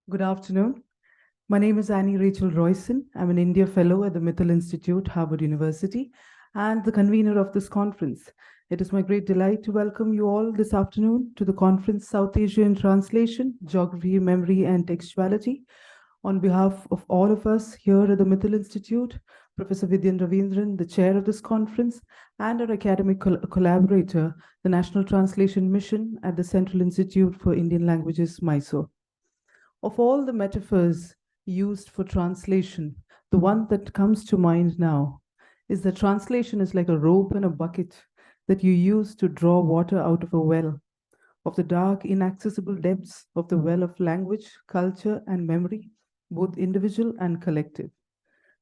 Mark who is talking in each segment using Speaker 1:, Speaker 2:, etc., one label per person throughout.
Speaker 1: Good afternoon. My name is Annie Rachel Royson. I'm an India Fellow at the Mittal Institute, Harvard University, and the convener of this conference. It is my great delight to welcome you all this afternoon to the conference South Asia in Translation, Geography, Memory, and Textuality. On behalf of all of us here at the Mittal Institute, Professor Vidyan Ravindran, the chair of this conference, and our academic collaborator, the National Translation Mission at the Central Institute for Indian Languages, Mysore. Of all the metaphors used for translation, the one that comes to mind now is that translation is like a rope and a bucket that you use to draw water out of a well, of the dark, inaccessible depths of the well of language, culture, and memory, both individual and collective.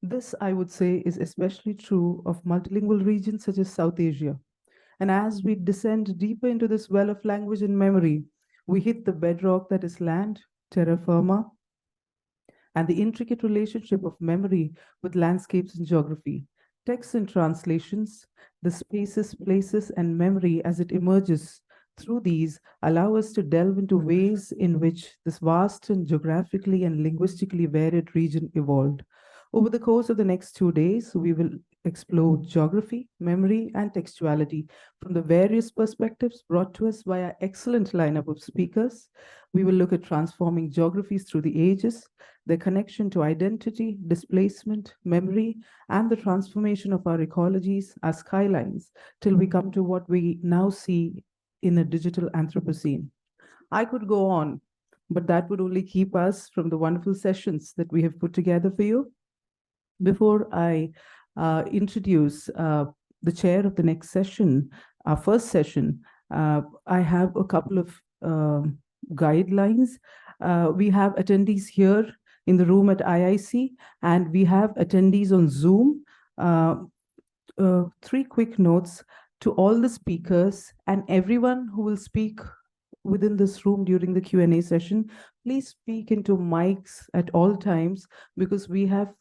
Speaker 1: This, I would say, is especially true of multilingual regions such as South Asia. And as we descend deeper into this well of language and memory, we hit the bedrock that is land, terra firma, and the intricate relationship of memory with landscapes and geography. Texts and translations, the spaces, places, and memory as it emerges through these allow us to delve into ways in which this vast and geographically and linguistically varied region evolved. Over the course of the next 2 days, we will explore geography, memory, and textuality from the various perspectives brought to us by our excellent lineup of speakers. We will look at transforming geographies through the ages, their connection to identity, displacement, memory, and the transformation of our ecologies, our skylines, till we come to what we now see in a digital Anthropocene. I could go on, but that would only keep us from the wonderful sessions that we have put together for you. Before I introduce the chair of the next session, our first session, I have a couple of guidelines. We have attendees here in the room at IIC, and we have attendees on Zoom. 3 quick notes to all the speakers and everyone who will speak within this room during the Q&A session. Please speak into mics at all times because we have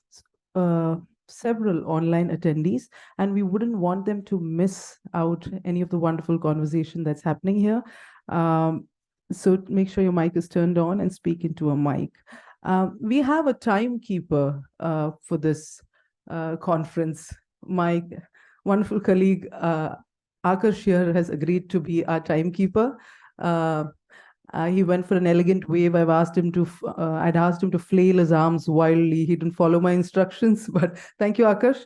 Speaker 1: several online attendees, and we wouldn't want them to miss out any of the wonderful conversation that's happening here. So make sure your mic is turned on and speak into a mic. We have a timekeeper for this conference. My wonderful colleague, Akash here, has agreed to be our timekeeper. He went for an elegant wave. I'd asked him to flail his arms wildly. He didn't follow my instructions, but thank you, Akash.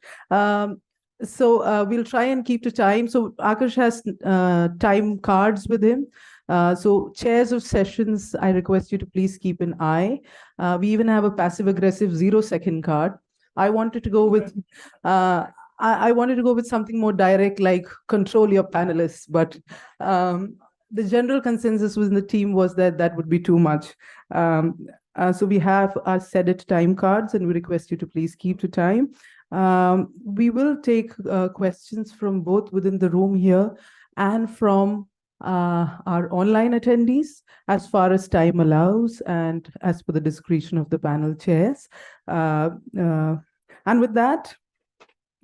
Speaker 1: So we'll try and keep to time. So Akash has time cards with him. So chairs of sessions, I request you to please keep an eye. We even have a passive-aggressive 0-second card. I wanted to go with I wanted to go with something more direct, like control your panelists, but the general consensus within the team was that that would be too much. So we have our set it time cards, and we request you to please keep to time. We will take questions from both within the room here and from our online attendees as far as time allows and as per the discretion of the panel chairs. And with that,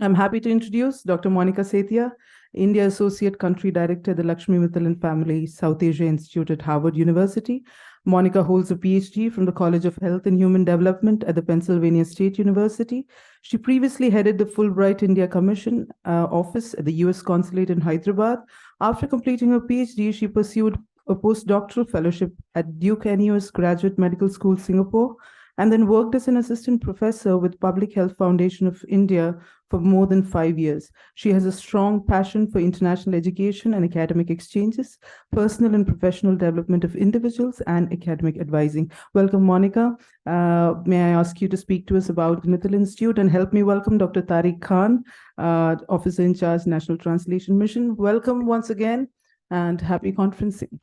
Speaker 1: I'm happy to introduce Dr. Monica Sethia, India Associate Country Director at the Lakshmi, Mittal and Family South Asia Institute at Harvard University. Monica holds a PhD from the College of Health and Human Development at the Pennsylvania State University. She previously headed the Fulbright India Commission office at the US Consulate in Hyderabad. After completing her PhD, she pursued a postdoctoral fellowship at Duke NUS Graduate Medical School, Singapore, and then worked as an assistant professor with Public Health Foundation of India for more than 5 years. She has a strong passion for international education and academic exchanges, personal and professional development of individuals, and academic advising. Welcome, Monica. May I ask you to speak to us about the Mittal Institute and help me welcome Dr. Tariq Khan, Officer in Charge, National Translation Mission. Welcome once again and happy conferencing.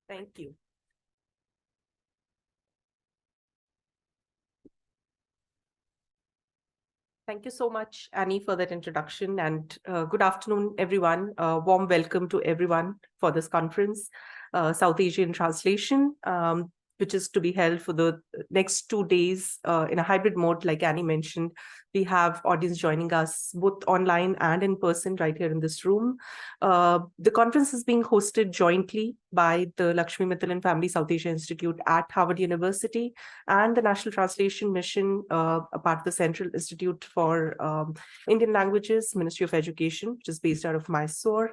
Speaker 2: Thank you. Thank you so much, Annie, for that introduction, and good afternoon, everyone. Warm welcome to everyone for this conference, South Asian Translation, which is to be held for the next 2 days in a hybrid mode, like Annie mentioned. We have audience joining us both online and in person right here in this room. The conference is being hosted jointly by the Lakshmi, Mittal and Family South Asia Institute at Harvard University and the National Translation Mission, a part of the Central Institute for Indian Languages, Ministry of Education, which is based out of Mysore.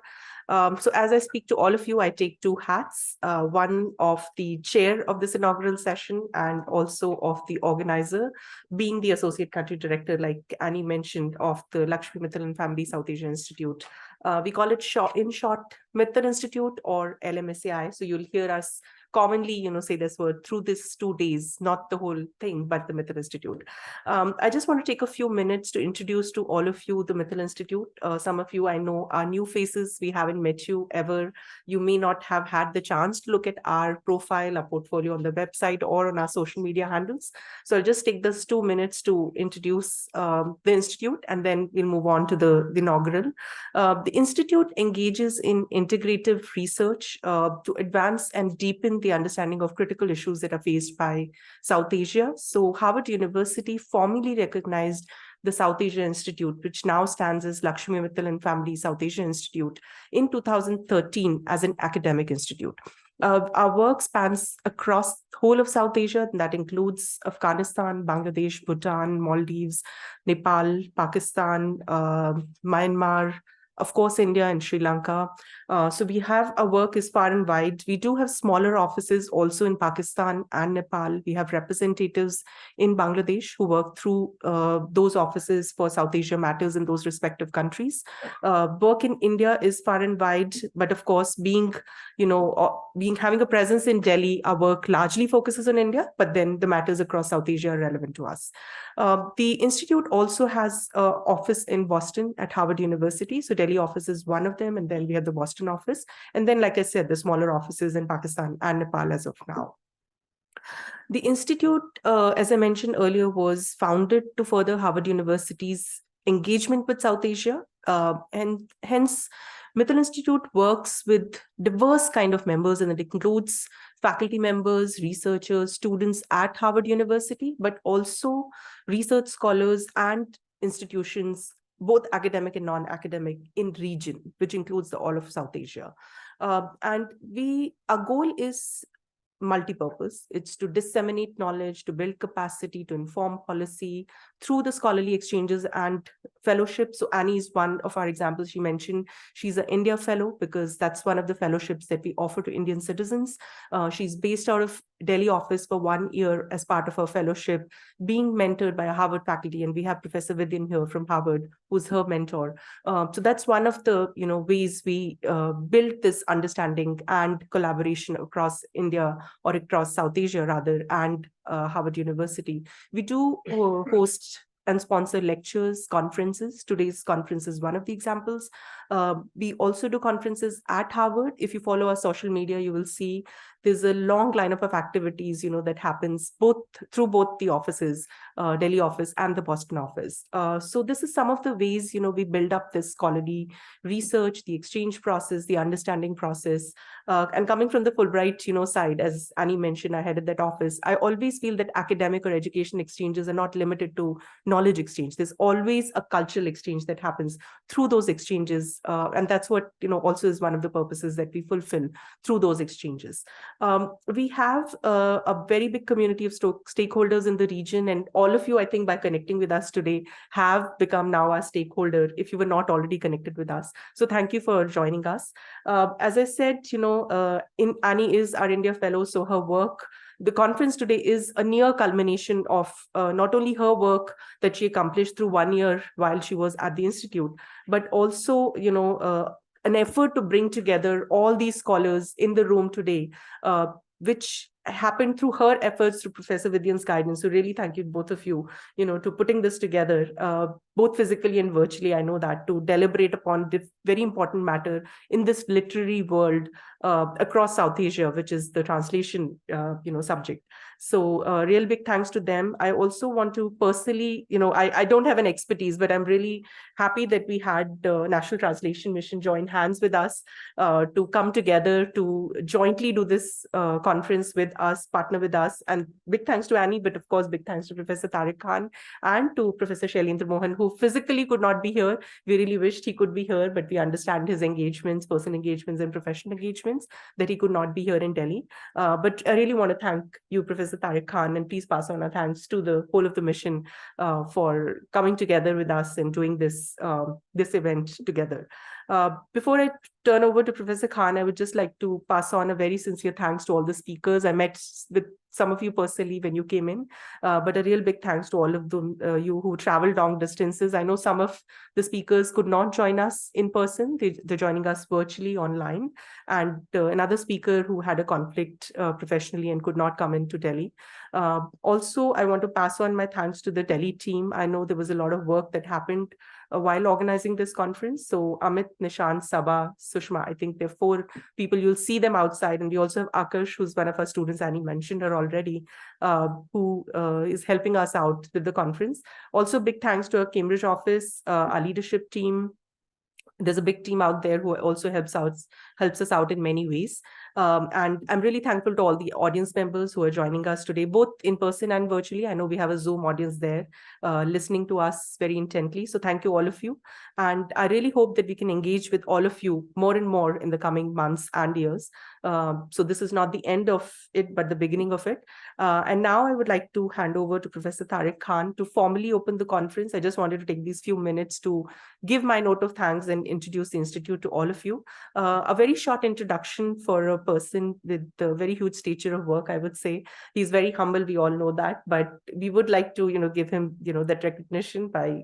Speaker 2: So as I speak to all of you, I take two hats, one of the chair of this inaugural session and also of the organizer, being the associate country director, like Annie mentioned, of the Lakshmi, Mittal and Family South Asia Institute. We call it in short, Mittal Institute or LMSAI. So you'll hear us commonly, say this word through this 2 days, not the whole thing, but the Mittal Institute. I just want to take a few minutes to introduce to all of you the Mittal Institute. Some of you I know are new faces. We haven't met you ever. You may not have had the chance to look at our profile, our portfolio on the website or on our social media handles. So I'll just take this 2 minutes to introduce the Institute, and then we'll move on to the inaugural. The Institute engages in integrative research to advance and deepen the understanding of critical issues that are faced by South Asia. So Harvard University formally recognized the South Asia Institute, which now stands as Lakshmi, Mittal and Family South Asia Institute, in 2013 as an academic institute. Our work spans across the whole of South Asia, and that includes Afghanistan, Bangladesh, Bhutan, Maldives, Nepal, Pakistan, Myanmar, of course, India and Sri Lanka. So we have our work is far and wide. We do have smaller offices also in Pakistan and Nepal. We have representatives in Bangladesh who work through those offices for South Asia matters in those respective countries. Work in India is far and wide, but of course, having a presence in Delhi, our work largely focuses on India, but then the matters across South Asia are relevant to us. The Institute also has an office in Boston at Harvard University. So Delhi office is one of them, and then we have the Boston office. And then, like I said, the smaller offices in Pakistan and Nepal as of now. The Institute, as I mentioned earlier, was founded to further Harvard University's engagement with South Asia. And hence, Mittal Institute works with diverse kind of members, and it includes faculty members, researchers, students at Harvard University, but also research scholars and institutions, both academic and non-academic, in region, which includes all of South Asia. And our goal is multi-purpose. It's to disseminate knowledge, to build capacity, to inform policy through the scholarly exchanges and fellowships. So Annie is one of our examples. She mentioned she's an India fellow because that's one of the fellowships that we offer to Indian citizens. She's based out of Delhi office for 1 year as part of her fellowship, being mentored by a Harvard faculty. And we have Professor Vidyan here from Harvard, who's her mentor. So that's one of the ways we build this understanding and collaboration across India, or across South Asia rather, and Harvard University. We do host and sponsor lectures, conferences. Today's conference is one of the examples. We also do conferences at Harvard. If you follow our social media, you will see there's a long lineup of activities, that happens through both the offices, Delhi office and the Boston office. So this is some of the ways, we build up this scholarly research, the exchange process, the understanding process. And coming from the Fulbright, side, as Annie mentioned, I headed that office. I always feel that academic or education exchanges are not limited to knowledge exchange. There's always a cultural exchange that happens through those exchanges. And that's what, also is one of the purposes that we fulfill through those exchanges. We have a very big community of stakeholders in the region, and all of you, I think, by connecting with us today, have become now our stakeholder if you were not already connected with us. So thank you for joining us. As I said, Annie is our India Fellow, so her work, the conference today is a near culmination of not only her work that she accomplished through 1 year while she was at the Institute, but also, an effort to bring together all these scholars in the room today, which happened through her efforts, through Professor Vidyan's guidance. So really thank you, both of you, to putting this together, both physically and virtually, I know that, to deliberate upon this very important matter in this literary world across South Asia, which is the translation subject. So real big thanks to them. I also want to personally, I don't have an expertise, but I'm really happy that we had the National Translation Mission join hands with us to come together to jointly do this conference with us, partner with us. And big thanks to Annie, but of course, big thanks to Professor Tariq Khan and to Professor Shailendra Mohan, who physically could not be here. We really wished he could be here, but we understand his engagements, personal engagements and professional engagements, that he could not be here in Delhi. But I really want to thank you, Professor Tariq Khan, and please pass on our thanks to the whole of the mission for coming together with us and doing this event together. Before I turn over to Professor Khan, I would just like to pass on a very sincere thanks to all the speakers. I met with some of you personally when you came in, but a real big thanks to all of them, you who traveled long distances. I know some of the speakers could not join us in person. They're joining us virtually online. And another speaker who had a conflict professionally and could not come into Delhi. Also, I want to pass on my thanks to the Delhi team. I know there was a lot of work that happened while organizing this conference. So Amit, Nishant, Sabha, Sushma, I think there are 4 people. You'll see them outside. And we also have Akash, who's one of our students. Annie mentioned her already, who is helping us out with the conference. Also, big thanks to our Cambridge office, our leadership team. There's a big team out there who also helps us out in many ways. And I'm really thankful to all the audience members who are joining us today, both in person and virtually. I know we have a Zoom audience there listening to us very intently. So thank you, all of you. And I really hope that we can engage with all of you more and more in the coming months and years. So this is not the end of it, but the beginning of it. And now I would like to hand over to Professor Tariq Khan to formally open the conference. I just wanted to take these few minutes to give my note of thanks and introduce the Institute to all of you. A very short introduction for a person with a very huge stature of work, I would say. He's very humble, we all know that, but we would like to, give him, that recognition by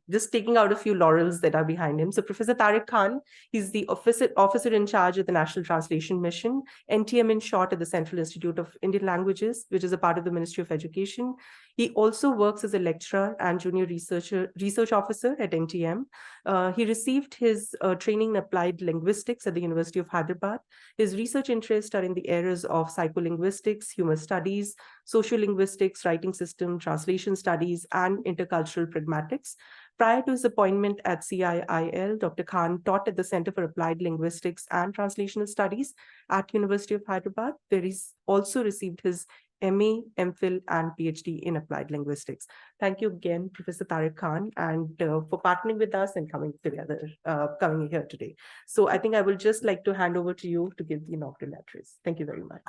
Speaker 2: just taking out a few laurels that are behind him. So Professor Tariq Khan, he's the officer in charge of the National Translation Mission, NTM in short, at the Central Institute of Indian Languages, which is a part of the Ministry of Education. He also works as a lecturer and junior research officer at NTM. He received his training in applied linguistics at the University of Hyderabad. His research interests are in the areas of psycholinguistics, humor studies, social linguistics, writing system, translation studies, and intercultural pragmatics. Prior to his appointment at CIIL, Dr. Khan taught at the Center for Applied Linguistics and Translational Studies at University of Hyderabad, where he's also received his MA, MPhil, and PhD in Applied Linguistics. Thank you again, Professor Tariq Khan, and for partnering with us and coming here today. So I think I will just like to hand over to you to give the inaugural address. Thank you very much.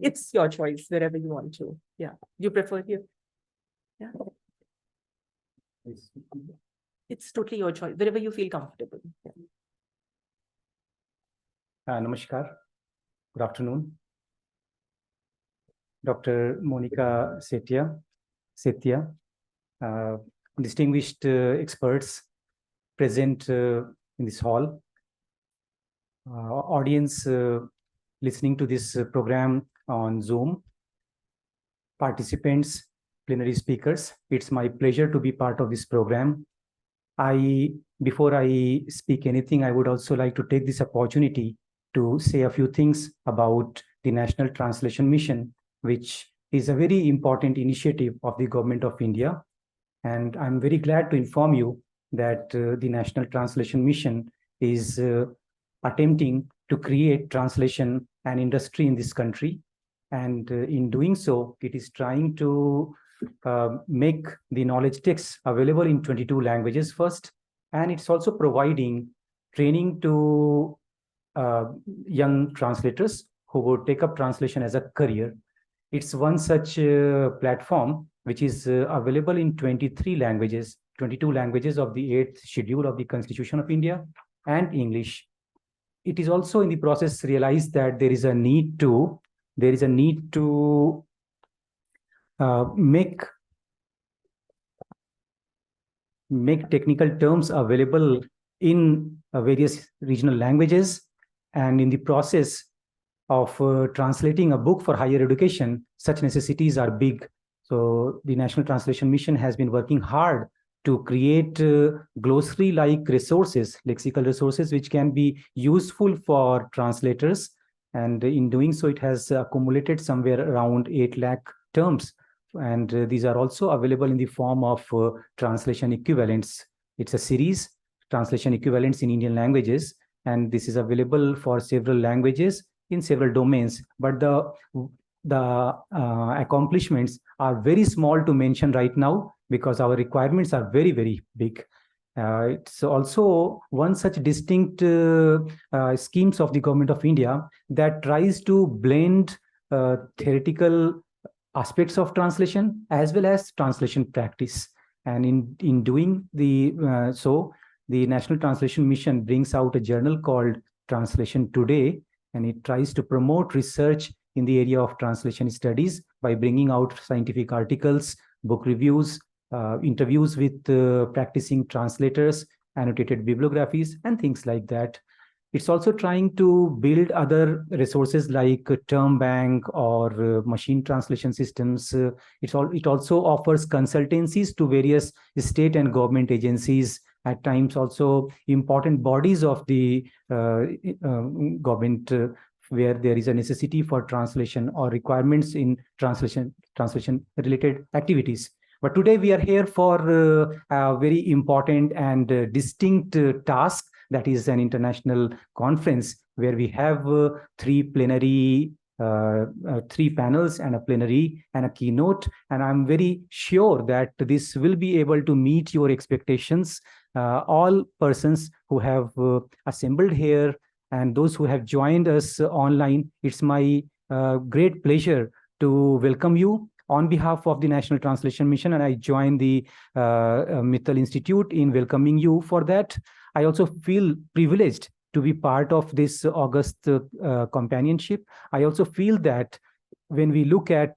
Speaker 2: It's your choice, wherever you want to. Yeah, you prefer here? Yeah. It's totally your choice, wherever you feel comfortable. Yeah.
Speaker 3: Namaskar. Good afternoon. Dr. Monica Setia, distinguished experts present in this hall, audience listening to this program on Zoom, participants, plenary speakers. It's my pleasure to be part of this program. Before I speak anything, I would also like to take this opportunity to say a few things about the National Translation Mission, which is a very important initiative of the Government of India. And I'm very glad to inform you that the National Translation Mission is attempting to create translation and industry in this country. And in doing so, it is trying to make the knowledge texts available in 22 languages first. And it's also providing training to young translators who would take up translation as a career. It's one such platform which is available in 23 languages, 22 languages of the 8th schedule of the Constitution of India, and English. It is also in the process realized that there is a need to make technical terms available in various regional languages, and in the process of translating a book for higher education, such necessities are big. So the National Translation Mission has been working hard to create glossary-like resources, lexical resources, which can be useful for translators. And in doing so, it has accumulated somewhere around 8 lakh terms. And these are also available in the form of translation equivalents. It's a series, translation equivalents in Indian languages, and this is available for several languages in several domains. But the accomplishments are very small to mention right now because our requirements are very, very big. It's also one such distinct schemes of the Government of India that tries to blend theoretical aspects of translation as well as translation practice. And in doing so, the National Translation Mission brings out a journal called Translation Today, and it tries to promote research in the area of translation studies by bringing out scientific articles, book reviews, interviews with practicing translators, annotated bibliographies, and things like that. It's also trying to build other resources like term bank or machine translation systems. It also offers consultancies to various state and government agencies, at times also important bodies of the government where there is a necessity for translation or requirements in translation related activities. But today we are here for a very important and distinct task, that is an international conference where we have three panels and a plenary and a keynote. And I'm very sure that this will be able to meet your expectations. All persons who have assembled here and those who have joined us online, it's my great pleasure to welcome you on behalf of the National Translation Mission, and I join the Mittal Institute in welcoming you for that. I also feel privileged to be part of this August companionship. I also feel that when we look at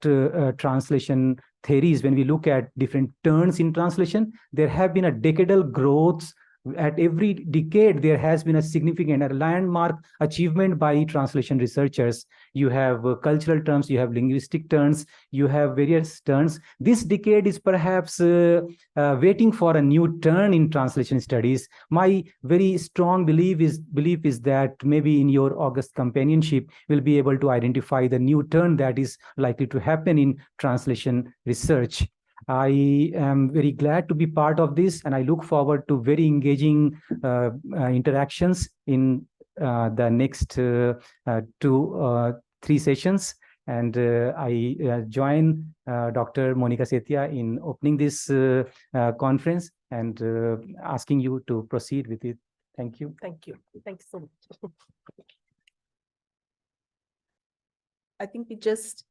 Speaker 3: translation theories, when we look at different turns in translation, there have been a decadal growth. At every decade, there has been a significant, a landmark achievement by translation researchers. You have cultural terms, you have linguistic turns, you have various turns. This decade is perhaps waiting for a new turn in translation studies. My very strong belief is that maybe in your August companionship, we'll be able to identify the new turn that is likely to happen in translation research. I am very glad to be part of this, and I look forward to very engaging interactions in the next 2-3 sessions. And I join Dr. Monica Setia in opening this conference and asking you to proceed with it. Thank you.
Speaker 2: Thank you. Thank you so much. I think we just,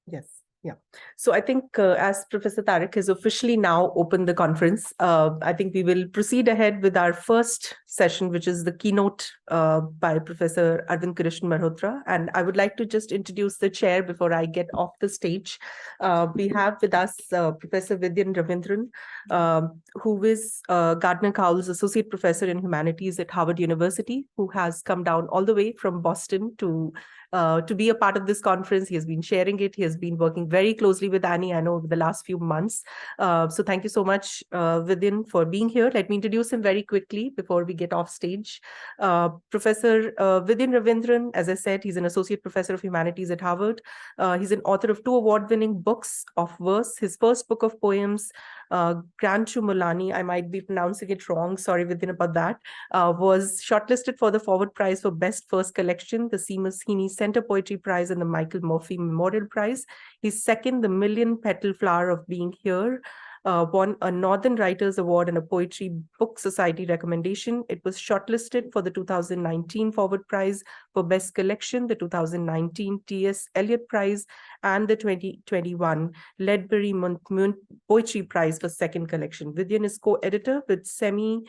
Speaker 2: yes. Yeah. So I think as Professor Tariq has officially now opened the conference, I think we will proceed ahead with our first session, which is the keynote by Professor Arvind Krishnan Malhotra. And I would like to just introduce the chair before I get off the stage. We have with us Professor Vidyan Ravindran, who is Gardner Cowell's Associate Professor in Humanities at Harvard University, who has come down all the way from Boston to be a part of this conference. He has been sharing it. He has been working very closely with Annie, I know, over the last few months. So thank you so much, Vidyan, for being here. Let me introduce him very quickly before we get off stage. Professor Vidyan Ravindran, as I said, he's an Associate Professor of Humanities at Harvard. He's an author of 2 award-winning books of verse. His first book of poems, Granchu Mulani, I might be pronouncing it wrong, sorry Vidyan about that, was shortlisted for the Forward Prize for Best First Collection, the Seamus Heaney Center Poetry Prize, and the Michael Murphy Memorial Prize. His second, The Million Petal Flower of Being Here, won a Northern Writers Award and a Poetry Book Society recommendation. It was shortlisted for the 2019 Forward Prize for Best Collection, the 2019 T.S. Eliot Prize, and the 2021 Ledbury Poetry Prize for Second Collection. Vidyan is co-editor with Semi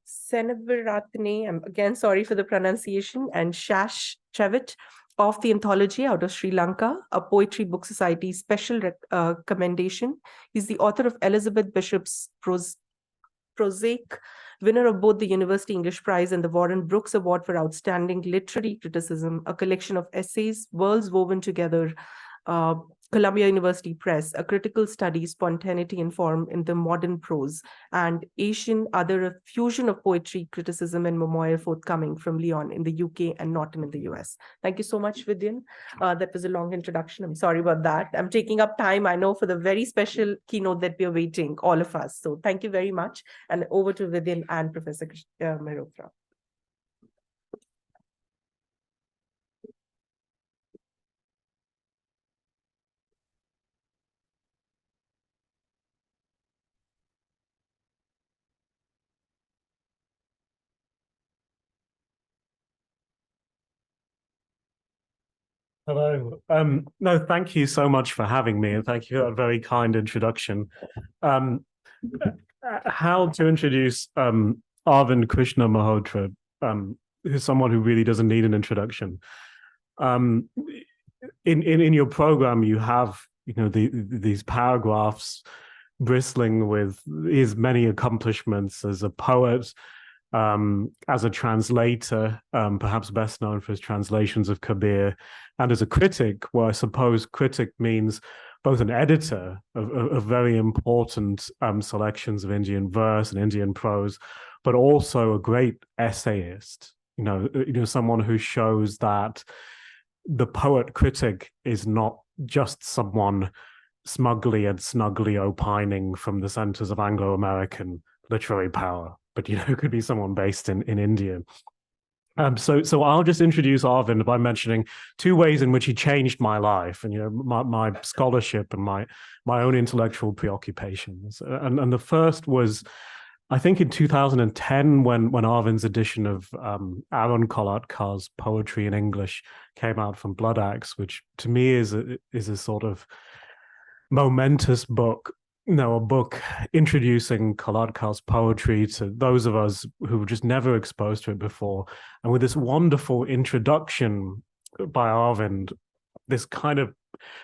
Speaker 2: Seneviratne, I'm again sorry for the pronunciation, and Shash Chavit of the anthology out of Sri Lanka, a Poetry Book Society special commendation. He's the author of Elizabeth Bishop's Prosaic, winner of both the University English Prize and the Warren Brooks Award for Outstanding Literary Criticism, a collection of essays, worlds woven together, Columbia University Press, A Critical Study, Spontaneity and Form in the Modern Prose, and Asian Other, a Fusion of Poetry, Criticism and Memoir, forthcoming from Lyon in the UK and Norton in the US. Thank you so much, Vidyan. That was a long introduction. I'm sorry about that. I'm taking up time, I know, for the very special keynote that we are waiting, all of us. So thank you very much. And over to Vidyan and Professor Mehrotra.
Speaker 4: Hello. No, thank you so much for having me, and thank you for that very kind introduction. How to introduce Arvind Krishna Malhotra, who's someone who really doesn't need an introduction. In your program, you have these paragraphs bristling with his many accomplishments as a poet, as a translator, perhaps best known for his translations of Kabir, and as a critic, where I suppose critic means both an editor of very important selections of Indian verse and Indian prose, but also a great essayist. Someone who shows that the poet critic is not just someone smugly and snugly opining from the centers of Anglo-American literary power, but it could be someone based in India. So I'll just introduce Arvind by mentioning two ways in which he changed my life and my scholarship and my own intellectual preoccupations. And the first was, I think, in 2010 when Arvind's edition of Aaron Kolatkar's poetry in English came out from Blood Axe, which to me is a sort of momentous book. A book introducing Kolatkar's poetry to those of us who were just never exposed to it before. And with this wonderful introduction by Arvind, this kind of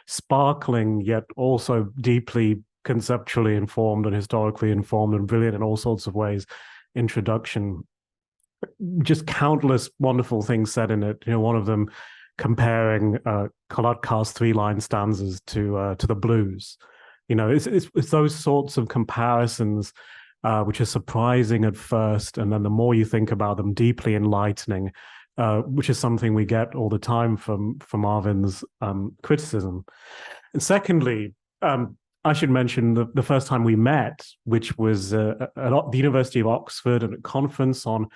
Speaker 4: sparkling yet also deeply conceptually informed and historically informed and brilliant in all sorts of ways introduction, just countless wonderful things said in it. One of them comparing Kolatkar's 3-line stanzas to the blues. It's those sorts of comparisons which are surprising at first, and then the more you think about them, deeply enlightening, which is something we get all the time from Arvind's criticism. And secondly, I should mention the first time we met, which was at the University of Oxford at a conference on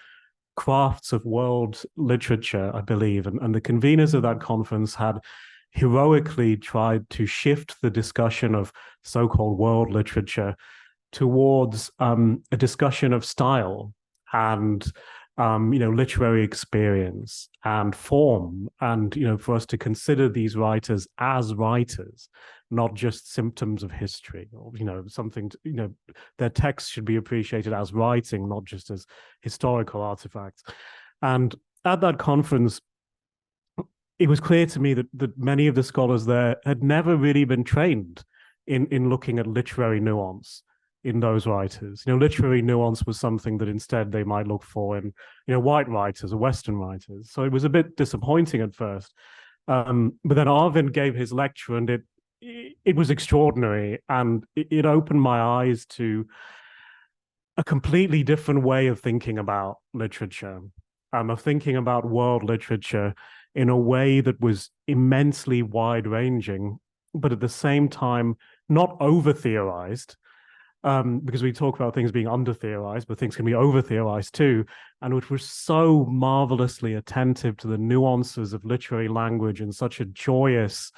Speaker 4: crafts of world literature, I believe, and the conveners of that conference had heroically tried to shift the discussion of so-called world literature towards a discussion of style and literary experience and form, and for us to consider these writers as writers, not just symptoms of history, or something their texts should be appreciated as writing, not just as historical artifacts. And at that conference, it was clear to me that many of the scholars there had never really been trained in looking at literary nuance in those writers. Literary nuance was something that instead they might look for in white writers or Western writers. So it was a bit disappointing at first. But then Arvind gave his lecture, and it was extraordinary, and it opened my eyes to a completely different way of thinking about literature, of thinking about world literature in a way that was immensely wide-ranging, but at the same time not over-theorized, because we talk about things being under-theorized, but things can be over-theorized too, and which was so marvelously attentive to the nuances of literary language in such a joyous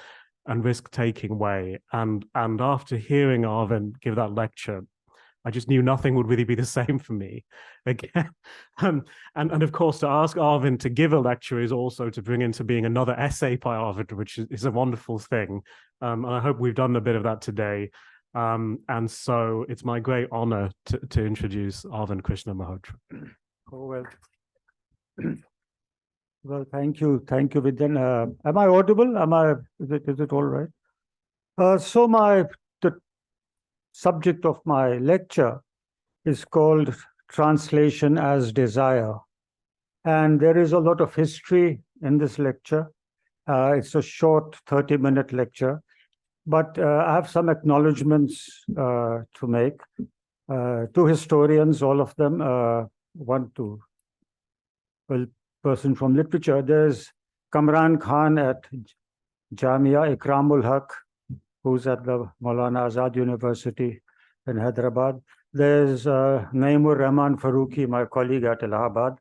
Speaker 4: and risk-taking way. And after hearing Arvind give that lecture, I just knew nothing would really be the same for me again. And of course, to ask Arvind to give a lecture is also to bring into being another essay by Arvind, which is a wonderful thing. And I hope we've done a bit of that today. And so it's my great honor to introduce Arvind Krishna Malhotra.
Speaker 5: Oh, well. Well, thank you, Vidyan. Am I audible? Is it all right? So the subject of my lecture is called Translation as Desire. And there is a lot of history in this lecture. It's a short 30-minute lecture. But I have some acknowledgements to make. Two historians, all of them, one to a person from literature. There's Kamran Khan at Jamia Ikramul Haq, who's at the Maulana Azad University in Hyderabad. There's Naimur Rahman Farooqi, my colleague at Allahabad.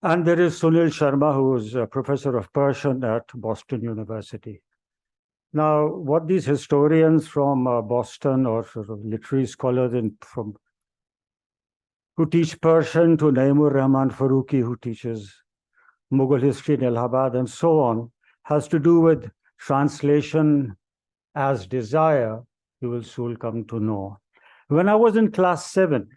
Speaker 5: And there is Sunil Sharma, who is a professor of Persian at Boston University. Now, what these historians from Boston, or sort of literary scholars who teach Persian, to Naimur Rahman Farooqi, who teaches Mughal history in Allahabad, and so on, has to do with translation as desire, you will soon come to know. When I was in class 7,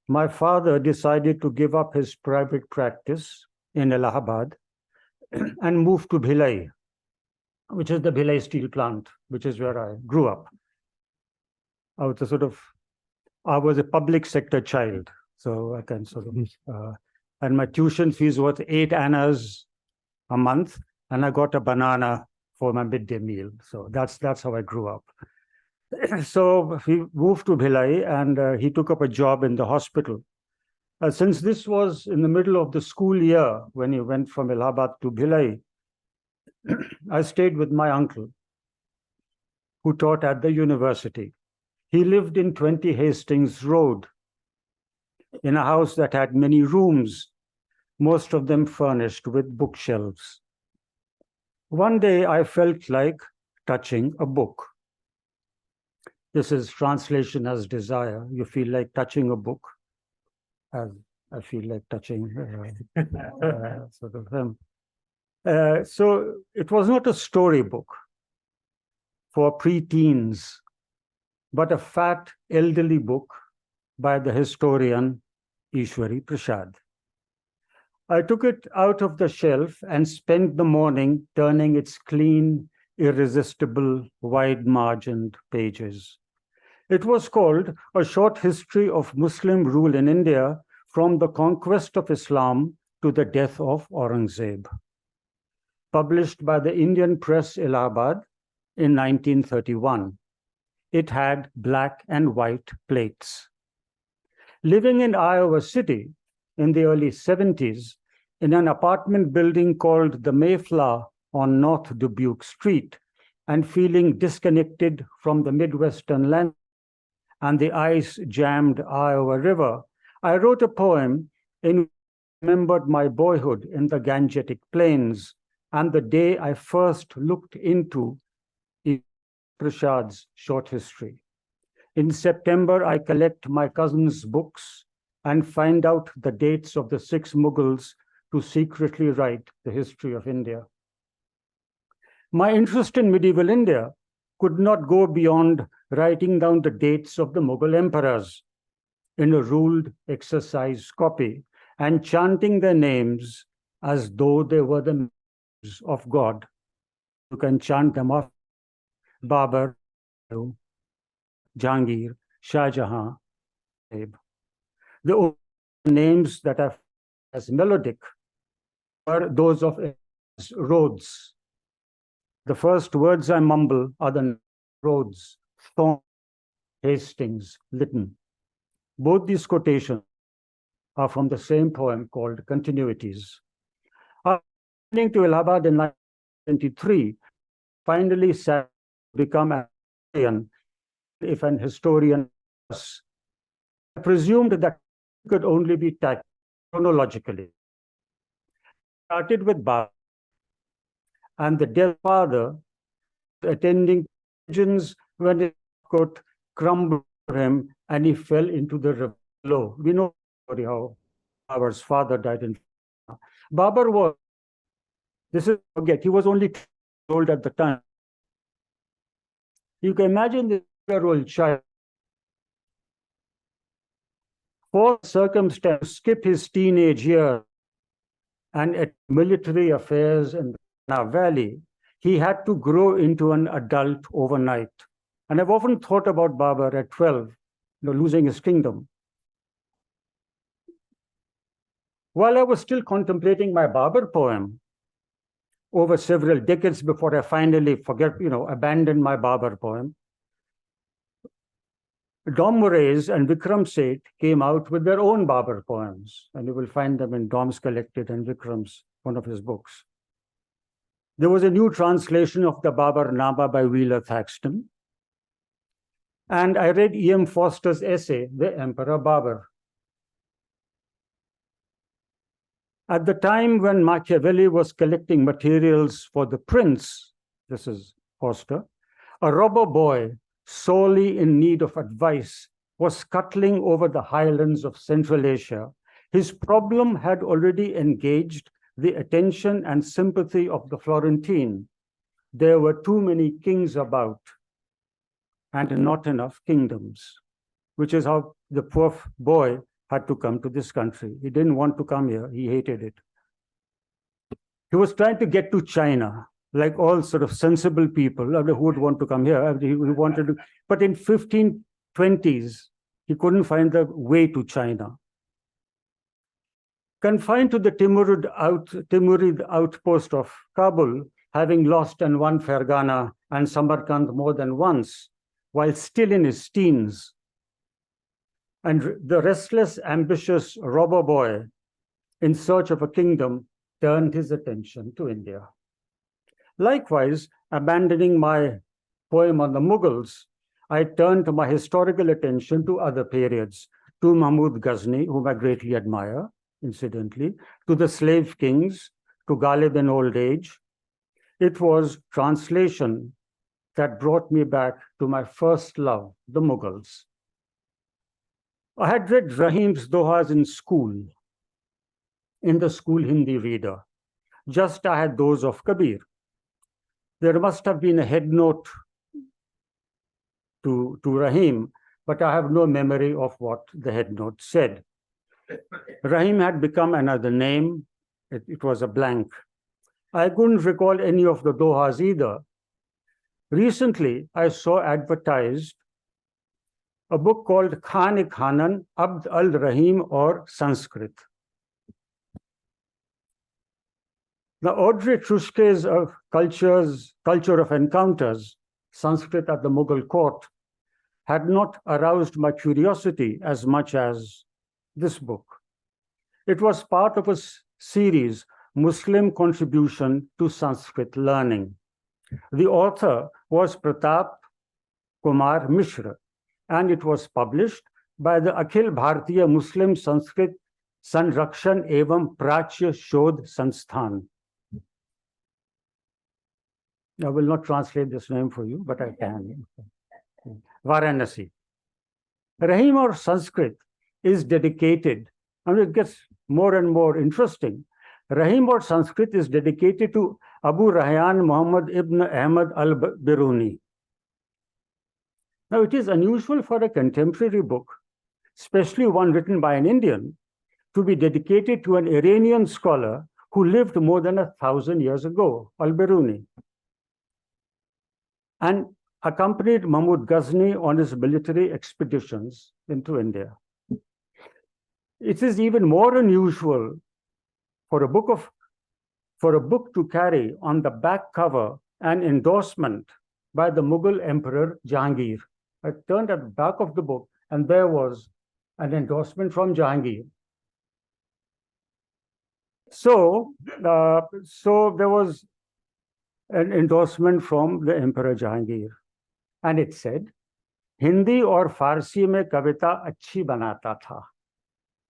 Speaker 5: my father decided to give up his private practice in Allahabad and move to Bhilai, which is the Bhilai steel plant, which is where I grew up. I was a public sector child, so I can and my tuition fees was 8 annas a month, and I got a banana for my midday meal. So that's how I grew up. So he moved to Bhilai, and he took up a job in the hospital. Since this was in the middle of the school year when he went from Allahabad to Bhilai, I stayed with my uncle, who taught at the university. He lived in 20 Hastings Road, in a house that had many rooms, most of them furnished with bookshelves. One day I felt like touching a book. This is translation as desire. You feel like touching a book, as I feel like touching sort of them. So it was not a storybook for preteens, but a fat elderly book by the historian Ishwari Prasad. I took it out of the shelf and spent the morning turning its clean, irresistible, wide-margined pages. It was called A Short History of Muslim Rule in India from the Conquest of Islam to the Death of Aurangzeb, published by the Indian Press, Allahabad, in 1931. It had black and white plates. Living in Iowa City in the early 70s, in an apartment building called the Mayflower on North Dubuque Street, and feeling disconnected from the Midwestern land and the ice-jammed Iowa River, I wrote a poem in which I remembered my boyhood in the Gangetic Plains and the day I first looked into Prasad's short history. In September, I collect my cousin's books and find out the dates of the 6 Mughals to secretly write the history of India. My interest in medieval India could not go beyond writing down the dates of the Mughal emperors in a ruled exercise copy and chanting their names as though they were the names of God. You can chant them off: Babar, Jahangir, Shah Jahan. The only names that are as melodic are those of roads. The first words I mumble are the roads: Thorn, Hastings, Lytton. Both these quotations are from the same poem called Continuities. After returning to Allahabad in 1923, finally sat to become an historian, if an historian was. I presumed that it could only be tackled chronologically. Started with Baba and the dead father attending pigeons when it could crumble him and he fell into the river below. We know how Babar's father died in. Babar was, forget, he was only 2 years old at the time. You can imagine this 2-year-old child, for circumstance, skip his teenage years and at military affairs in the Kanha Valley, he had to grow into an adult overnight. And I've often thought about Babar at 12, losing his kingdom. While I was still contemplating my Babar poem, over several decades before I finally abandoned my Babar poem. Dom Moraes and Vikram Seth came out with their own Babar poems, and you will find them in Dom's Collected and Vikram's, one of his books. There was a new translation of the Babar Nama by Wheeler Thaxton. And I read E.M. Foster's essay, The Emperor Babar. At the time when Machiavelli was collecting materials for The Prince, this is Foster, a robber boy sorely in need of advice was scuttling over the highlands of Central Asia. His problem had already engaged the attention and sympathy of the Florentine. There were too many kings about and not enough kingdoms, which is how the poor boy had to come to this country. He didn't want to come here. He hated it. He was trying to get to China, like all sort of sensible people who would want to come here. He wanted to, but in 1520s, he couldn't find the way to China. Confined to the Timurid outpost of Kabul, having lost and won Fergana and Samarkand more than once, while still in his teens, and the restless, ambitious robber boy in search of a kingdom turned his attention to India. Likewise, abandoning my poem on the Mughals, I turned my historical attention to other periods, to Mahmud Ghazni, whom I greatly admire, incidentally, to the slave kings, to Ghalib in old age. It was translation that brought me back to my first love, the Mughals. I had read Rahim's Dohas in school, in the school Hindi reader. Just I had those of Kabir. There must have been a head note to Rahim, but I have no memory of what the head note said. Rahim had become another name. It was a blank. I couldn't recall any of the Dohas either. Recently, I saw advertised a book called Khan-e-Khanan, Abd al-Rahim or Sanskrit. Now, Audrey Truschke's Culture of Encounters, Sanskrit at the Mughal court, had not aroused my curiosity as much as this book. It was part of a series, Muslim Contribution to Sanskrit Learning. The author was Pratap Kumar Mishra, and it was published by the Akhil Bhartiya Muslim Sanskrit Sanrakshan Evam Prachya Shodh Sansthan. I will not translate this name for you, but I can. Varanasi. Rahim or Sanskrit is dedicated, and it gets more and more interesting. Rahim or Sanskrit is dedicated to Abu Rayyan Muhammad ibn Ahmad al-Biruni. Now, it is unusual for a contemporary book, especially one written by an Indian, to be dedicated to an Iranian scholar who lived more than 1,000 years ago, al-Biruni, and accompanied Mahmud Ghazni on his military expeditions into India. It is even more unusual for a book to carry on the back cover an endorsement by the Mughal Emperor Jahangir. I turned at the back of the book, and there was an endorsement from Jahangir. So there was an endorsement from the Emperor Jahangir, and it said, "Hindi or Farsi mein kavita achhi banata tha."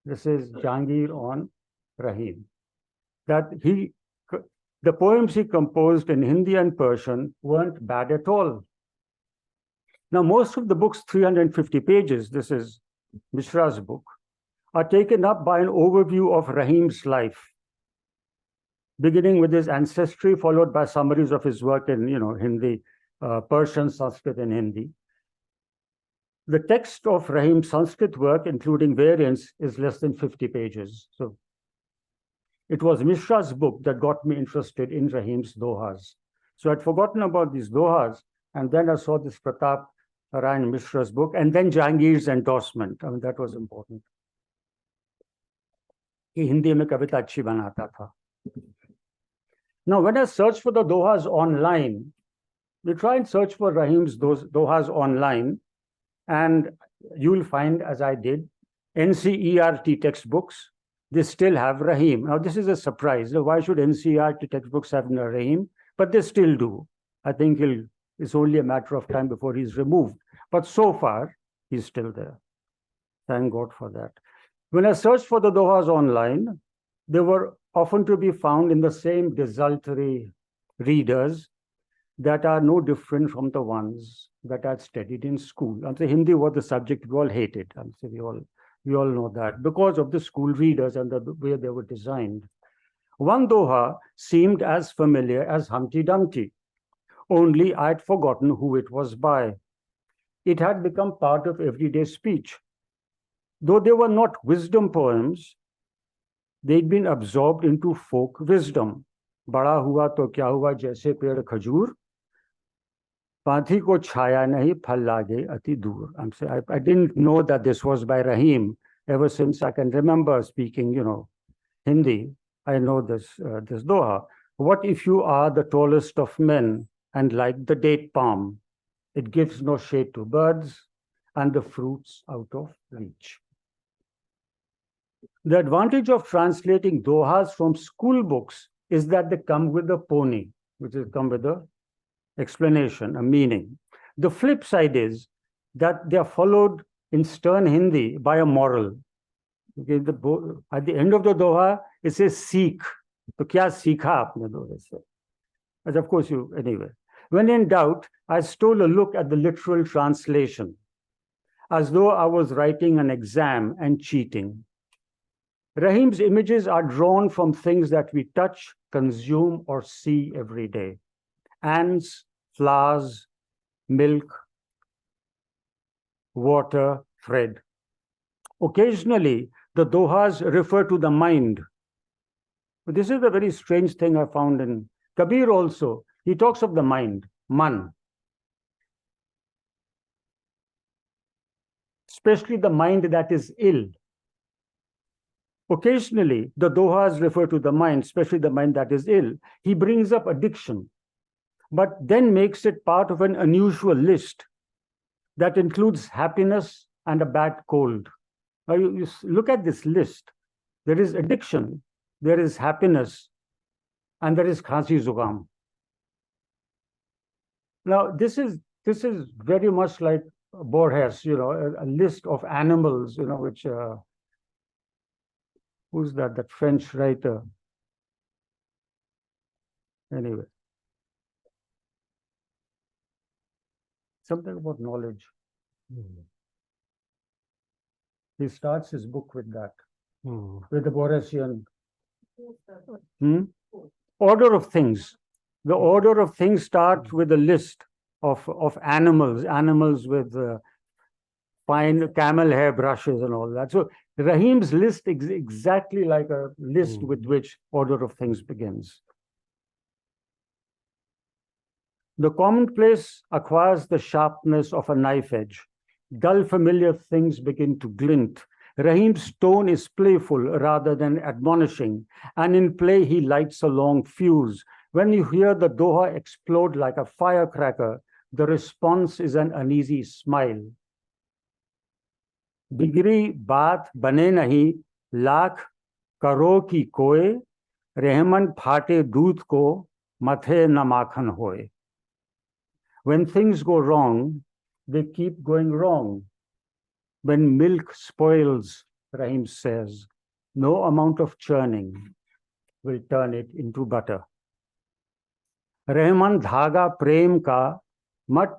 Speaker 5: This is Jahangir on Rahim. That the poems he composed in Hindi and Persian weren't bad at all. Now, most of the book's 350 pages, this is Mishra's book, are taken up by an overview of Rahim's life, beginning with his ancestry, followed by summaries of his work in Hindi, Persian, Sanskrit, and Hindi. The text of Rahim's Sanskrit work, including variants, is less than 50 pages. So it was Mishra's book that got me interested in Rahim's Dohas. So I'd forgotten about these Dohas, and then I saw this Pratap Narayan Mishra's book, and then Jahangir's endorsement. I mean, that was important. Hindi mein kavita achhi banata tha. Now, when I search for the dohas online, we try and search for those dohas online, and you will find, as I did, NCERT textbooks, they still have Rahim. Now, this is a surprise. Why should NCERT textbooks have Rahim? But they still do. I think it's only a matter of time before he's removed. But so far, he's still there. Thank God for that. When I searched for the dohas online, they were often to be found in the same desultory readers that are no different from the ones that I studied in school. I'm saying Hindi was the subject we all hated. I'm saying we all know that because of the school readers and the way they were designed. One doha seemed as familiar as Humpty Dumpty, only I'd forgotten who it was by. It had become part of everyday speech. Though they were not wisdom poems, they'd been absorbed into folk wisdom. Bada hua to kya hua jaise ped khajur, Panthi ko chhaya nahi phal lage ati dur. I didn't know that this was by Rahim. Ever since I can remember speaking, Hindi, I know this doha. What if you are the tallest of men and like the date palm? It gives no shade to birds and the fruits out of reach. The advantage of translating dohas from school books is that they come with a pony, which is come with a explanation, a meaning. The flip side is that they are followed in stern Hindi by a moral. Okay, at the end of the doha, it says seek. So kya seekha aapne dohe se? But of course, anyway. When in doubt, I stole a look at the literal translation, as though I was writing an exam and cheating. Rahim's images are drawn from things that we touch, consume, or see every day. Ants, flowers, milk, water, thread. Occasionally, the dohas refer to the mind. This is a very strange thing I found in Kabir also. He talks of the mind, man. Especially the mind that is ill. Occasionally, the dohas refer to the mind, especially the mind that is ill. He brings up addiction, but then makes it part of an unusual list that includes happiness and a bad cold. Now, you look at this list. There is addiction, there is happiness, and there is khansi zugam. Now, this is very much like Borges, a list of animals, which who's that? That French writer. Anyway. Something about knowledge. He starts his book with that, with the Borgesian order of things. The order of things starts with a list of animals with fine camel hair brushes and all that. So Rahim's list is exactly like a list with which order of things begins. The commonplace acquires the sharpness of a knife edge. Dull, familiar things begin to glint. Rahim's tone is playful rather than admonishing, and in play he lights a long fuse. When you hear the doha explode like a firecracker, the response is an uneasy smile. Bigri baat bane nahi, lakh karo ki koe, Rehman phate doodh ko, mathe na makhan hoye. When things go wrong, they keep going wrong. When milk spoils, Rahim says, no amount of churning will turn it into butter. Rehman dhaga prem ka mat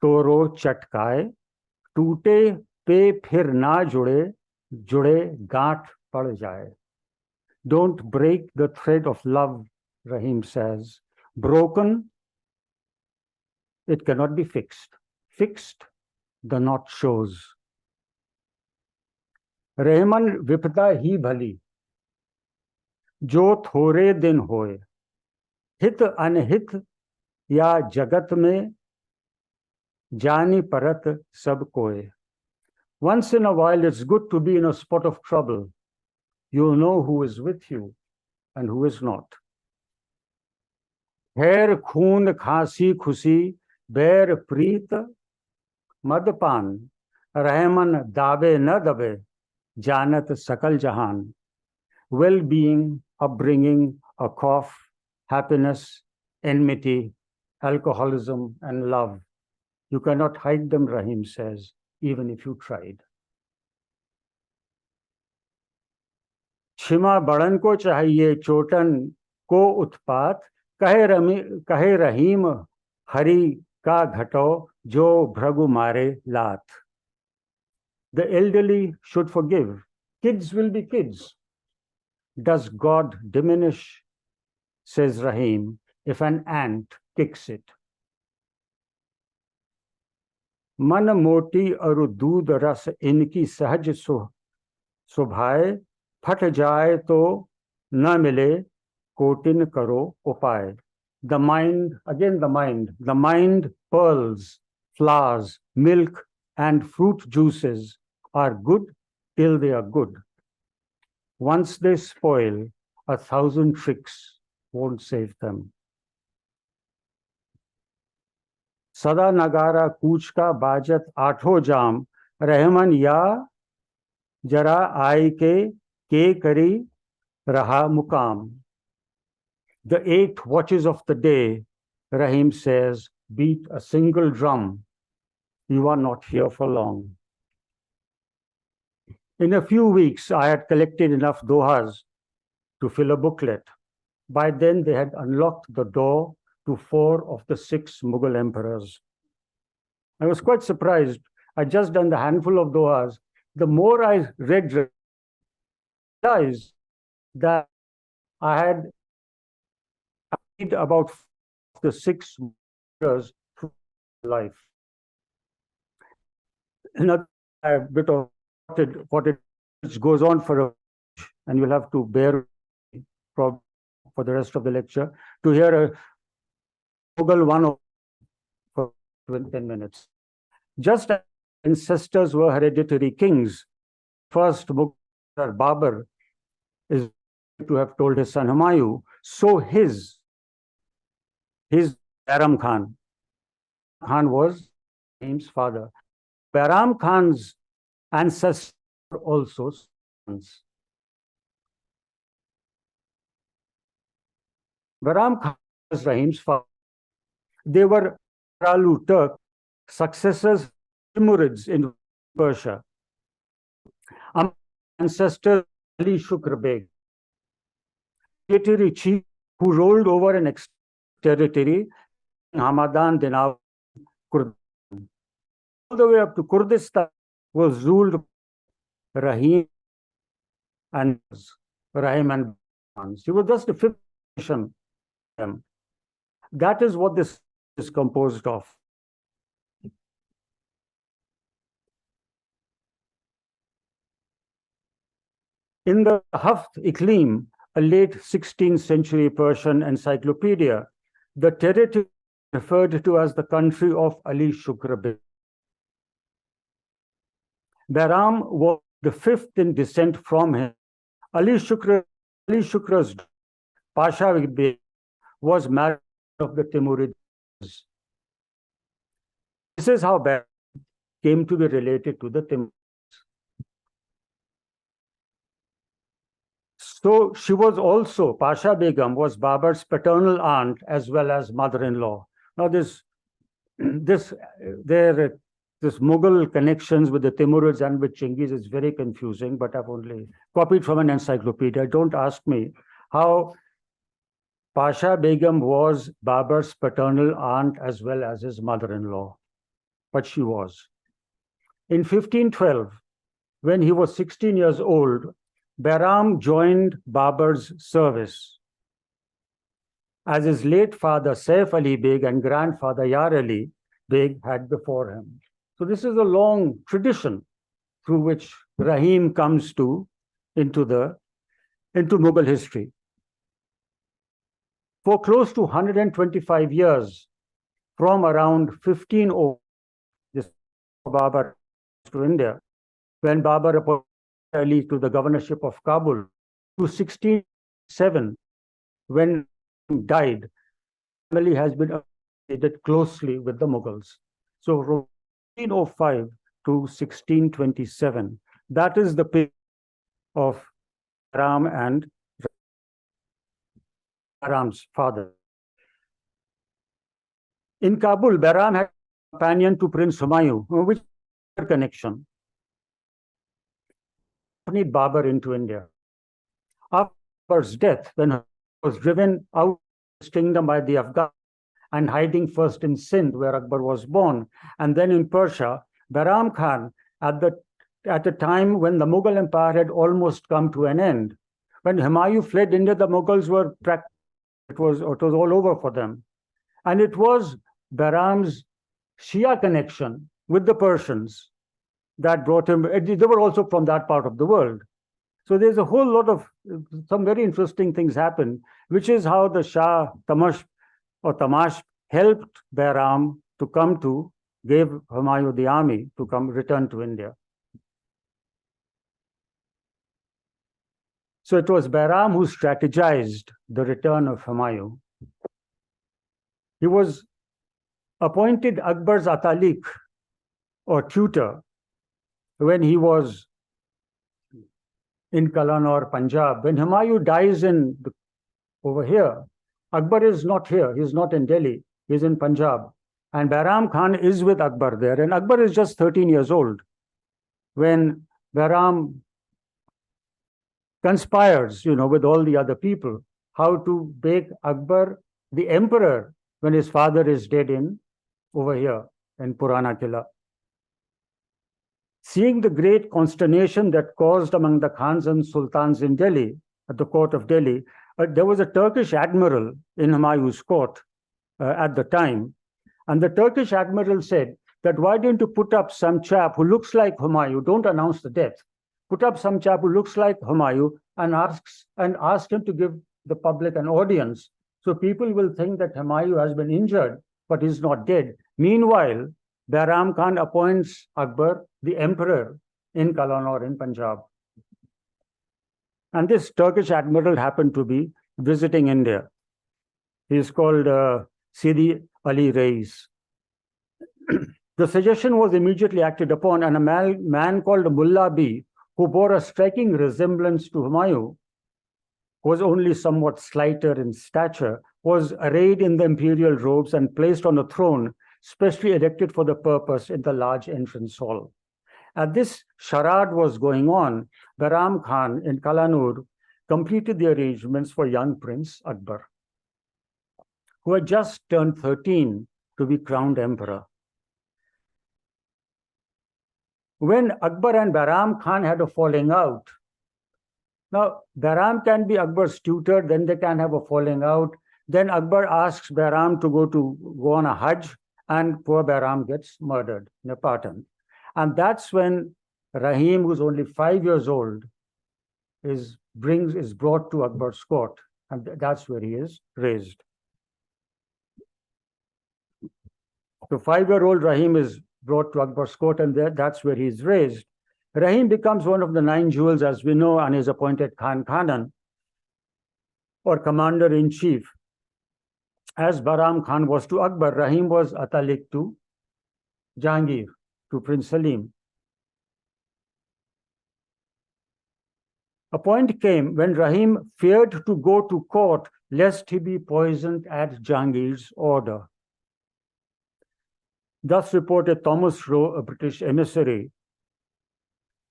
Speaker 5: toro chatkaye, toote pe phir na jude, jude gaant pad jaye. Don't break the thread of love, Rahim says. Broken, it cannot be fixed. Fixed, the knot shows. Rehman vipda hi bhali, jo thore din hoye. Hit anhit ya jagat mein, jani parat sab koye. Once in a while, it's good to be in a spot of trouble. You'll know who is with you and who is not. खैर खून खांसी खुशी बैर प्रीत मदपान रहमन दावे न दबे जानत सकल जहान. Well-being, upbringing, a cough, happiness, enmity, alcoholism, and love. You cannot hide them, Rahim says, even if you tried. क्षमा बड़न को चाहिए चोटन को उत्पात कहे रहीम हरि का घटो जो भृगु मारे लात. The elderly should forgive. Kids will be kids. Does God diminish, says Rahim, if an ant kicks it? मन मोटी और दूध रस इनकी सहज सुभाए फट जाए तो न मिले कोटिन करो उपाय. The mind, again the mind, pearls, flowers, milk, and fruit juices are good till they are good. Once they spoil, 1,000 tricks won't save them. सदा नगारा कूच का बाजत आठों जाम रहमन या जरा आई के करी रहा मुकाम. The 8 watches of the day, Rahim says, beat a single drum. You are not here for long. In a few weeks, I had collected enough dohas to fill a booklet. By then, they had unlocked the door to 4 of the 6 Mughal emperors. I was quite surprised. I'd just done the handful of dohas. The more I read, realized that I had read about the 6 emperors through life. Another bit of what it goes on for a, and you'll have to bear for the rest of the lecture to hear a Mughal one for 10 minutes. Just as ancestors were hereditary kings, first Mughal Babur is to have told his son Humayun, so his Bairam Khan was Rahim's father. Bairam Khan's ancestors were also sons. Bairam Khan was Rahim's father. They were Aralu Turk, successors Timurids in Persia. Ancestor Ali Shukr Beg, military chief who rolled over an territory, Hamadan Dinaw, Kurdistan. All the way up to Kurdistan was ruled by Rahim and Bans. He was just a fifth nation. That is what this is composed of. In the Haft Iklim, a late 16th century Persian encyclopedia, the territory referred to as the country of Ali Shukr Beg. Bairam was the 5th in descent from him. Ali Shukr's Pasha Beg was married of the Timurids. This is how Bairam came to be related to the Timurids. So she was also, Pasha Begum was Babur's paternal aunt as well as mother-in-law. Now this Mughal connections with the Timurids and with Chinggis is very confusing, but I've only copied from an encyclopedia. Don't ask me how Pasha Begum was Babur's paternal aunt as well as his mother-in-law, but she was. In 1512, when he was 16 years old, Bairam joined Babur's service, as his late father Saif Ali Beg and grandfather Yar Ali Beg had before him. So this is a long tradition through which Rahim comes into Mughal history. For close to 125 years, from around 1500, this Babur to India, when Babur appointed Ali to the governorship of Kabul, to 1607, when he died, family has been associated closely with the Mughals. So from 1605 to 1627, that is the period of Ram and Ram's father. In Kabul, Bahram had a companion to Prince Humayun, which connection accompanied Babur into India. After Babur's death, when he was driven out of his kingdom by the Afghans and hiding first in Sindh, where Akbar was born, and then in Persia, Bahram Khan, at a time when the Mughal Empire had almost come to an end, when Humayun fled India, the Mughals were it was all over for them. And it was Bahram's Shia connection with the Persians that brought him. They were also from that part of the world. So there's a whole lot of some very interesting things happen, which is how the Shah Tamash helped Bahram to come to, gave Humayun the army to return to India. So it was Bahram who strategized the return of Humayun. He was appointed Akbar's Atalik, or tutor, when he was in Kalanur, Punjab. When Humayun dies over here, Akbar is not here. He's not in Delhi. He's in Punjab. And Bahram Khan is with Akbar there. And Akbar is just 13 years old when Bahram conspires, with all the other people, how to make Akbar the emperor when his father is dead over here in Purana Killa. Seeing the great consternation that caused among the Khans and Sultans in Delhi, at the court of Delhi, there was a Turkish admiral in Humayun's court at the time. And the Turkish admiral said that, why don't you put up some chap who looks like Humayun, don't announce the death, put up some chap who looks like Humayun and ask him to give the public an audience. So people will think that Humayun has been injured, but he's not dead. Meanwhile, Bahram Khan appoints Akbar the emperor in Kalanur in Punjab. And this Turkish admiral happened to be visiting India. He is called Sidi Ali Reis. The suggestion was immediately acted upon, and a man called Mullah B, who bore a striking resemblance to Humayun, was only somewhat slighter in stature, was arrayed in the imperial robes and placed on a throne specially erected for the purpose in the large entrance hall. As this charade was going on, Bahram Khan in Kalanur completed the arrangements for young Prince Akbar, who had just turned 13 to be crowned emperor. When Akbar and Bahram Khan had a falling out, now Bahram can be Akbar's tutor, then they can have a falling out. Then Akbar asks Bahram to go on a Hajj, and poor Bahram gets murdered in a Patan. And that's when Rahim, who's only 5 years old, is brought to Akbar's court, and that's where he is raised. So 5-year-old Rahim is brought to Akbar's court, and that's where he is raised. Rahim becomes one of the 9 jewels, as we know, and is appointed Khan Khanan, or commander-in-chief. As Bahram Khan was to Akbar, Rahim was Atalik to Jahangir, to Prince Salim. A point came when Rahim feared to go to court lest he be poisoned at Jahangir's order. Thus reported Thomas Roe, a British emissary,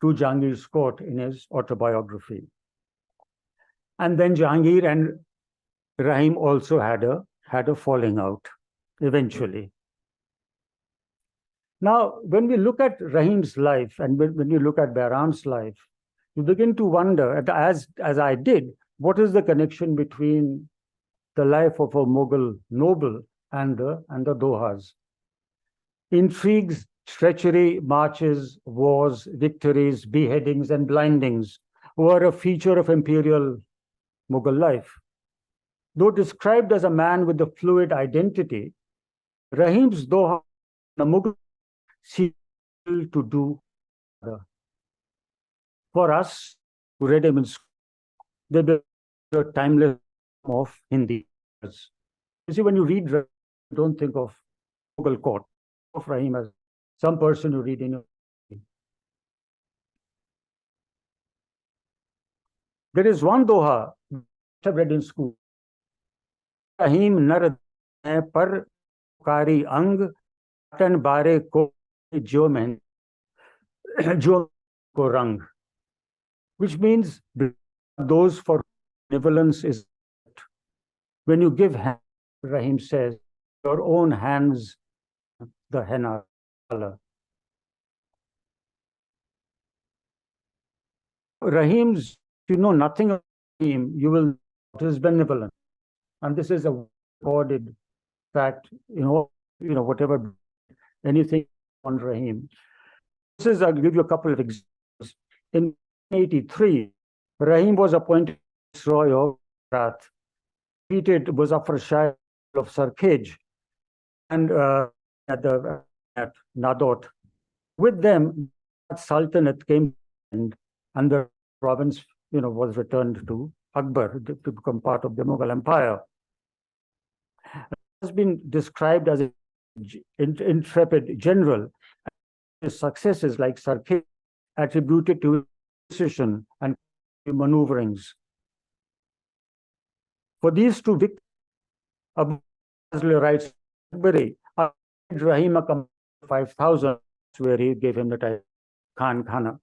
Speaker 5: to Jahangir's court in his autobiography. And then Jahangir and Rahim also had a falling out eventually. Now, when we look at Rahim's life and when you look at Bahram's life, you begin to wonder, as I did, what is the connection between the life of a Mughal noble and the Dohas? Intrigues, treachery, marches, wars, victories, beheadings, and blindings were a feature of imperial Mughal life. Though described as a man with a fluid identity, Rahim's Doha, the Mughal, seemed to do other. For us, who read him in school, they were a timeless of Hindi. You see, when you read Rahim, don't think of Mughal court, of Rahim as some person you read in your. There is one doha which I've read in school. Rahim nar par kari ang tan bare ko jo men jo ko rang, which means those for benevolence is when you give hand, Rahim says, your own hands the henna color. Rahim's, if you know nothing of Rahim, you will know his benevolence. And this is a recorded fact, whatever, anything on Rahim. I'll give you a couple of examples. In 1983, Rahim was appointed Viceroy of Gujarat. Defeated Muzaffar of Sarkhej and at Nadot. With them, Sultanate came and the province, was returned to Akbar to become part of the Mughal Empire. It has been described as an intrepid general. His successes, like Sarkhej, attributed to precision and maneuverings. For these two victims, Abu writes, Rahim a 5,000, where he gave him the title Khan Khana.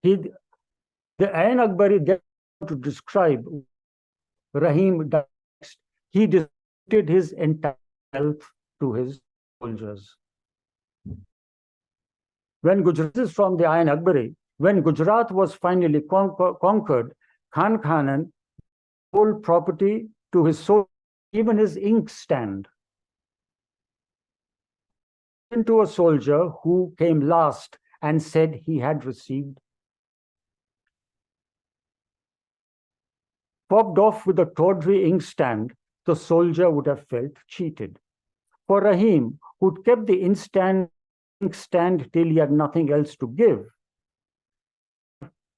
Speaker 5: The Ayn Akbari to describe Rahim, he devoted his entire wealth to his soldiers. When Gujarat is from the Ayn Akbari, when Gujarat was finally conquered, Khan Khanan sold property to his soldiers, even his inkstand, to a soldier who came last and said he had received. Popped off with a tawdry inkstand, the soldier would have felt cheated. For Rahim, who'd kept the inkstand till he had nothing else to give,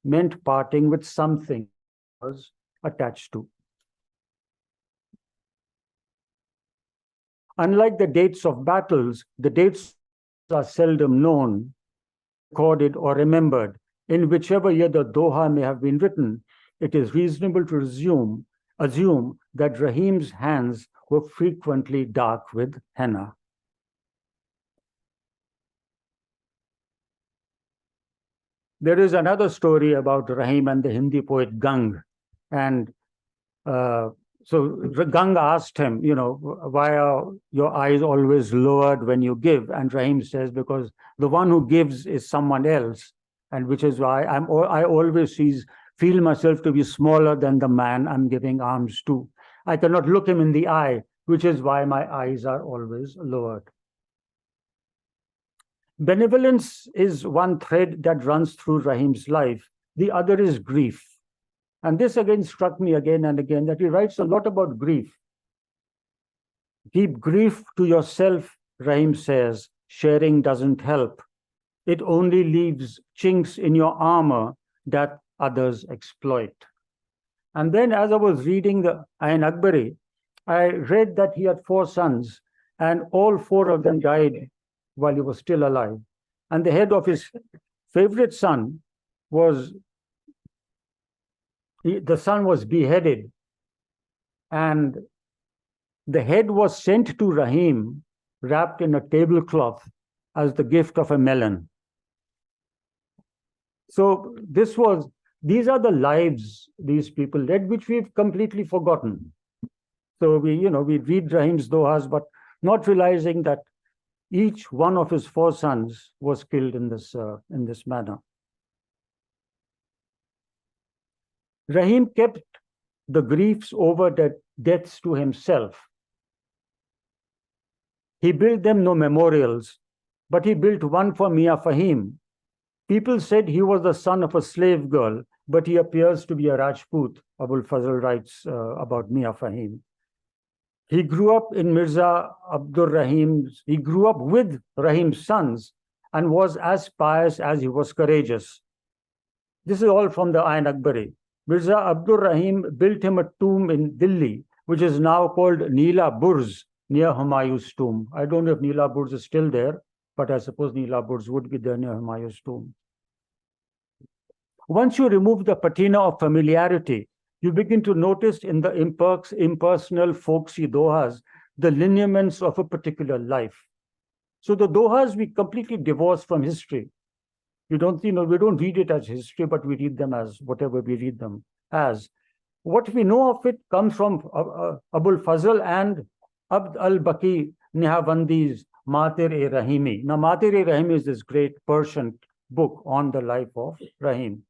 Speaker 5: meant parting with something he was attached to. Unlike the dates of battles, the dates are seldom known, recorded, or remembered. In whichever year the Doha may have been written, it is reasonable to assume that Rahim's hands were frequently dark with henna. There is another story about Rahim and the Hindi poet Gang. And so Gang asked him, why are your eyes always lowered when you give? And Rahim says, because the one who gives is someone else, and which is why I always feel myself to be smaller than the man I'm giving alms to. I cannot look him in the eye, which is why my eyes are always lowered. Benevolence is one thread that runs through Rahim's life. The other is grief. And this again struck me again and again, that he writes a lot about grief. Keep grief to yourself, Rahim says. Sharing doesn't help. It only leaves chinks in your armor that others exploit. And then as I was reading the Ayn Akbari, I read that he had 4 sons, and all 4 of them died while he was still alive. And the head of his favorite son was, the son was beheaded, and the head was sent to Rahim wrapped in a tablecloth as the gift of a melon. So these are the lives these people led, which we've completely forgotten. So we read Rahim's Dohas, but not realizing that each one of his 4 sons was killed in this manner. Rahim kept the griefs over the deaths to himself. He built them no memorials, but he built one for Mia Fahim. People said he was the son of a slave girl, but he appears to be a Rajput, Abul Fazl writes about Mia Fahim. He grew up in Mirza Abdur Rahim's, he grew up with Rahim's sons and was as pious as he was courageous. This is all from the Ayn Akbari. Mirza Abdur Rahim built him a tomb in Delhi, which is now called Neela Burj, near Humayun's tomb. I don't know if Neela Burj is still there, but I suppose Neela Burj would be there near Humayun's tomb. Once you remove the patina of familiarity, you begin to notice in the impersonal, folksy dohas the lineaments of a particular life. So the dohas we completely divorce from history. We don't read it as history, but we read them as whatever we read them as. What we know of it comes from Abul Fazl and Abd al-Baqi Nihavandi's Mater-e-Rahimi. Now, Mater-e-Rahimi is this great Persian book on the life of Rahim.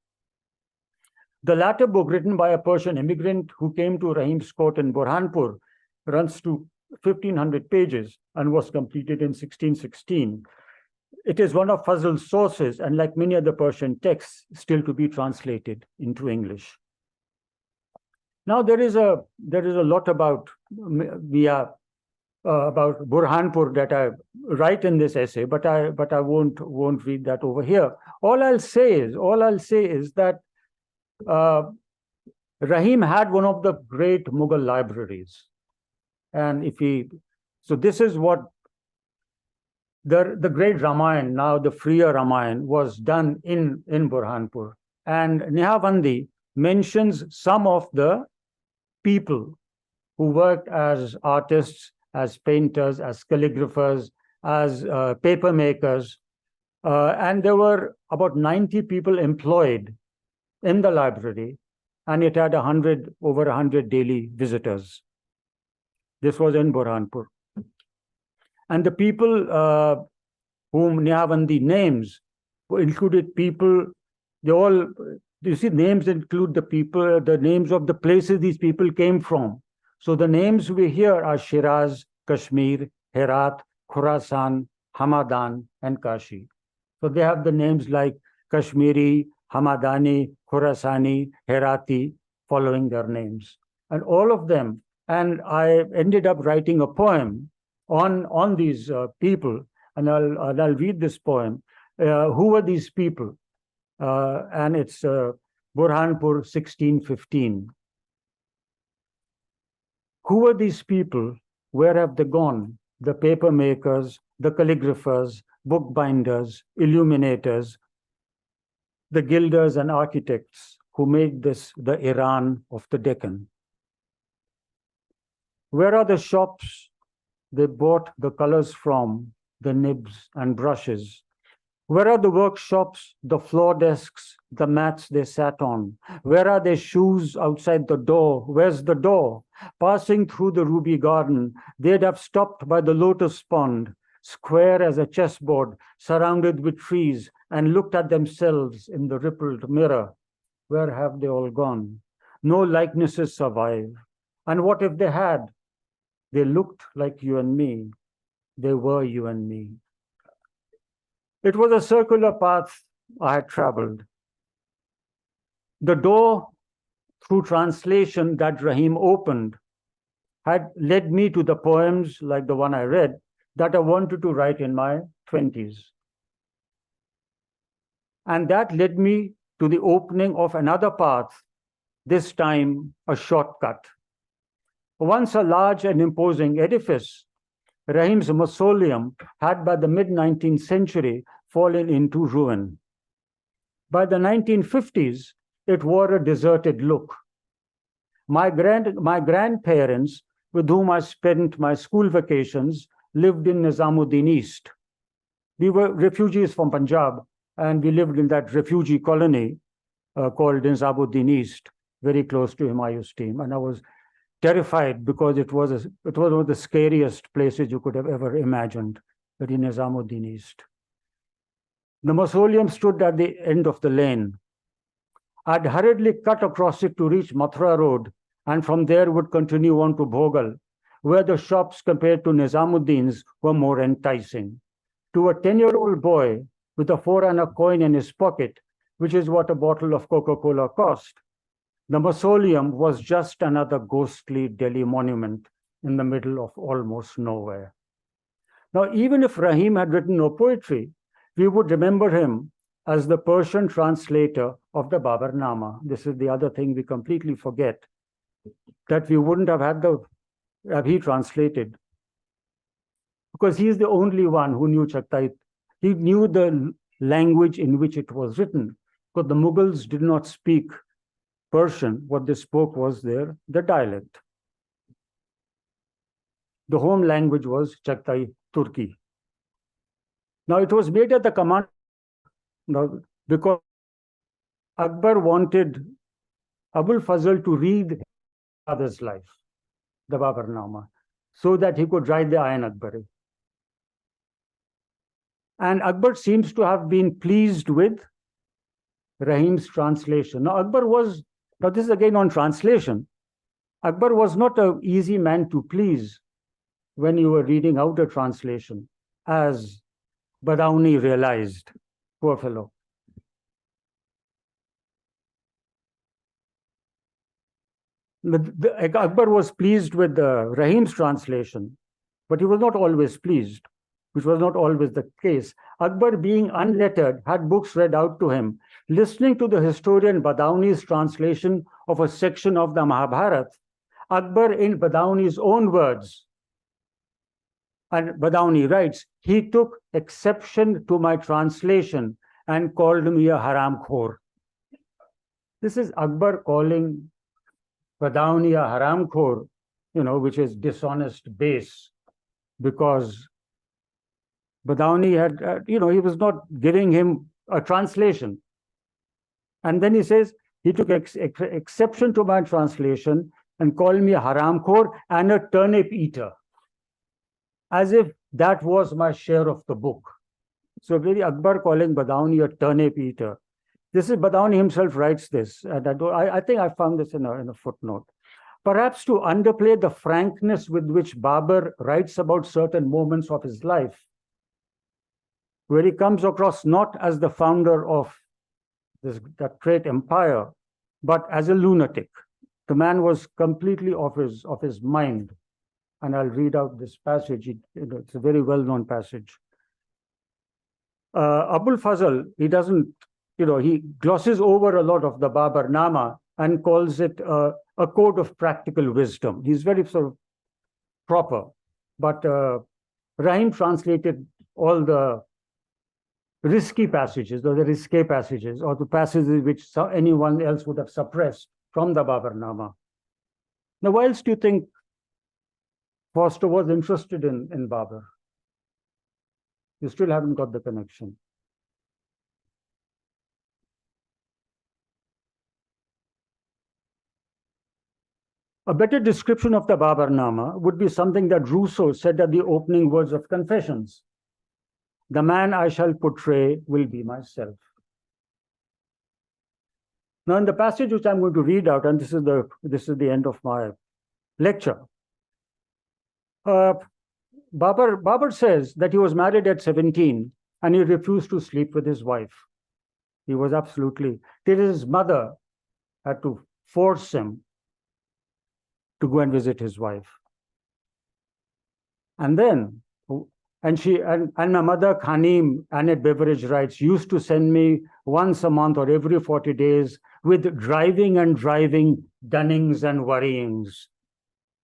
Speaker 5: The latter book, written by a Persian immigrant who came to Rahim's court in Burhanpur, runs to 1,500 pages and was completed in 1616. It is one of Fazl's sources, and like many other Persian texts, still to be translated into English. Now there is a lot about Burhanpur that I write in this essay, but I won't read that over here. All I'll say is that Rahim had one of the great Mughal libraries, and so this is what the great Ramayana, now the freer Ramayana, was done in Burhanpur, and Nihavandi mentions some of the people who worked as artists, as painters, as calligraphers, as paper makers, and there were about 90 people employed in the library, and it had over 100 daily visitors. This was in Burhanpur. And the people whom Nihavandi names included people, names include the names of the places these people came from. So the names we hear are Shiraz, Kashmir, Herat, Khurasan, Hamadan, and Kashi. So they have the names like Kashmiri, Hamadani, Khurasani, Herati, following their names. And all of them, and I ended up writing a poem on these people, and I'll read this poem. Who were these people? And it's Burhanpur 1615. Who were these people? Where have they gone? The paper makers, the calligraphers, bookbinders, illuminators, the gilders and architects who made this the Iran of the Deccan. Where are the shops they bought the colors from, the nibs and brushes? Where are the workshops, the floor desks, the mats they sat on? Where are their shoes outside the door? Where's the door? Passing through the ruby garden, they'd have stopped by the lotus pond, square as a chessboard, surrounded with trees, and looked at themselves in the rippled mirror. Where have they all gone? No likenesses survive. And what if they had? They looked like you and me. They were you and me. It was a circular path I had traveled. The door through translation that Rahim opened had led me to the poems like the one I read that I wanted to write in my 20s. And that led me to the opening of another path, this time a shortcut. Once a large and imposing edifice, Rahim's mausoleum had by the mid-19th century fallen into ruin. By the 1950s, it wore a deserted look. My grandparents, with whom I spent my school vacations, lived in Nizamuddin East. We were refugees from Punjab, and we lived in that refugee colony called Nizamuddin East, very close to Humayun's tomb. And I was terrified because it was one of the scariest places you could have ever imagined, but in Nizamuddin East. The mausoleum stood at the end of the lane. I'd hurriedly cut across it to reach Mathura Road, and from there would continue on to Bhogal, where the shops compared to Nizamuddin's were more enticing. To a 10-year-old boy with a 4-anna coin in his pocket, which is what a bottle of Coca-Cola cost, the mausoleum was just another ghostly Delhi monument in the middle of almost nowhere. Now, even if Rahim had written no poetry, we would remember him as the Persian translator of the Babarnama. This is the other thing we completely forget. that we wouldn't have had he translated. Because he is the only one who knew Chagtai. He knew the language in which it was written. Because the Mughals did not speak Persian. What they spoke was the dialect. The home language was Chagtai Turki. Now it was made at the command because Akbar wanted Abul Fazl to read his father's life, the Babarnama, so that he could write the Ayn Akbari. And Akbar seems to have been pleased with Rahim's translation. Now this is again on translation. Akbar was not an easy man to please when you were reading out a translation, as Badauni realized, poor fellow. Akbar was pleased with Rahim's translation, but he was not always pleased, which was not always the case. Akbar, being unlettered, had books read out to him. Listening to the historian Badauni's translation of a section of the Mahabharata, Akbar, in Badauni's own words, and Badauni writes, he took exception to my translation and called me a haramkhor. This is Akbar calling Badauni a haramkhor, which is dishonest base, because Badauni had, he was not giving him a translation. And then he says, he took exception to my translation and called me a haramkhor and a turnip eater, as if that was my share of the book. So really Akbar calling Badauni a turnip eater. This is Badauni himself writes this, and I think I found this in a footnote. Perhaps to underplay the frankness with which Babur writes about certain moments of his life, where he comes across not as the founder of that great empire, but as a lunatic. The man was completely off his mind. And I'll read out this passage. It's a very well-known passage. Abul Fazl, he glosses over a lot of the Babarnama and calls it a code of practical wisdom. He's very sort of proper. But Rahim translated all the risky passages, or the risque passages, or the passages which anyone else would have suppressed from the Babarnama. Now, why else do you think Foster was interested in Babur? You still haven't got the connection. A better description of the Babarnama would be something that Rousseau said at the opening words of Confessions. The man I shall portray will be myself. Now, in the passage which I'm going to read out, and this is the end of my lecture, Babur says that he was married at 17 and he refused to sleep with his wife. He was absolutely, till his mother had to force him to go and visit his wife. And then, and my mother, Khanim, Annette Beveridge writes, used to send me once a month or every 40 days with driving, dunnings and worryings.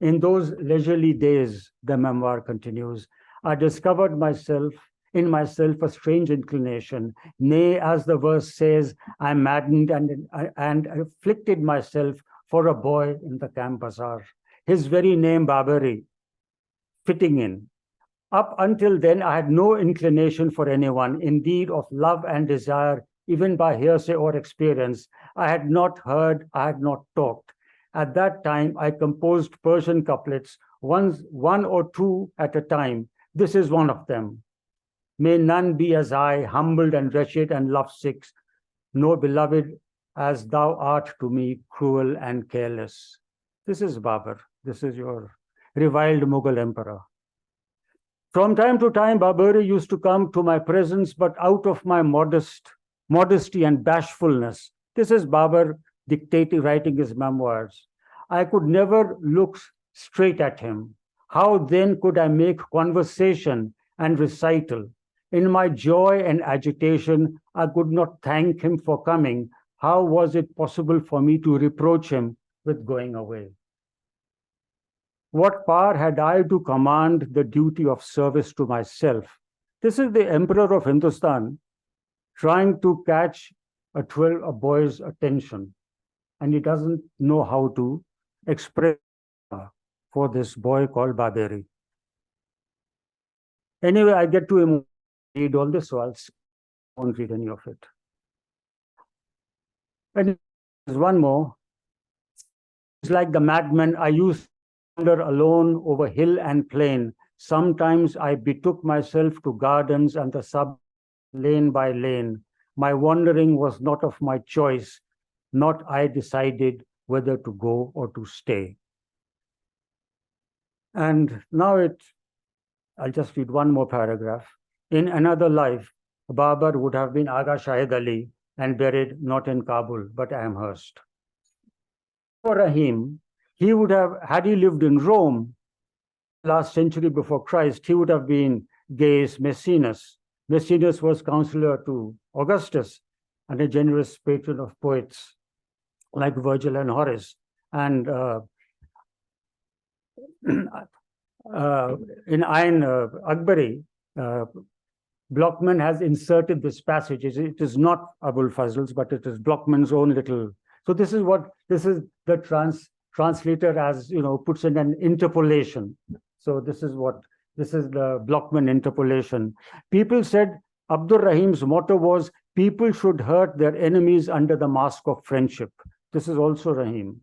Speaker 5: In those leisurely days, the memoir continues, I discovered in myself a strange inclination. Nay, as the verse says, I maddened and afflicted myself for a boy in the camp bazaar. His very name, Baburi, fitting in. Up until then, I had no inclination for anyone. Indeed, of love and desire, even by hearsay or experience, I had not heard, I had not talked. At that time, I composed Persian couplets, one or two at a time. This is one of them. May none be as I, humbled and wretched and lovesick, no beloved as thou art to me, cruel and careless. This is Babur. This is your reviled Mughal emperor. From time to time, Baburi used to come to my presence, but out of my modesty and bashfulness. This is Babur writing his memoirs. I could never look straight at him. How then could I make conversation and recital? In my joy and agitation, I could not thank him for coming. How was it possible for me to reproach him with going away? what power had I to command the duty of service to myself? This is the Emperor of Hindustan trying to catch a boy's attention, and he doesn't know how to express for this boy called Baberi. Anyway, I get to read all this, so I won't read any of it. And there's one more. It's like the madman I used to wander alone over hill and plain. Sometimes I betook myself to gardens and the sub lane by lane. My wandering was not of my choice, not I decided whether to go or to stay. And now I'll just read one more paragraph. In another life, Babar would have been Aga Shahid Ali and buried not in Kabul, but Amherst. For Rahim, he would have, had he lived in Rome, last century before Christ, he would have been Gaius Maecenas. Maecenas was counselor to Augustus and a generous patron of poets like Virgil and Horace. And in Ayn Akbari, Blockman has inserted this passage. It is not Abul Fazl's, but it is Blockman's own little. So this is the translator as puts in an interpolation. So this is the Blockman interpolation. People said Abdur Rahim's motto was, people should hurt their enemies under the mask of friendship. This is also Rahim.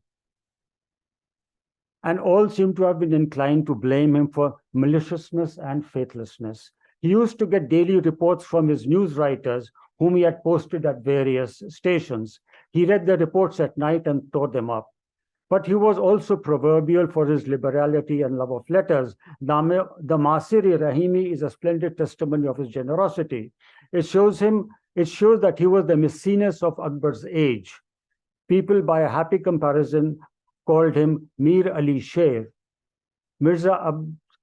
Speaker 5: And all seem to have been inclined to blame him for maliciousness and faithlessness. He used to get daily reports from his news writers, whom he had posted at various stations. He read the reports at night and tore them up. But he was also proverbial for his liberality and love of letters. The Masiri Rahimi is a splendid testimony of his generosity. It shows that he was the Maecenas of Akbar's age. People, by a happy comparison, called him Mir Ali Sher. Mirza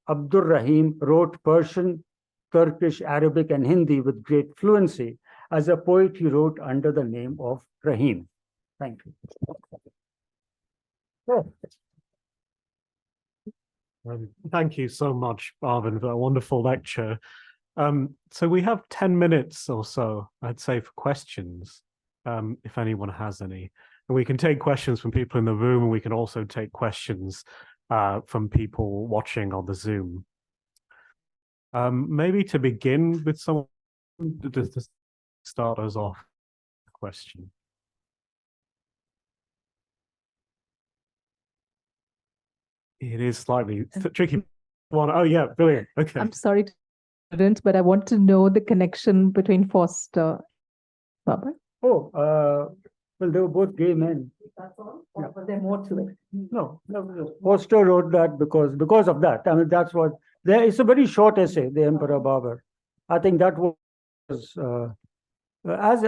Speaker 5: Abdur Rahim wrote Persian, Turkish, Arabic, and Hindi with great fluency. As a poet, he wrote under the name of Rahim. Thank you.
Speaker 4: Thank you so much, Arvind, for a wonderful lecture. So we have 10 minutes or so, I'd say, for questions, if anyone has any. And we can take questions from people in the room, and we can also take questions from people watching on the Zoom. Maybe to begin with, someone to start us off. Question. It is slightly tricky. One. Oh yeah, brilliant. Okay.
Speaker 6: I'm sorry, but I want to know the connection between Foster and Babar.
Speaker 5: Oh, well, they were both gay men.
Speaker 6: That's all? Or was there more to it?
Speaker 5: No. Foster wrote that because of that. I mean, that's what. It's a very short essay, The Emperor Babar. I think that was as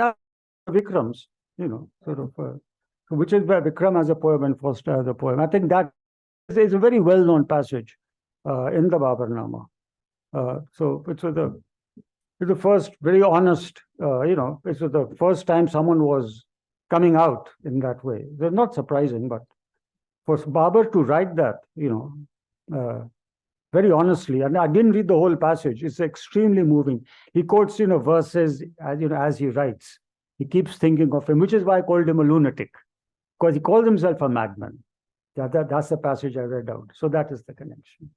Speaker 5: Vikram's, sort of, which is where Vikram has a poem and Foster has a poem. I think that is a very well-known passage in the Babarnama. So it's the first very honest, it's the first time someone was coming out in that way. It's not surprising, but for Babar to write that, very honestly, and I didn't read the whole passage. It's extremely moving. He quotes, verses as he writes. He keeps thinking of him, which is why I called him a lunatic, because he called himself a madman. That's the passage I read out. So that is the connection.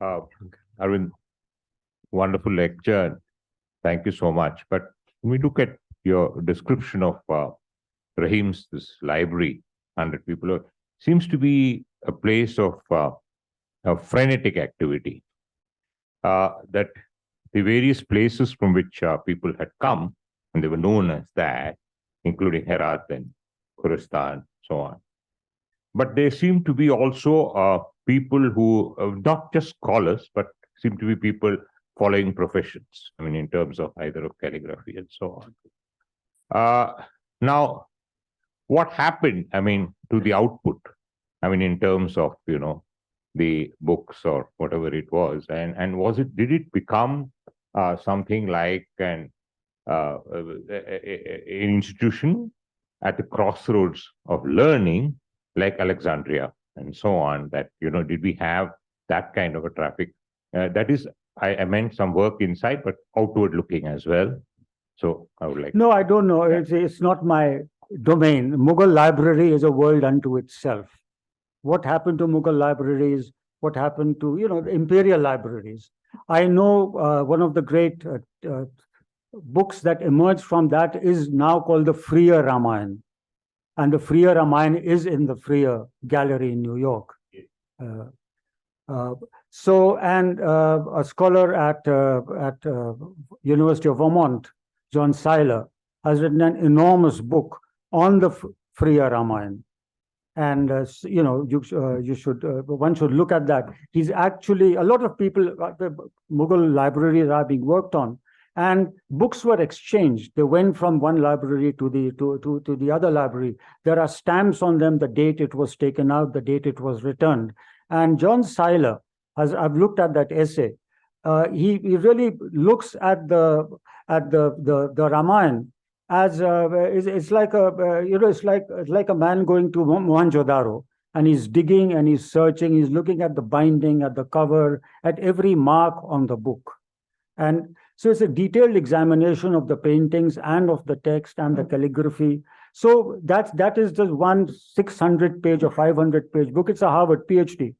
Speaker 7: Arvind, wonderful lecture. Thank you so much. But when we look at your description of Rahim's this library, 100 people, seems to be a place of frenetic activity. That the various places from which people had come, and they were known as that, including Herat and Khorasan, so on. But there seem to be also people who, not just scholars, but seem to be people following professions, I mean, in terms of either of calligraphy and so on. Now, what happened, I mean, to the output, I mean, in terms of, the books or whatever it was, and did it become something like an institution, at the crossroads of learning, like Alexandria and so on, that, did we have that kind of a traffic? That is, I meant some work inside, but outward looking as well. So I would like.
Speaker 5: No, I don't know. It's not my domain. Mughal library is a world unto itself. What happened to Mughal libraries? What happened to, the imperial libraries? I know one of the great books that emerged from that is now called the Freer Ramayana. And the Freer Ramayana is in the Freer Gallery in New York. A scholar at University of Vermont, John CIIL, has written an enormous book on the Freer Ramayana. And one should look at that. He's actually, a lot of people, Mughal libraries are being worked on, and books were exchanged. They went from one library to the other library. There are stamps on them, the date it was taken out, the date it was returned. And John CIIL, I've looked at that essay. He really looks at the Ramayana as it's like a man going to Mohenjo-daro, and he's digging and he's searching. He's looking at the binding, at the cover, at every mark on the book, and so it's a detailed examination of the paintings and of the text and the calligraphy. So that is just one 600-page or 500-page book. It's a Harvard PhD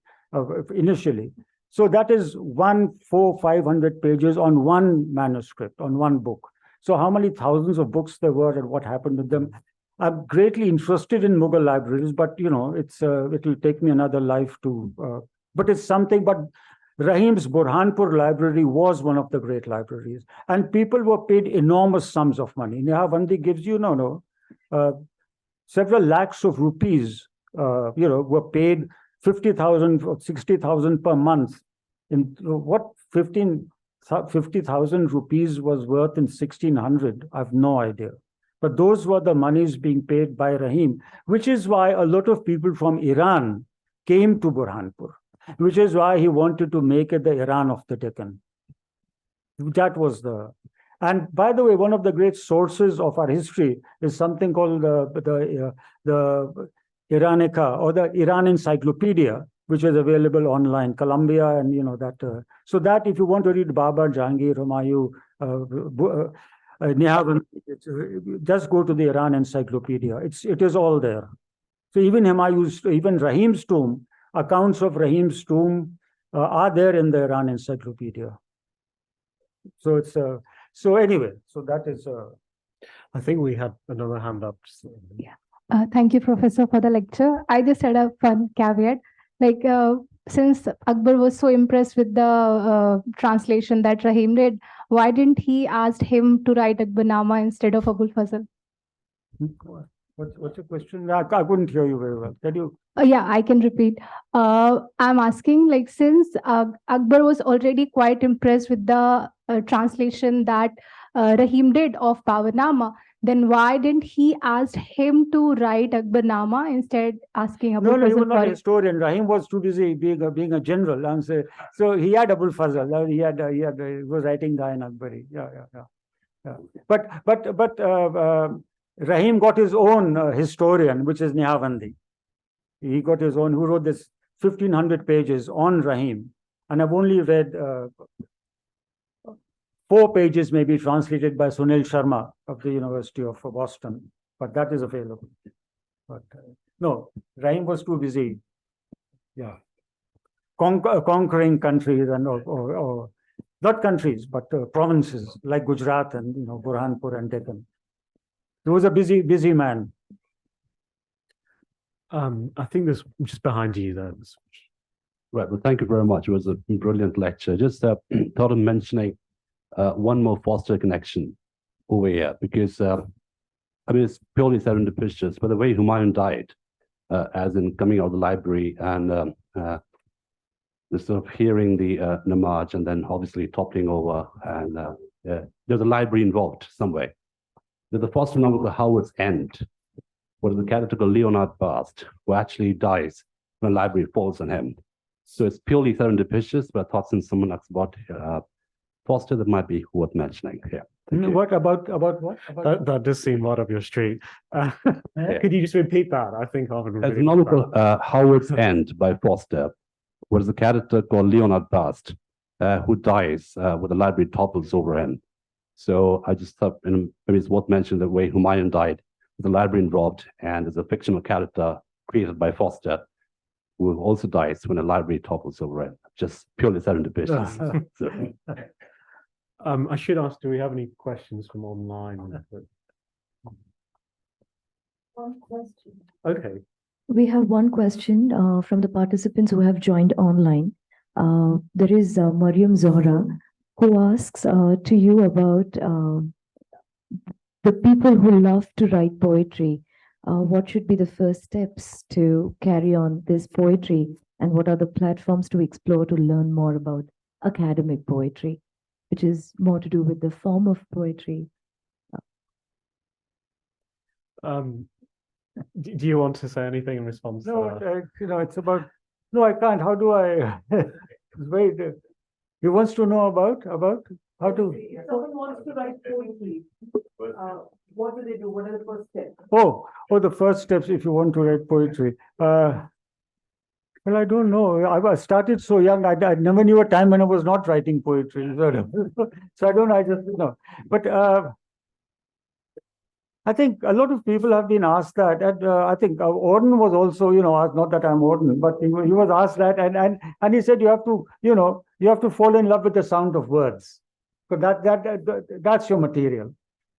Speaker 5: initially. So that is 500 pages on one manuscript, on one book. So how many thousands of books there were and what happened to them? I'm greatly interested in Mughal libraries, but it will take me another life to. But it's something. But Rahim's Burhanpur library was one of the great libraries, and people were paid enormous sums of money. Nehabandi gives you several lakhs of rupees. Were paid 50,000 or 60,000 per month. In what 50,000 rupees was worth in 1600? I have no idea. But those were the monies being paid by Rahim, which is why a lot of people from Iran came to Burhanpur, which is why he wanted to make it the Iran of the Deccan. That was the. And by the way, one of the great sources of our history is something called the Iranica, or the Iran Encyclopedia, which is available online, Columbia, and that. So that if you want to read Babar, Jahangir, Humayun, Nehavan, just go to the Iran Encyclopedia. It is all there. So even Rahim's tomb, accounts of Rahim's tomb are there in the Iran Encyclopedia. So it's so anyway. So that is.
Speaker 4: I think we had another hand up.
Speaker 8: Yeah. Thank you, Professor, for the lecture. I just had a fun caveat. Like, since Akbar was so impressed with the translation that Rahim did, why didn't he ask him to write Akbarnama instead of Abul Fazl?
Speaker 5: What's your question? I couldn't hear you very well. Can you?
Speaker 8: Yeah, I can repeat. I'm asking, like, since Akbar was already quite impressed with the translation that Rahim did of Pavanama, then why didn't he ask him to write Akbarnama instead asking Abul Fazl?
Speaker 5: No, he was not a historian. Rahim was too busy being a general. And so he had Abul Fazl. He was writing the Ayn Akbari. Yeah. But Rahim got his own historian, which is Nehavandi. He got his own, who wrote this 1,500 pages on Rahim. And I've only read 4 pages, maybe translated by Sunil Sharma of the University of Boston. But that is available. But no, Rahim was too busy. Yeah. Conquering countries and or not countries, but provinces like Gujarat and Burhanpur and Deccan. He was a busy man.
Speaker 4: I think there's just behind you there.
Speaker 9: Right. Well, thank you very much. It was a brilliant lecture. Just thought of mentioning one more Foster connection over here, because it's purely serendipitous, but the way Humayun died, as in coming out of the library and sort of hearing the namaz and then obviously toppling over, and there's a library involved some way. There's the Foster novel, The Howard's End, where the character called Leonard Bast, who actually dies when a library falls on him. So it's purely serendipitous, but I thought since someone asked about Foster, that might be worth mentioning here.
Speaker 5: What about what?
Speaker 4: That does seem right up your street.
Speaker 9: Yeah.
Speaker 4: Could you just repeat that? I think Arvin would
Speaker 9: As
Speaker 4: really
Speaker 9: the
Speaker 4: like
Speaker 9: novel Howard's End by Foster, where there's a character called Leonard Bast, who dies when the library topples over him. So I just thought, maybe it's worth mentioning the way Humayun died, the library involved, and there's a fictional character created by Foster who also dies when a library topples over him. Just purely serendipitous. So,
Speaker 4: I should ask, do we have any questions from online?
Speaker 10: One question.
Speaker 4: Okay.
Speaker 10: We have one question from the participants who have joined online. There is Mariam Zohra, who asks to you about the people who love to write poetry. What should be the first steps to carry on this poetry, and what are the platforms to explore to learn more about academic poetry, which is more to do with the form of poetry?
Speaker 4: Do you want to say anything in response to
Speaker 5: No,
Speaker 4: that?
Speaker 5: it's about. No, I can't. How do I? It's very. He wants to know about how to.
Speaker 1: If someone wants to write poetry, what do they do? What are the first steps?
Speaker 5: Oh, the first steps if you want to write poetry. Well, I don't know. I started so young. I never knew a time when I was not writing poetry. So I don't know. I just But I think a lot of people have been asked that. And I think Orden was also, asked, not that I'm Orden, but he was asked that, and he said you have to fall in love with the sound of words, because that's your material.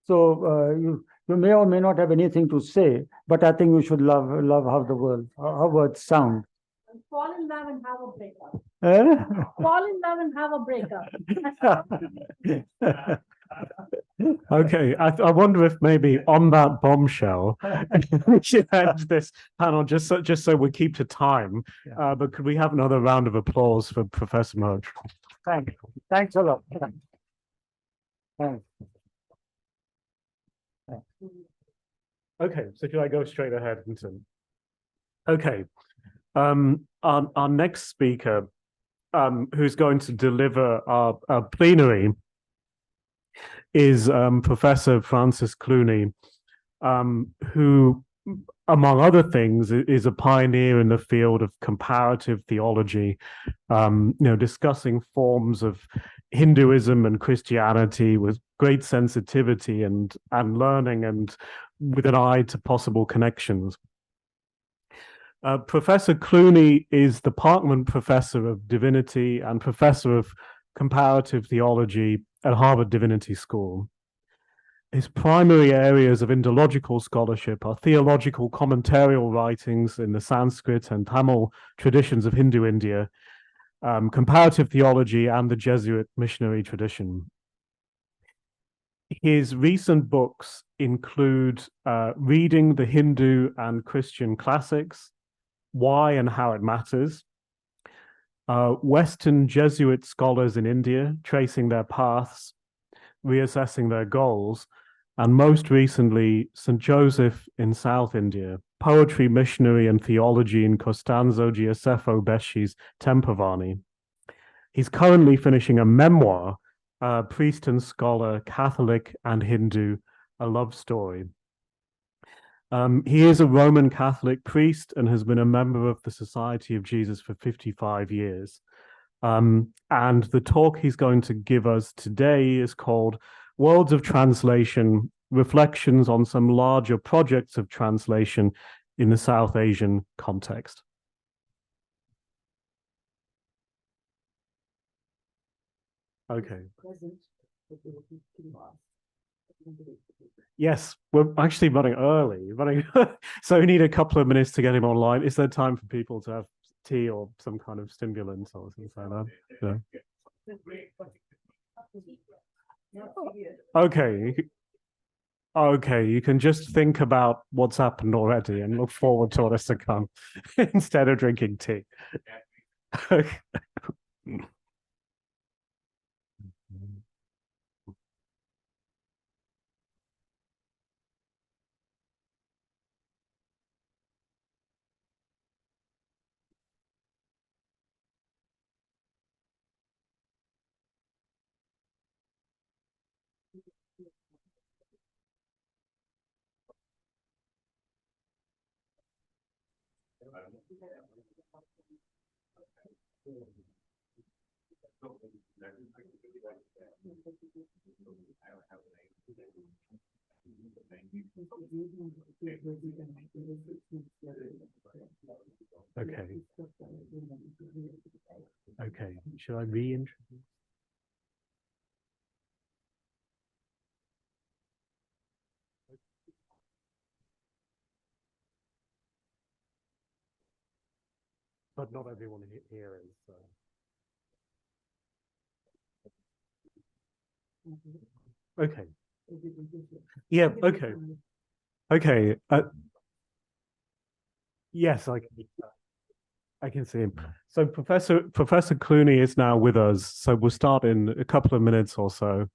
Speaker 5: So you may or may not have anything to say, but I think you should love how how words sound.
Speaker 10: Fall in love and have a breakup.
Speaker 5: Eh?
Speaker 10: Fall in love and have a breakup.
Speaker 4: Okay, I wonder if maybe on that bombshell we should end this panel just so we keep to time. But could we have another round of applause for Professor Moj?
Speaker 5: Thanks a lot. Thanks.
Speaker 4: Okay, so should I go straight ahead, Hinton? Okay, our next speaker, who's going to deliver our plenary, is Professor Francis Clooney, who, among other things, is a pioneer in the field of comparative theology, discussing forms of Hinduism and Christianity with great sensitivity and learning, and with an eye to possible connections. Professor Clooney is the Parkman Professor of Divinity and Professor of Comparative Theology at Harvard Divinity School. His primary areas of Indological scholarship are theological commentarial writings in the Sanskrit and Tamil traditions of Hindu India, comparative theology, and the Jesuit missionary tradition. His recent books include Reading the Hindu and Christian Classics, Why and How It Matters, Western Jesuit Scholars in India, Tracing Their Paths, Reassessing Their Goals, and most recently, St. Joseph in South India, Poetry, Missionary, and Theology in Costanzo Giuseppe Besci's Tempavani. He's currently finishing a memoir, Priest and Scholar, Catholic and Hindu, A Love Story. He is a Roman Catholic priest and has been a member of the Society of Jesus for 55 years. And the talk he's going to give us today is called Worlds of Translation, Reflections on Some Larger Projects of Translation in the South Asian Context. Okay. Yes, we're actually running early. So we need a couple of minutes to get him online. Is there time for people to have tea or some kind of stimulant or something like that? Yeah. Okay, you can just think about what's happened already and look forward to what is to come instead of drinking tea. Okay. Okay. Should I reintroduce? But not everyone here is. Okay. Yeah. Okay. Okay. Yes, I can see him. So Professor Clooney is now with us. So we'll start in a couple of minutes or so.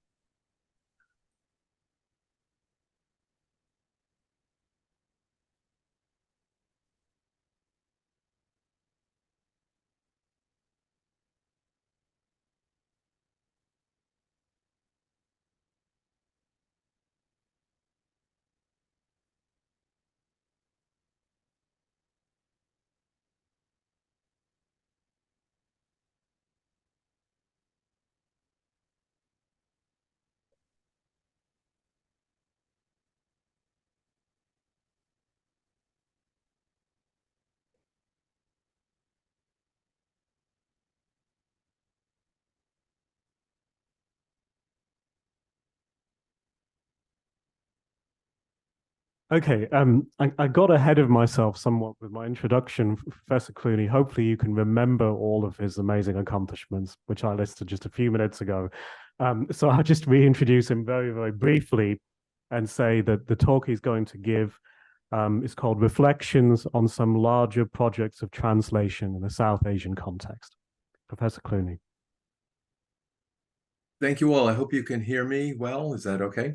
Speaker 4: Okay, I got ahead of myself somewhat with my introduction, Professor Clooney. Hopefully you can remember all of his amazing accomplishments, which I listed just a few minutes ago. So I'll just reintroduce him very, very briefly and say that the talk he's going to give is called Reflections on Some Larger Projects of Translation in a South Asian Context. Professor Clooney.
Speaker 11: Thank you all. I hope you can hear me well. Is that okay?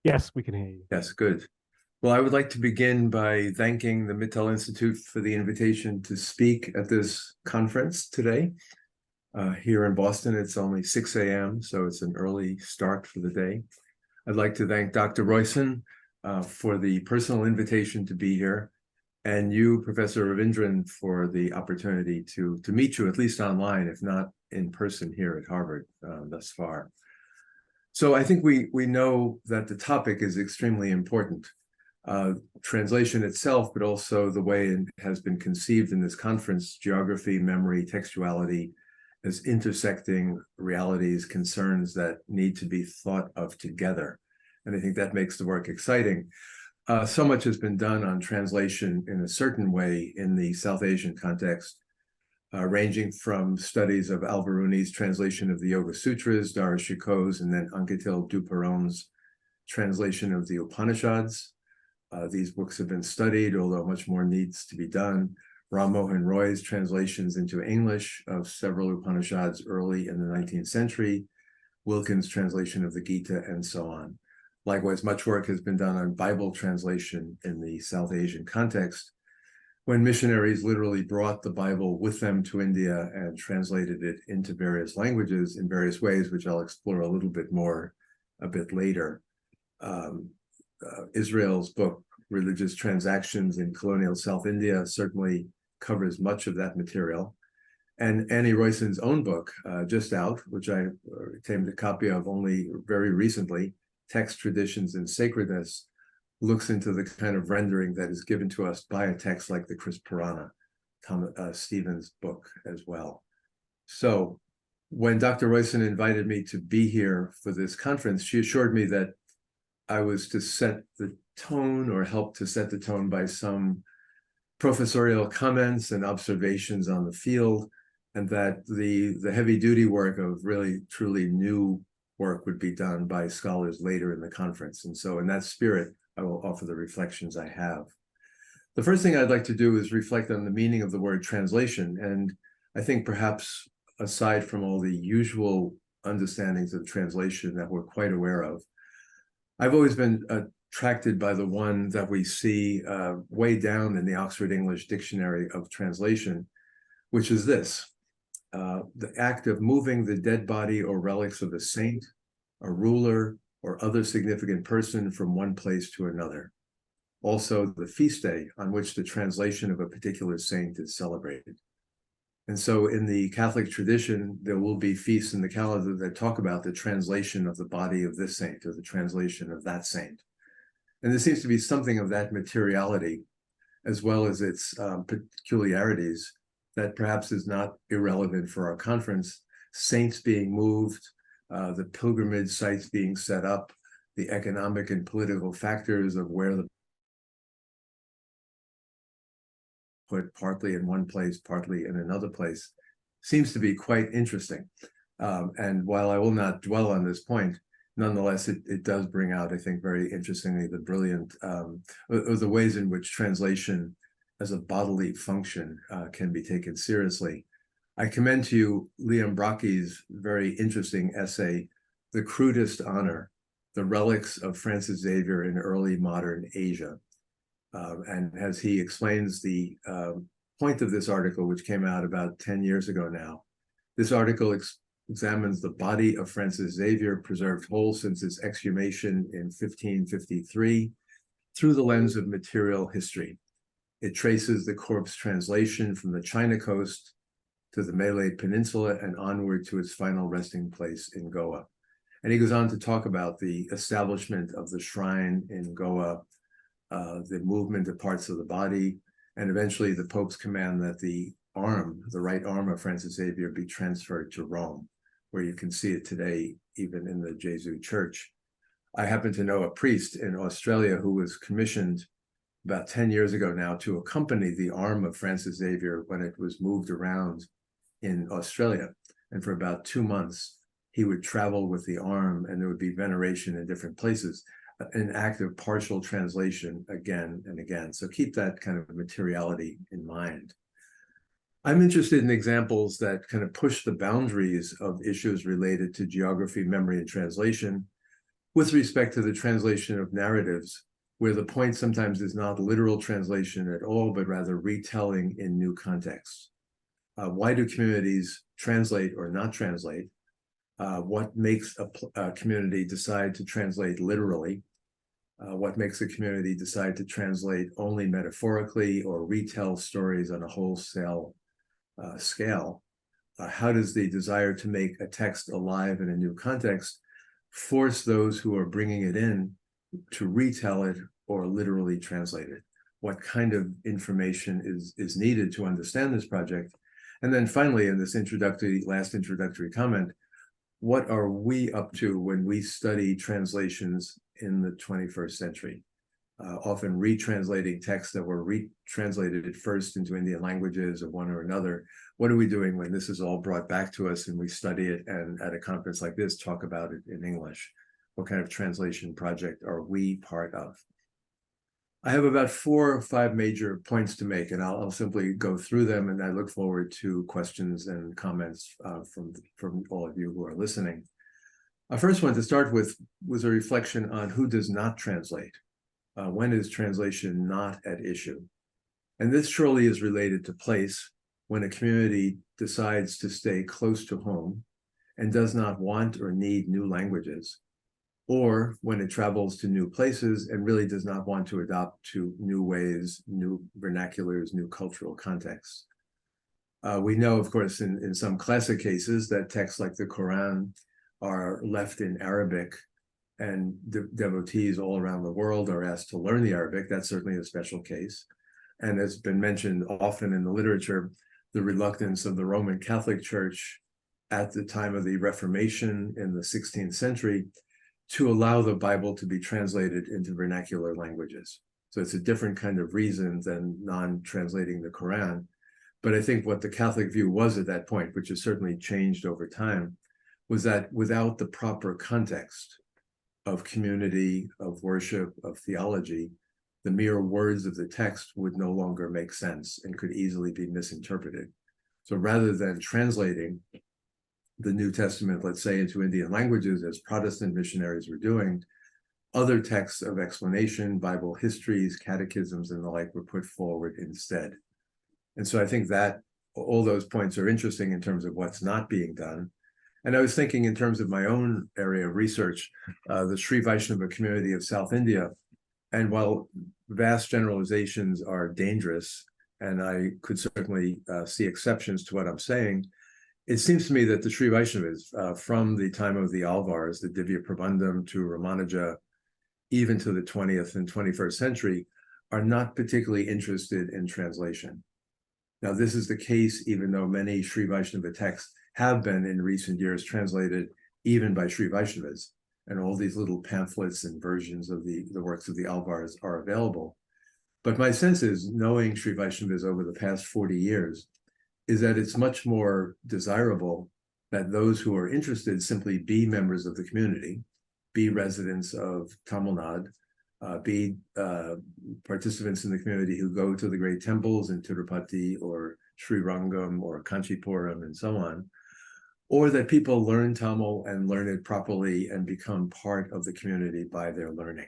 Speaker 4: Yes, we can hear you.
Speaker 11: Yes, good. Well, I would like to begin by thanking the Mittal Institute for the invitation to speak at this conference today. Here in Boston, it's only 6 a.m., so it's an early start for the day. I'd like to thank Dr. Royson for the personal invitation to be here, and you, Professor Ravindran, for the opportunity to meet you, at least online, if not in person here at Harvard thus far. So I think we know that the topic is extremely important. Translation itself, but also the way it has been conceived in this conference, geography, memory, textuality, as intersecting realities, concerns that need to be thought of together. And I think that makes the work exciting. So much has been done on translation in a certain way in the South Asian context, ranging from studies of Al-Biruni's translation of the Yoga Sutras, Dara Shikoh's, and then Ankitil Duparon's translation of the Upanishads. These books have been studied, although much more needs to be done. Ram Mohan Roy's translations into English of several Upanishads early in the 19th century, Wilkins' translation of the Gita, and so on. Likewise, much work has been done on Bible translation in the South Asian context, when missionaries literally brought the Bible with them to India and translated it into various languages in various ways, which I'll explore a little bit more a bit later. Israel's book, Religious Transactions in Colonial South India, certainly covers much of that material. And Annie Royson's own book, just out, which I obtained a copy of only very recently, Text, Traditions, and Sacredness, looks into the kind of rendering that is given to us by a text like the Chris Purana, Stephen's book as well. So when Dr. Royson invited me to be here for this conference, she assured me that I was to set the tone or help to set the tone by some professorial comments and observations on the field, and that the heavy-duty work of really, truly new work would be done by scholars later in the conference. And so in that spirit, I will offer the reflections I have. The first thing I'd like to do is reflect on the meaning of the word translation. And I think perhaps aside from all the usual understandings of translation that we're quite aware of, I've always been attracted by the one that we see way down in the Oxford English Dictionary of Translation, which is this: the act of moving the dead body or relics of a saint, a ruler, or other significant person from one place to another. also the feast day on which the translation of a particular saint is celebrated. And so in the Catholic tradition, there will be feasts in the calendar that talk about the translation of the body of this saint or the translation of that saint. And there seems to be something of that materiality, as well as its peculiarities, that perhaps is not irrelevant for our conference. Saints being moved, the pilgrimage sites being set up, the economic and political factors of where the put partly in one place, partly in another place, seems to be quite interesting. And while I will not dwell on this point, nonetheless, it does bring out, I think, very interestingly, the brilliant, or the ways in which translation as a bodily function can be taken seriously. I commend to you Liam Brockie's very interesting essay, The Crudest Honor, The Relics of Francis Xavier in Early Modern Asia. And as he explains the point of this article, which came out about 10 years ago now, this article examines the body of Francis Xavier, preserved whole since its exhumation in 1553, through the lens of material history. It traces the corpse translation from the China coast to the Malay Peninsula and onward to its final resting place in Goa. And he goes on to talk about the establishment of the shrine in Goa, the movement of parts of the body, and eventually the Pope's command that the right arm of Francis Xavier be transferred to Rome, where you can see it today, even in the Jesuit Church. I happen to know a priest in Australia who was commissioned about 10 years ago now to accompany the arm of Francis Xavier when it was moved around in Australia. And for about 2 months, he would travel with the arm and there would be veneration in different places, an act of partial translation again and again. So keep that kind of materiality in mind. I'm interested in examples that kind of push the boundaries of issues related to geography, memory, and translation with respect to the translation of narratives, where the point sometimes is not literal translation at all, but rather retelling in new contexts. Why do communities translate or not translate? What makes a community decide to translate literally? What makes a community decide to translate only metaphorically or retell stories on a wholesale scale? How does the desire to make a text alive in a new context force those who are bringing it in to retell it or literally translate it? What kind of information is needed to understand this project? And then finally, in this last introductory comment, what are we up to when we study translations in the 21st century? Often retranslating texts that were retranslated at first into Indian languages of one or another. What are we doing when this is all brought back to us and we study it and at a conference like this talk about it in English? What kind of translation project are we part of? I have about 4 or 5 major points to make, and I'll simply go through them, and I look forward to questions and comments from all of you who are listening. Our first one to start with was a reflection on who does not translate. When is translation not at issue? And this surely is related to place, when a community decides to stay close to home and does not want or need new languages, or when it travels to new places and really does not want to adopt to new ways, new vernaculars, new cultural contexts. We know, of course, in some classic cases that texts like the Quran are left in Arabic, and devotees all around the world are asked to learn the Arabic. That's certainly a special case. And has been mentioned often in the literature, the reluctance of the Roman Catholic Church at the time of the Reformation in the 16th century to allow the Bible to be translated into vernacular languages. So it's a different kind of reason than non-translating the Quran. But I think what the Catholic view was at that point, which has certainly changed over time, was that without the proper context of community, of worship, of theology, the mere words of the text would no longer make sense and could easily be misinterpreted. So rather than translating the New Testament, let's say, into Indian languages, as Protestant missionaries were doing, other texts of explanation, Bible histories, catechisms, and the like were put forward instead. And so I think that all those points are interesting in terms of what's not being done. And I was thinking in terms of my own area of research, the Sri Vaishnava community of South India And while vast generalizations are dangerous, and I could certainly see exceptions to what I'm saying, it seems to me that the Sri Vaishnavas, from the time of the Alvars, the Divya Prabandham to Ramanuja, even to the 20th and 21st century, are not particularly interested in translation. Now, this is the case even though many Sri Vaishnava texts have been in recent years translated even by Sri Vaishnavas, and all these little pamphlets and versions of the works of the Alvars are available. But my sense is, knowing Sri Vaishnavas over the past 40 years, is that it's much more desirable that those who are interested simply be members of the community, be residents of Tamil Nadu, be participants in the community who go to the great temples in Tirupati or Sri Rangam or Kanchipuram and so on, or that people learn Tamil and learn it properly and become part of the community by their learning.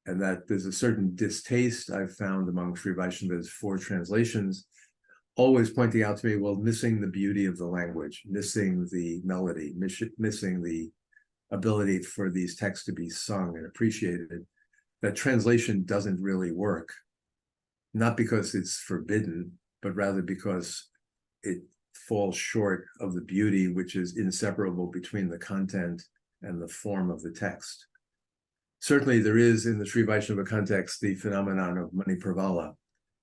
Speaker 11: And that there's a certain distaste I've found among Sri Vaishnavas for translations, always pointing out to me, well, missing the beauty of the language, missing the melody, missing the ability for these texts to be sung and appreciated, that translation doesn't really work, not because it's forbidden, but rather because it falls short of the beauty which is inseparable between the content and the form of the text. Certainly there is in the Sri Vaishnava context the phenomenon of Manipravala,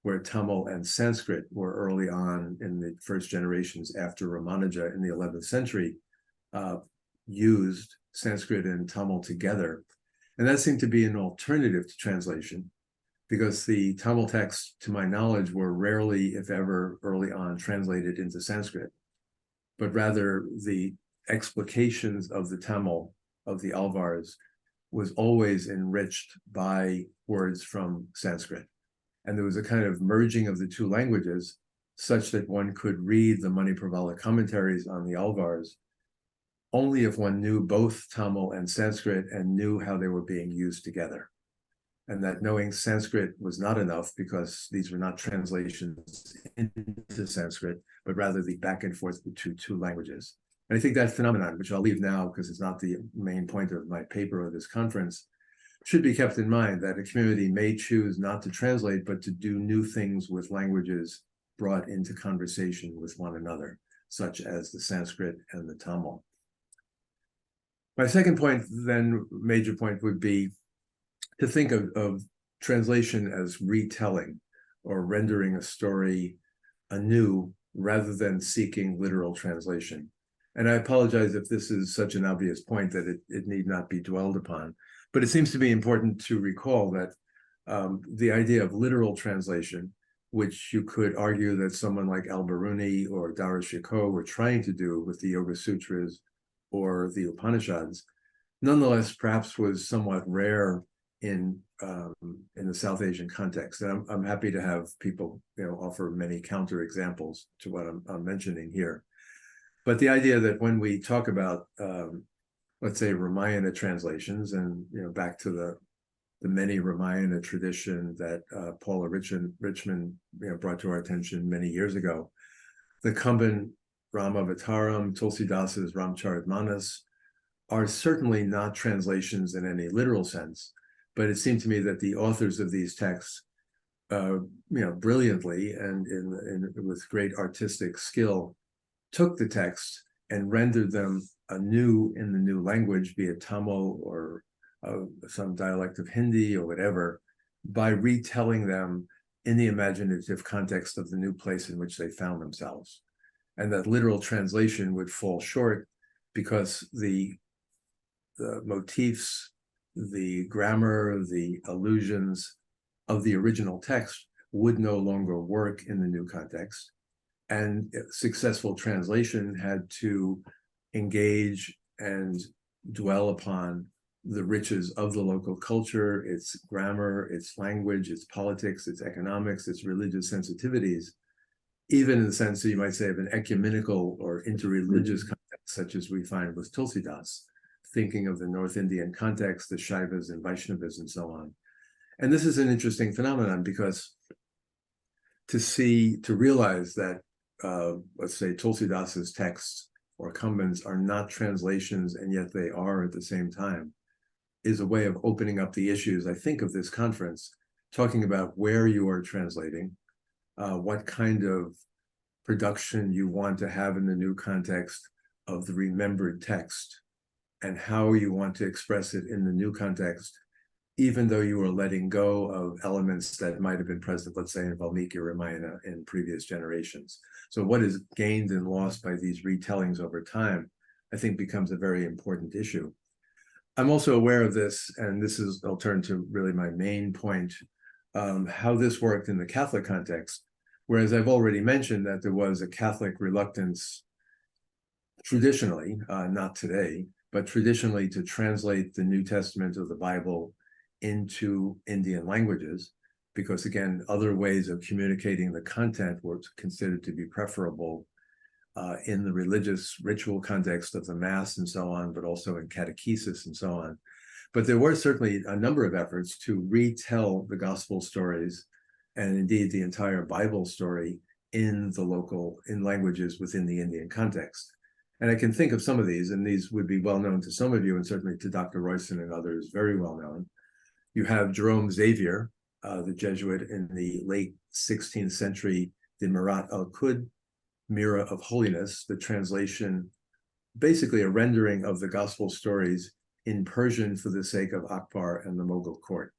Speaker 11: where Tamil and Sanskrit were early on in the first generations after Ramanuja in the 11th century used Sanskrit and Tamil together. And that seemed to be an alternative to translation, because the Tamil texts, to my knowledge, were rarely, if ever, early on translated into Sanskrit, but rather the explications of the Tamil, of the Alvars, was always enriched by words from Sanskrit. And there was a kind of merging of the two languages such that one could read the Manipravala commentaries on the Alvars only if one knew both Tamil and Sanskrit and knew how they were being used together. And that knowing Sanskrit was not enough because these were not translations into Sanskrit, but rather the back and forth between two languages. And I think that phenomenon, which I'll leave now because it's not the main point of my paper or this conference, should be kept in mind, that a community may choose not to translate, but to do new things with languages brought into conversation with one another, such as the Sanskrit and the Tamil. My second point, then, major point, would be to think of translation as retelling or rendering a story anew rather than seeking literal translation. And I apologize if this is such an obvious point that it need not be dwelled upon, but it seems to be important to recall that the idea of literal translation, which you could argue that someone like Al-Biruni or Dara Shikoh were trying to do with the Yoga Sutras or the Upanishads, nonetheless perhaps was somewhat rare in the South Asian context. And I'm happy to have people offer many counter examples to what I'm mentioning here. But the idea that when we talk about let's say Ramayana translations, and back to the many Ramayana tradition that Paula Richmond brought to our attention many years ago, the Kamban Ramavataram, Tulsidasa's Ramcharitmanas are certainly not translations in any literal sense, but it seemed to me that the authors of these texts, brilliantly and with great artistic skill, took the text and rendered them anew in the new language, be it Tamil or some dialect of Hindi or whatever, by retelling them in the imaginative context of the new place in which they found themselves. And that literal translation would fall short because the motifs, the grammar, the allusions of the original text would no longer work in the new context. And successful translation had to engage and dwell upon the riches of the local culture, its grammar, its language, its politics, its economics, its religious sensitivities, even in the sense that you might say of an ecumenical or interreligious context, such as we find with Tulsidas, thinking of the North Indian context, the Shaivas and Vaishnavas and so on. And this is an interesting phenomenon because to realize that let's say Tulsidas's texts or Kambans are not translations, and yet they are at the same time, is a way of opening up the issues, I think, of this conference, talking about where you are translating, what kind of production you want to have in the new context of the remembered text, and how you want to express it in the new context, even though you are letting go of elements that might have been present, let's say, in Valmiki Ramayana in previous generations. So what is gained and lost by these retellings over time, I think, becomes a very important issue. I'm also aware of this, and this is, I'll turn to really my main point, how this worked in the Catholic context, whereas I've already mentioned that there was a Catholic reluctance traditionally, not today, but traditionally, to translate the New Testament of the Bible into Indian languages, because again, other ways of communicating the content were considered to be preferable in the religious ritual context of the Mass and so on, but also in catechesis and so on. But there were certainly a number of efforts to retell the gospel stories, and indeed the entire Bible story, in languages within the Indian context. And I can think of some of these, and these would be well known to some of you, and certainly to Dr. Royston and others, very well known. You have Jerome Xavier, the Jesuit in the late 16th century, the Mirat al-Qud, Mirror of Holiness, the translation, basically a rendering of the gospel stories in Persian for the sake of Akbar and the Mughal court.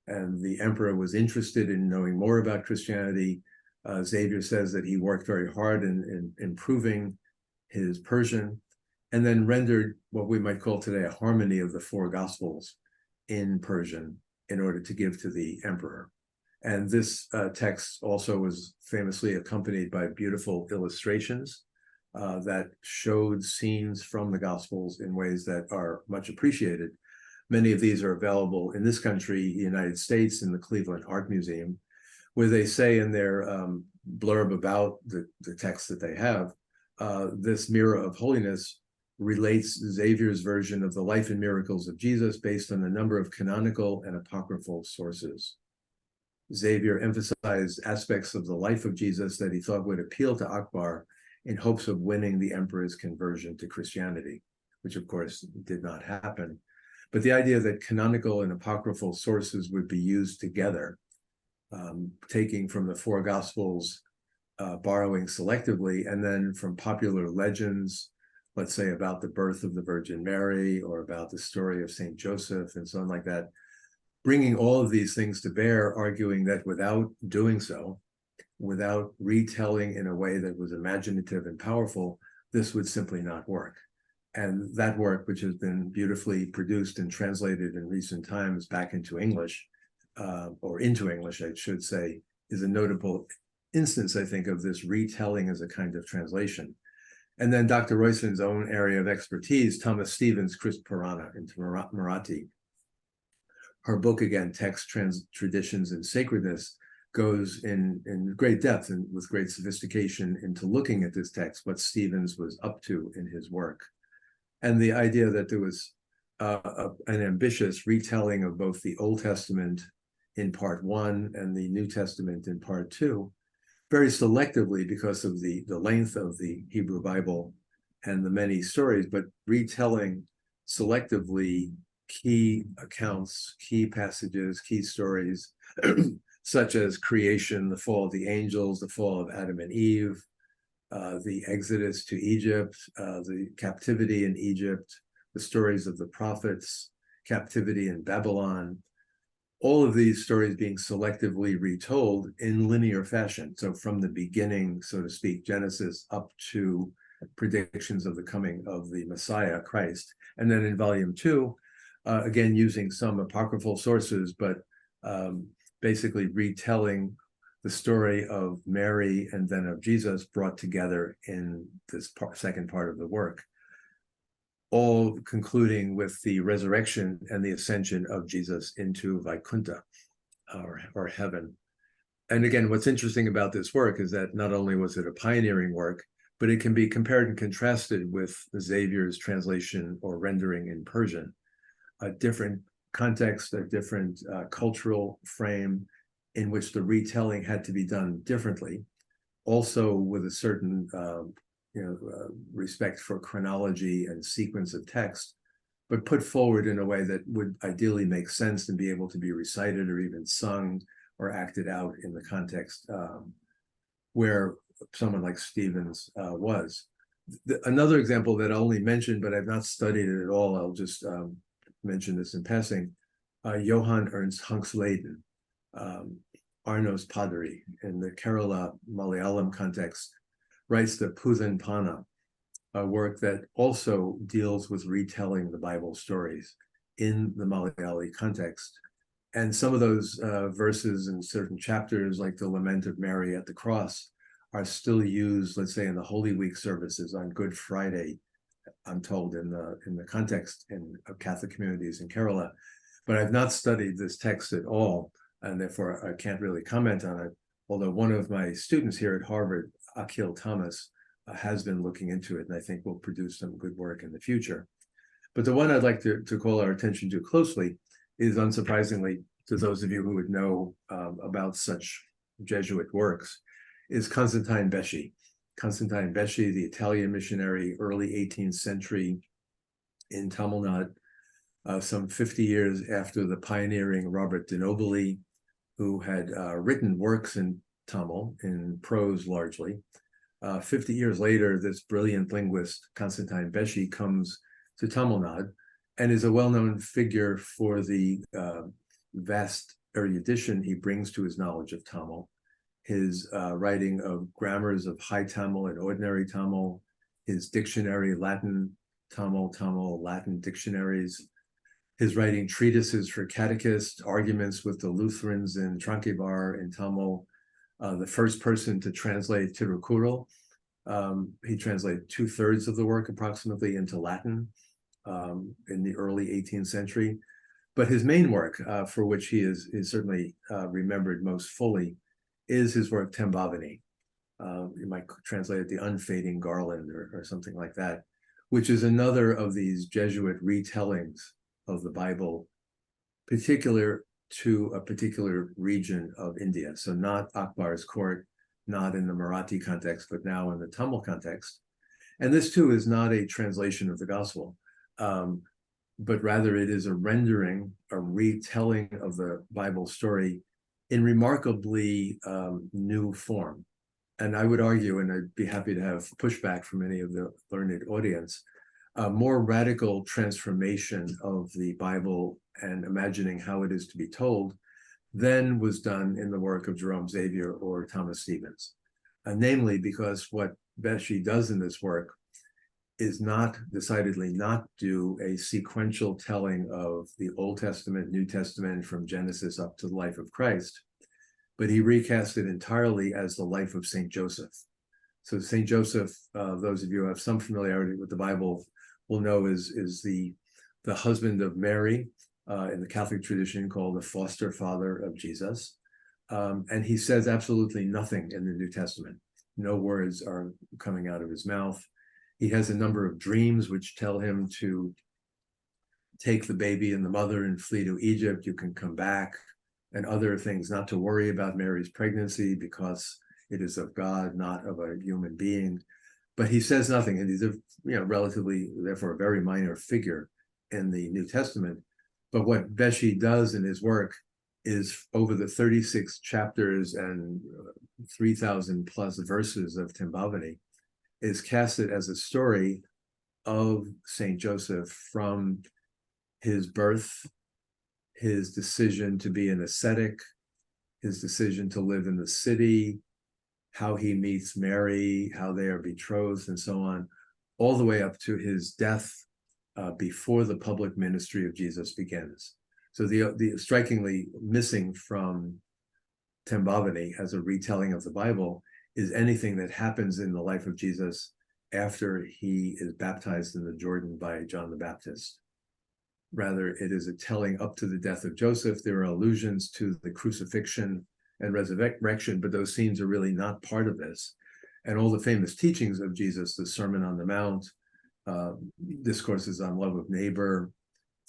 Speaker 11: And the emperor was interested in knowing more about Christianity. Xavier says that he worked very hard in improving his Persian, and then rendered what we might call today a harmony of the four gospels in Persian in order to give to the emperor. And this text also was famously accompanied by beautiful illustrations that showed scenes from the Gospels in ways that are much appreciated. Many of these are available in this country, the United States, in the Cleveland Art Museum, where they say in their blurb about the text that they have, this Mirror of Holiness relates Xavier's version of the life and miracles of Jesus based on a number of canonical and apocryphal sources. Xavier emphasized aspects of the life of Jesus that he thought would appeal to Akbar in hopes of winning the emperor's conversion to Christianity, which of course did not happen. But the idea that canonical and apocryphal sources would be used together, taking from the four Gospels, borrowing selectively, and then from popular legends, let's say about the birth of the Virgin Mary or about the story of Saint Joseph and so on like that, bringing all of these things to bear, arguing that without doing so, without retelling in a way that was imaginative and powerful, this would simply not work. And that work, which has been beautifully produced and translated in recent times back into English, or into English, I should say, is a notable instance, I think, of this retelling as a kind of translation. And then Dr. Royston's own area of expertise, Thomas Stevens' Chris Purana into Marathi. Her book, again, Text, Traditions, and Sacredness, goes in great depth and with great sophistication into looking at this text, what Stevens was up to in his work. And the idea that there was an ambitious retelling of both the Old Testament in part 1 and the New Testament in part 2, very selectively because of the length of the Hebrew Bible and the many stories, but retelling selectively key accounts, key passages, key stories, such as creation, the fall of the angels, the fall of Adam and Eve, the exodus to Egypt, the captivity in Egypt, the stories of the prophets, captivity in Babylon, all of these stories being selectively retold in linear fashion. So from the beginning, so to speak, Genesis up to predictions of the coming of the Messiah, Christ. And then in volume 2, again, using some apocryphal sources, but basically retelling the story of Mary and then of Jesus brought together in this second part of the work, all concluding with the resurrection and the ascension of Jesus into Vaikuntha, or heaven. And again, what's interesting about this work is that not only was it a pioneering work, but it can be compared and contrasted with Xavier's translation or rendering in Persian, a different context, a different cultural frame in which the retelling had to be done differently, also with a certain respect for chronology and sequence of text, but put forward in a way that would ideally make sense and be able to be recited or even sung or acted out in the context where someone like Stevens was. Another example that I only mentioned, but I've not studied it at all, I'll just mention this in passing, Johann Ernst Hunksleden, Arno's Padari, in the Kerala Malayalam context, writes the Puthanpana, a work that also deals with retelling the Bible stories in the Malayali context. And some of those verses in certain chapters, like the Lament of Mary at the Cross, are still used, let's say, in the Holy Week services on Good Friday, I'm told, in the context of Catholic communities in Kerala. But I've not studied this text at all, and therefore I can't really comment on it. Although one of my students here at Harvard, Akhil Thomas, has been looking into it, and I think will produce some good work in the future. But the one I'd like to call our attention to closely is, unsurprisingly, to those of you who would know about such Jesuit works, is Constantine Beschi. Constantine Beschi, the Italian missionary, early 18th century in Tamil Nadu, some 50 years after the pioneering Robert de Nobili, who had written works in Tamil, in prose largely. 50 years later, this brilliant linguist, Constantine Beschi, comes to Tamil Nadu and is a well-known figure for the vast erudition he brings to his knowledge of Tamil, his writing of grammars of High Tamil and Ordinary Tamil, his dictionary, Latin, Tamil, Latin dictionaries, his writing treatises for catechists, arguments with the Lutherans in Trankivar in Tamil, the first person to translate Tirukkural. He translated 2/3 of the work approximately into Latin in the early 18th century. But his main work, for which he is certainly remembered most fully, is his work Tembavani. You might translate it the unfading garland or something like that, which is another of these Jesuit retellings of the Bible, particular to a particular region of India. So not Akbar's court, not in the Marathi context, but now in the Tamil context. And this too is not a translation of the gospel, but rather it is a rendering, a retelling of the Bible story in remarkably new form. And I would argue, and I'd be happy to have pushback from any of the learned audience, a more radical transformation of the Bible and imagining how it is to be told than was done in the work of Jerome Xavier or Thomas Stevens. Namely, because what Beschi does in this work is decidedly not do a sequential telling of the Old Testament, New Testament, from Genesis up to the life of Christ, but he recast it entirely as the life of Saint Joseph. So Saint Joseph, those of you who have some familiarity with the Bible will know is the husband of Mary, in the Catholic tradition called the foster father of Jesus. And he says absolutely nothing in the New Testament. No words are coming out of his mouth. He has a number of dreams which tell him to take the baby and the mother and flee to Egypt. You can come back, and other things, not to worry about Mary's pregnancy because it is of God, not of a human being. But he says nothing, and he's a relatively, therefore, a very minor figure in the New Testament. But what Beschi does in his work is, over the 36 chapters and 3,000 plus verses of Tembavani, is cast it as a story of Saint Joseph from his birth, his decision to be an ascetic, his decision to live in the city, how he meets Mary, how they are betrothed, and so on, all the way up to his death before the public ministry of Jesus begins. So the strikingly missing from Tembavani as a retelling of the Bible is anything that happens in the life of Jesus after he is baptized in the Jordan by John the Baptist. Rather, it is a telling up to the death of Joseph. There are allusions to the crucifixion and resurrection, but those scenes are really not part of this. And all the famous teachings of Jesus, the Sermon on the Mount, discourses on love of neighbor,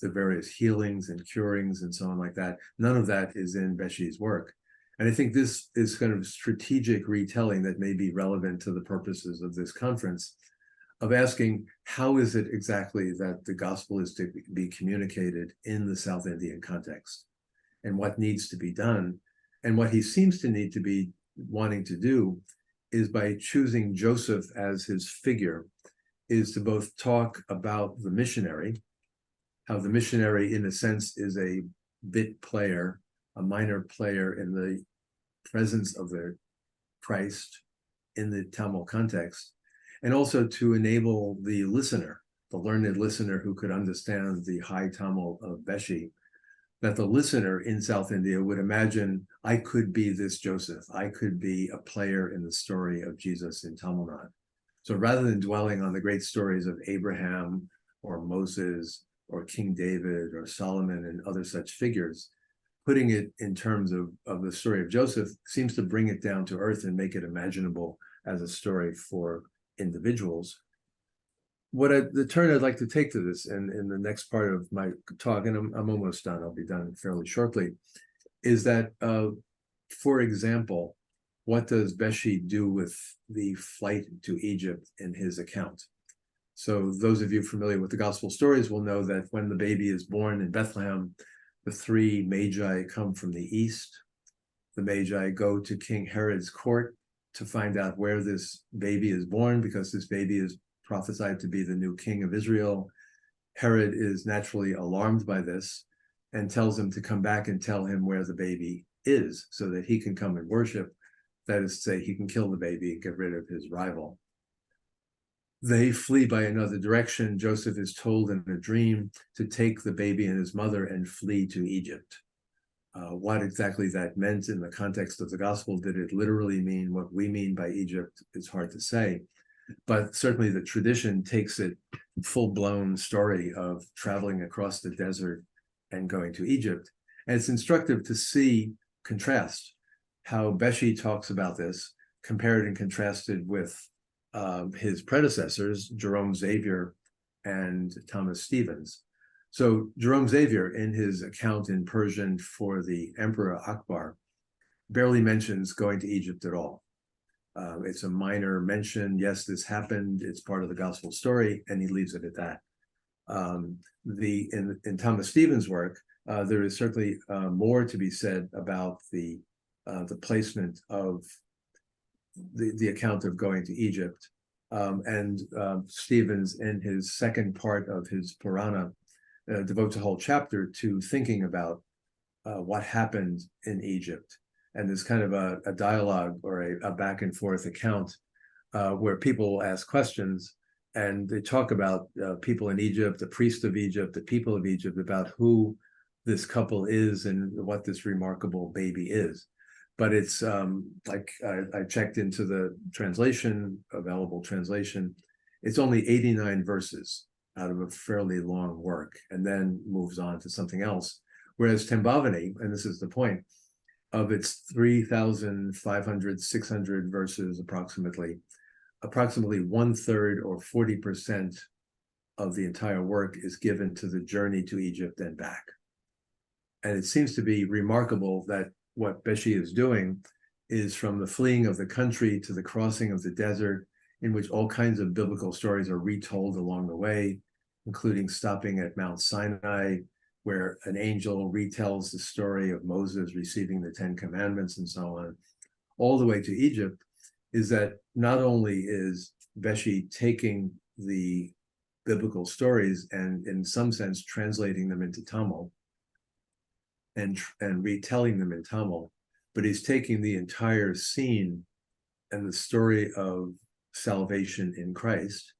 Speaker 11: the various healings and curings and so on like that, none of that is in Beschi's work. And I think this is kind of strategic retelling that may be relevant to the purposes of this conference of asking how is it exactly that the gospel is to be communicated in the South Indian context, and what needs to be done. And what he seems to need to be wanting to do is, by choosing Joseph as his figure, is to both talk about the missionary, how the missionary in a sense is a bit player, a minor player in the presence of the Christ in the Tamil context, and also to enable the listener, the learned listener who could understand the high Tamil of Beshi, that the listener in South India would imagine, I could be this Joseph, I could be a player in the story of Jesus in Tamil Nadu. So rather than dwelling on the great stories of Abraham or Moses or King David or Solomon and other such figures, putting it in terms of the story of Joseph seems to bring it down to earth and make it imaginable as a story for individuals. The turn I'd like to take to this, and in the next part of my talk, and I'm almost done, I'll be done fairly shortly, is that, for example, what does Beshi do with the flight to Egypt in his account? So those of you familiar with the gospel stories will know that when the baby is born in Bethlehem, the three magi come from the east. The magi go to King Herod's court to find out where this baby is born, because this baby is prophesied to be the new king of Israel. Herod is naturally alarmed by this and tells him to come back and tell him where the baby is so that he can come and worship. That is to say, he can kill the baby and get rid of his rival. They flee by another direction. Joseph is told in a dream to take the baby and his mother and flee to Egypt. What exactly that meant in the context of the gospel, did it literally mean what we mean by Egypt? It's hard to say. But certainly the tradition takes it full-blown story of traveling across the desert and going to Egypt. And it's instructive to see, contrast, how Beshi talks about this, compared and contrasted with his predecessors, Jerome Xavier and Thomas Stevens. So Jerome Xavier, in his account in Persian for the Emperor Akbar, barely mentions going to Egypt at all. It's a minor mention. Yes, this happened. It's part of the gospel story, and he leaves it at that. In Thomas Stevens' work, there is certainly more to be said about the placement of the account of going to Egypt. Stevens, in his second part of his Purana, devotes a whole chapter to thinking about what happened in Egypt. And there's kind of a dialogue or a back and forth account where people will ask questions, and they talk about people in Egypt, the priest of Egypt, the people of Egypt, about who this couple is and what this remarkable baby is. But it's like I checked into the translation, available translation, it's only 89 verses out of a fairly long work, and then moves on to something else. Whereas Tembavani, and this is the point, of its 3,500, 600 verses approximately 1/3 or 40% of the entire work is given to the journey to Egypt and back. And it seems to be remarkable that what Beshi is doing is from the fleeing of the country to the crossing of the desert, in which all kinds of biblical stories are retold along the way, including stopping at Mount Sinai, where an angel retells the story of Moses receiving the 10 Commandments and so on, all the way to Egypt, is that not only is Beshi taking the biblical stories and in some sense translating them into Tamil and retelling them in Tamil, but he's taking the entire scene and the story of salvation in Christ,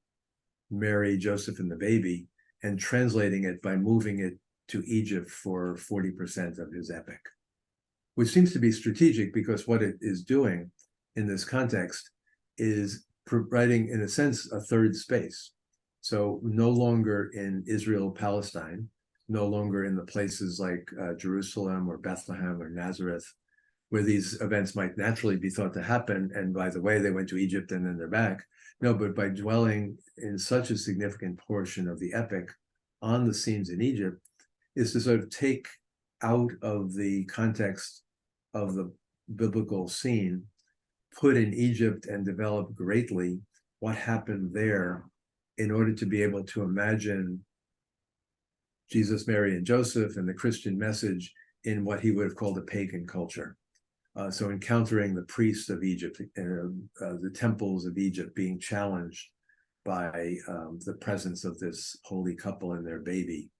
Speaker 11: Mary, Joseph, and the baby, and translating it by moving it to Egypt for 40% of his epic, which seems to be strategic, because what it is doing in this context is providing, in a sense, a third space. So no longer in Israel, Palestine, no longer in the places like Jerusalem or Bethlehem or Nazareth, where these events might naturally be thought to happen. And by the way, they went to Egypt and then they're back. No, but by dwelling in such a significant portion of the epic on the scenes in Egypt, is to sort of take out of the context of the biblical scene, put in Egypt and develop greatly what happened there in order to be able to imagine Jesus, Mary, and Joseph and the Christian message in what he would have called a pagan culture. So encountering the priests of Egypt, the temples of Egypt being challenged by the presence of this holy couple and their baby.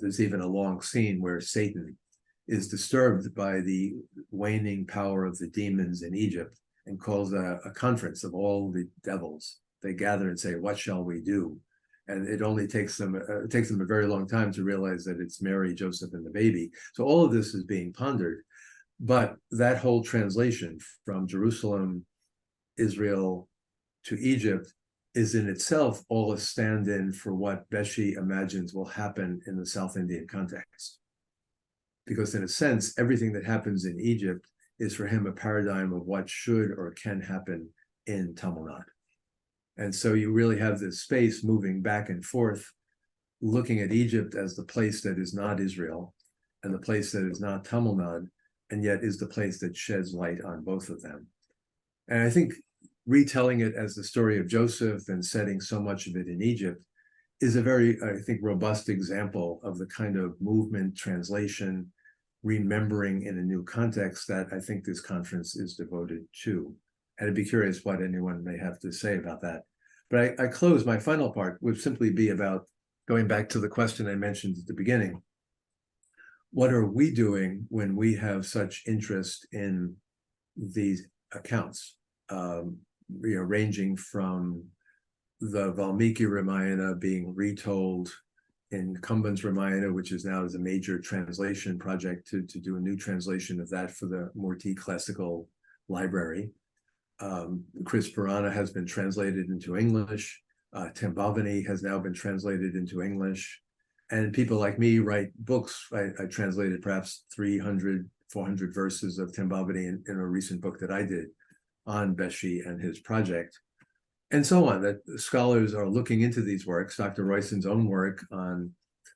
Speaker 11: There's even a long scene where Satan is disturbed by the waning power of the demons in Egypt and calls a conference of all the devils. They gather and say, "What shall we do?" And it only takes them a very long time to realize that it's Mary, Joseph, and the baby. So all of this is being pondered. But that whole translation from Jerusalem, Israel, to Egypt is in itself all a stand-in for what Beshi imagines will happen in the South Indian context. Because in a sense, everything that happens in Egypt is for him a paradigm of what should or can happen in Tamil Nadu. And so you really have this space moving back and forth, looking at Egypt as the place that is not Israel and the place that is not Tamil Nadu, and yet is the place that sheds light on both of them. And I think retelling it as the story of Joseph and setting so much of it in Egypt is a very, I think, robust example of the kind of movement, translation, remembering in a new context that I think this conference is devoted to. And I'd be curious what anyone may have to say about that. But I close, my final part would simply be about going back to the question I mentioned at the beginning. What are we doing when we have such interest in these accounts, ranging from the Valmiki Ramayana being retold in Kumban's Ramayana, which is now as a major translation project to do a new translation of that for the Murti Classical Library. Chris Purana has been translated into English. Tembavani has now been translated into English. And people like me write books. I translated perhaps 300, 400 verses of Tembavani in a recent book that I did on Beshi and his project. And so on, that scholars are looking into these works. Dr. Royson's own work on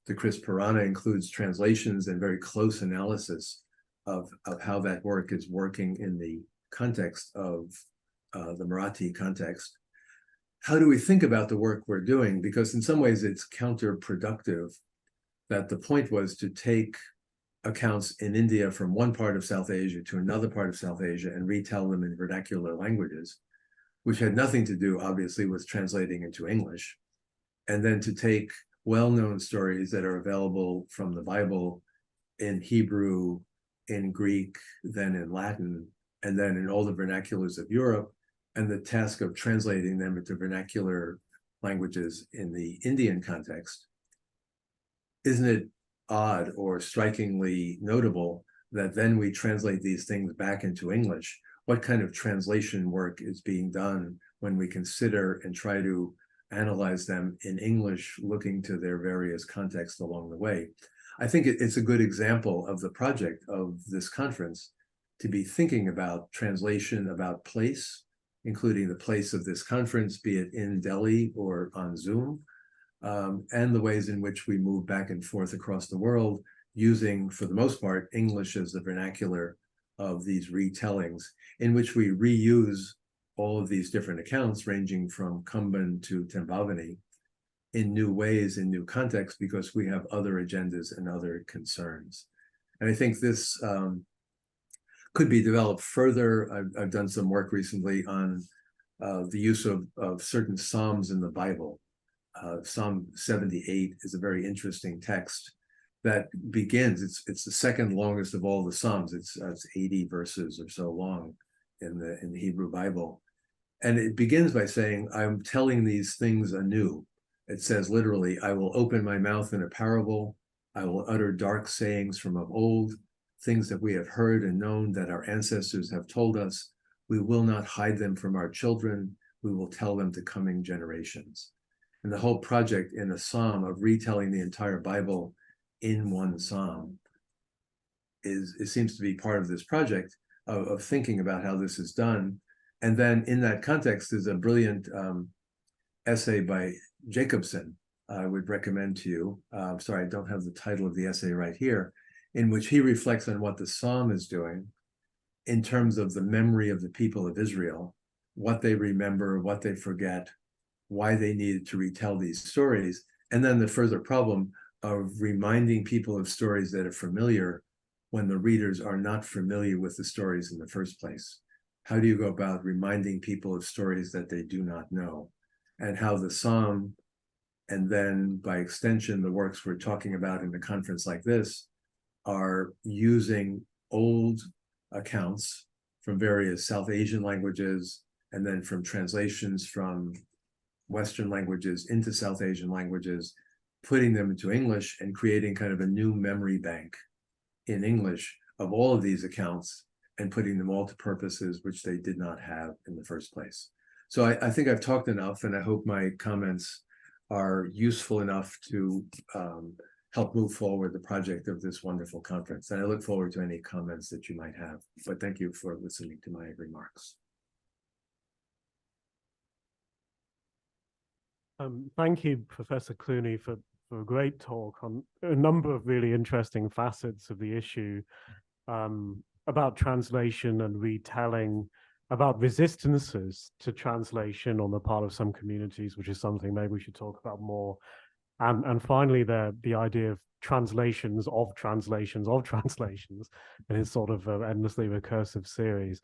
Speaker 11: the Chris Purana includes translations and very close analysis of how that work is working in the context of the Marathi context. How do we think about the work we're doing? Because in some ways it's counterproductive that the point was to take accounts in India from one part of South Asia to another part of South Asia and retell them in vernacular languages, which had nothing to do, obviously, with translating into English, and then to take well-known stories that are available from the Bible in Hebrew, in Greek, then in Latin, and then in all the vernaculars of Europe, and the task of translating them into vernacular languages in the Indian context. Isn't it odd or strikingly notable that then we translate these things back into English? What kind of translation work is being done when we consider and try to analyze them in English, looking to their various contexts along the way? I think it's a good example of the project of this conference to be thinking about translation, about place, including the place of this conference, be it in Delhi or on Zoom, and the ways in which we move back and forth across the world, using, for the most part, English as the vernacular of these retellings, in which we reuse all of these different accounts, ranging from Kumban to Tembavani, in new ways, in new contexts, because we have other agendas and other concerns. And I think this could be developed further. I've done some work recently on the use of certain Psalms in the Bible. Psalm 78 is a very interesting text that begins, it's the second longest of all the Psalms. It's 80 verses or so long in the Hebrew Bible. And it begins by saying, I'm telling these things anew. It says literally, I will open my mouth in a parable. I will utter dark sayings from of old, things that we have heard and known that our ancestors have told us. We will not hide them from our children. We will tell them to coming generations. And the whole project in a psalm of retelling the entire Bible in one psalm it seems to be part of this project of thinking about how this is done. And then in that context, there's a brilliant essay by Jacobson I would recommend to you. Sorry, I don't have the title of the essay right here, in which he reflects on what the psalm is doing in terms of the memory of the people of Israel, what they remember, what they forget, why they needed to retell these stories. And then the further problem of reminding people of stories that are familiar when the readers are not familiar with the stories in the first place. How do you go about reminding people of stories that they do not know? And how the psalm, and then by extension, the works we're talking about in a conference like this, are using old accounts from various South Asian languages, and then from translations from Western languages into South Asian languages, putting them into English and creating kind of a new memory bank in English of all of these accounts and putting them all to purposes which they did not have in the first place. So I think I've talked enough, and I hope my comments are useful enough to help move forward the project of this wonderful conference. And I look forward to any comments that you might have. But thank you for listening to my remarks.
Speaker 4: Thank you, Professor Clooney, for a great talk on a number of really interesting facets of the issue, about translation and retelling, about resistances to translation on the part of some communities, which is something maybe we should talk about more. And finally, the idea of translations of translations of translations, and it's sort of an endlessly recursive series.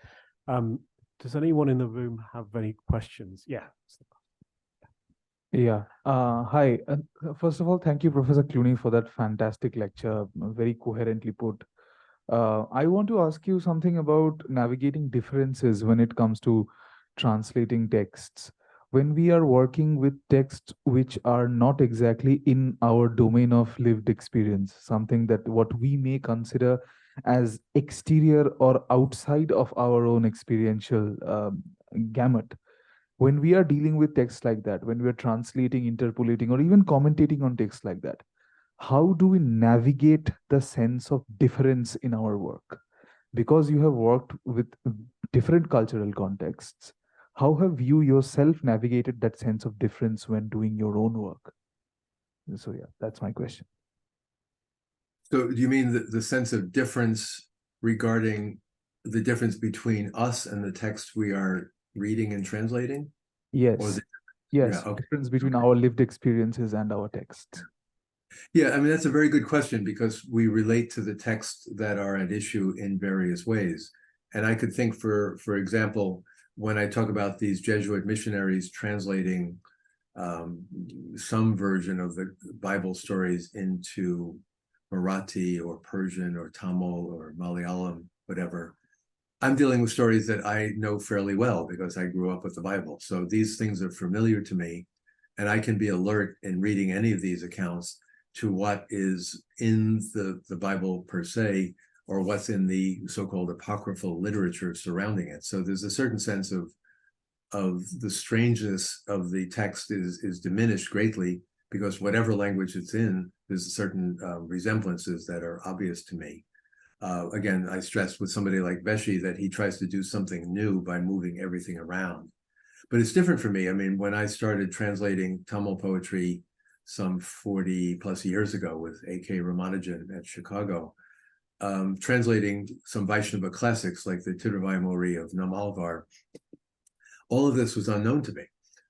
Speaker 4: Does anyone in the room have any questions? Yeah.
Speaker 12: Yeah. Hi. First of all, thank you, Professor Clooney, for that fantastic lecture, very coherently put. I want to ask you something about navigating differences when it comes to translating texts. When we are working with texts which are not exactly in our domain of lived experience, something that what we may consider as exterior or outside of our own experiential gamut. When we are dealing with texts like that, when we are translating, interpolating, or even commentating on texts like that, how do we navigate the sense of difference in our work? Because you have worked with different cultural contexts, how have you yourself navigated that sense of difference when doing your own work? So yeah, that's my question.
Speaker 11: So do you mean the sense of difference regarding the difference between us and the text we are reading and translating?
Speaker 12: Yes. Yes.
Speaker 11: Yeah, okay.
Speaker 12: Difference between our lived experiences and our texts.
Speaker 11: Yeah, I mean, that's a very good question, because we relate to the texts that are at issue in various ways. And I could think, for example, when I talk about these Jesuit missionaries translating some version of the Bible stories into Marathi or Persian or Tamil or Malayalam, whatever, I'm dealing with stories that I know fairly well because I grew up with the Bible. So these things are familiar to me, and I can be alert in reading any of these accounts to what is in the Bible per se, or what's in the so-called apocryphal literature surrounding it. So there's a certain sense of the strangeness of the text is diminished greatly, because whatever language it's in, there's certain resemblances that are obvious to me. Again, I stressed with somebody like Beshi that he tries to do something new by moving everything around. But it's different for me. I mean, when I started translating Tamil poetry some 40 plus years ago with A.K. Ramanujan at Chicago, translating some Vaishnava classics like the Tiruvayamuri of Namalvar, all of this was unknown to me.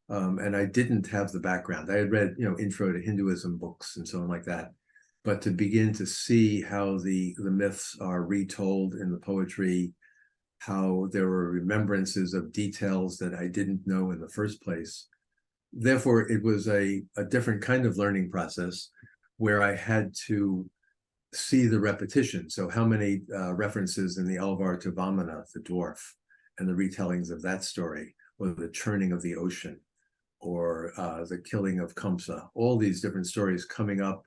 Speaker 11: And I didn't have the background. I had read, intro to Hinduism books and so on like that. But to begin to see how the myths are retold in the poetry, how there were remembrances of details that I didn't know in the first place. Therefore, it was a different kind of learning process where I had to see the repetition. So how many references in the Alvar to Vamana, the dwarf, and the retellings of that story, or the churning of the ocean, or the killing of Kamsa, all these different stories coming up.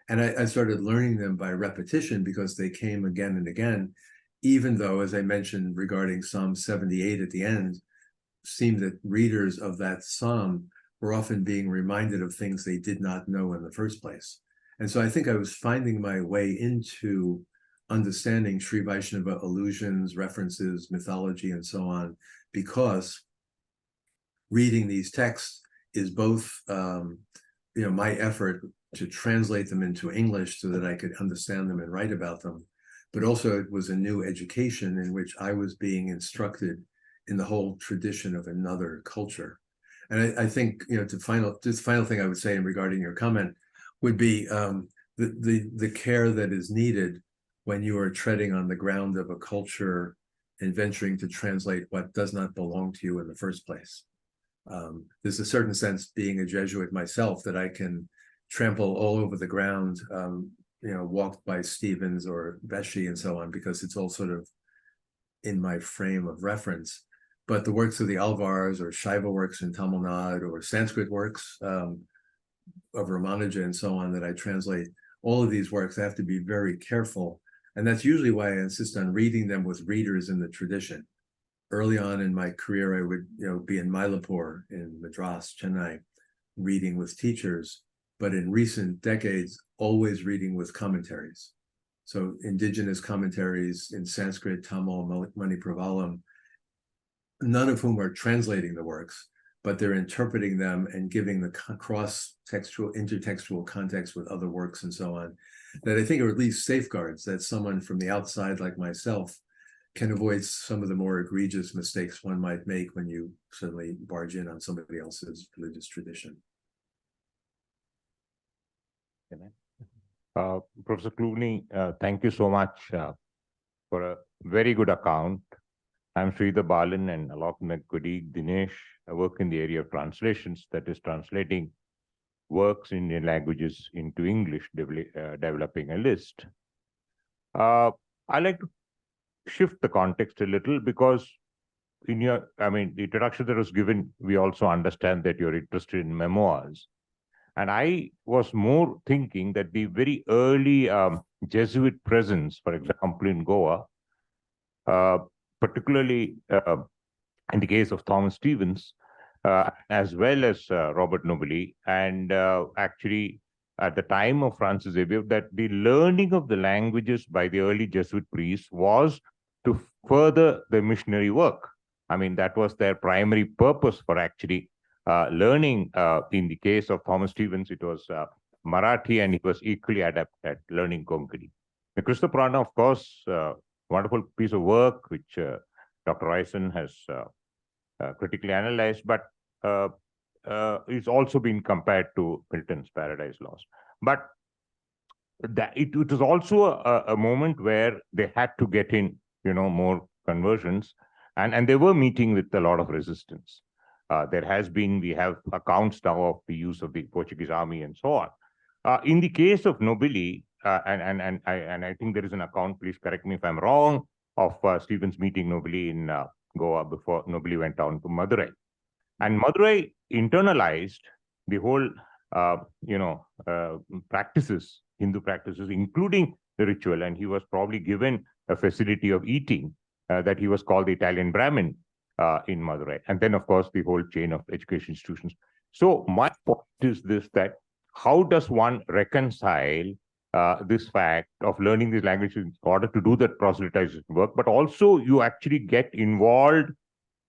Speaker 11: And I started learning them by repetition because they came again and again, even though, as I mentioned regarding Psalm 78 at the end, seemed that readers of that psalm were often being reminded of things they did not know in the first place. And so I think I was finding my way into understanding Sri Vaishnava allusions, references, mythology, and so on, because reading these texts is both, my effort to translate them into English so that I could understand them and write about them, but also it was a new education in which I was being instructed in the whole tradition of another culture. And I think, just final thing I would say in regarding your comment would be the care that is needed when you are treading on the ground of a culture and venturing to translate what does not belong to you in the first place. There's a certain sense, being a Jesuit myself, that I can trample all over the ground, walked by Stevens or Vesci and so on, because it's all sort of in my frame of reference. But the works of the Alvars or Shaiva works in Tamil Nadu or Sanskrit works of Ramanuja and so on that I translate, all of these works, I have to be very careful. And that's usually why I insist on reading them with readers in the tradition. Early on in my career, I would be in Mylapore in Madras, Chennai, reading with teachers. But in recent decades, always reading with commentaries. So indigenous commentaries in Sanskrit, Tamil, Manipravalam, none of whom are translating the works, but they're interpreting them and giving the cross-textual, intertextual context with other works and so on, that I think are at least safeguards that someone from the outside like myself can avoid some of the more egregious mistakes one might make when you suddenly barge in on somebody else's religious tradition.
Speaker 7: Professor Clooney, thank you so much for a very good account. I'm Sridhar Balan, and along with my colleague Dinesh, I work in the area of translations, that is translating works in Indian languages into English, developing a list. I like to shift the context a little, because in the introduction that was given, we also understand that you're interested in memoirs. And I was more thinking that the very early Jesuit presence, for example, in Goa, particularly in the case of Thomas Stevens, as well as Robert Nobili, and actually at the time of Francis Xavier, that the learning of the languages by the early Jesuit priests was to further the missionary work. I mean, that was their primary purpose for actually learning. In the case of Thomas Stevens, it was Marathi, and he was equally adept at learning Konkani. The Krishna Purana, of course, wonderful piece of work which Dr. Royson has critically analyzed, but it's also been compared to Milton's Paradise Lost. But it was also a moment where they had to get in, more conversions, and they were meeting with a lot of resistance. We have accounts now of the use of the Portuguese army and so on. In the case of Nobili, and I think there is an account, please correct me if I'm wrong, of Stevens meeting Nobili in Goa before Nobili went down to Madurai. And Madurai internalized the whole, practices, Hindu practices, including the ritual, and he was probably given a facility of eating that he was called the Italian Brahmin in Madurai. And then, of course, the whole chain of education institutions. So my point is this, that how does one reconcile this fact of learning these languages in order to do that proselytization work, but also you actually get involved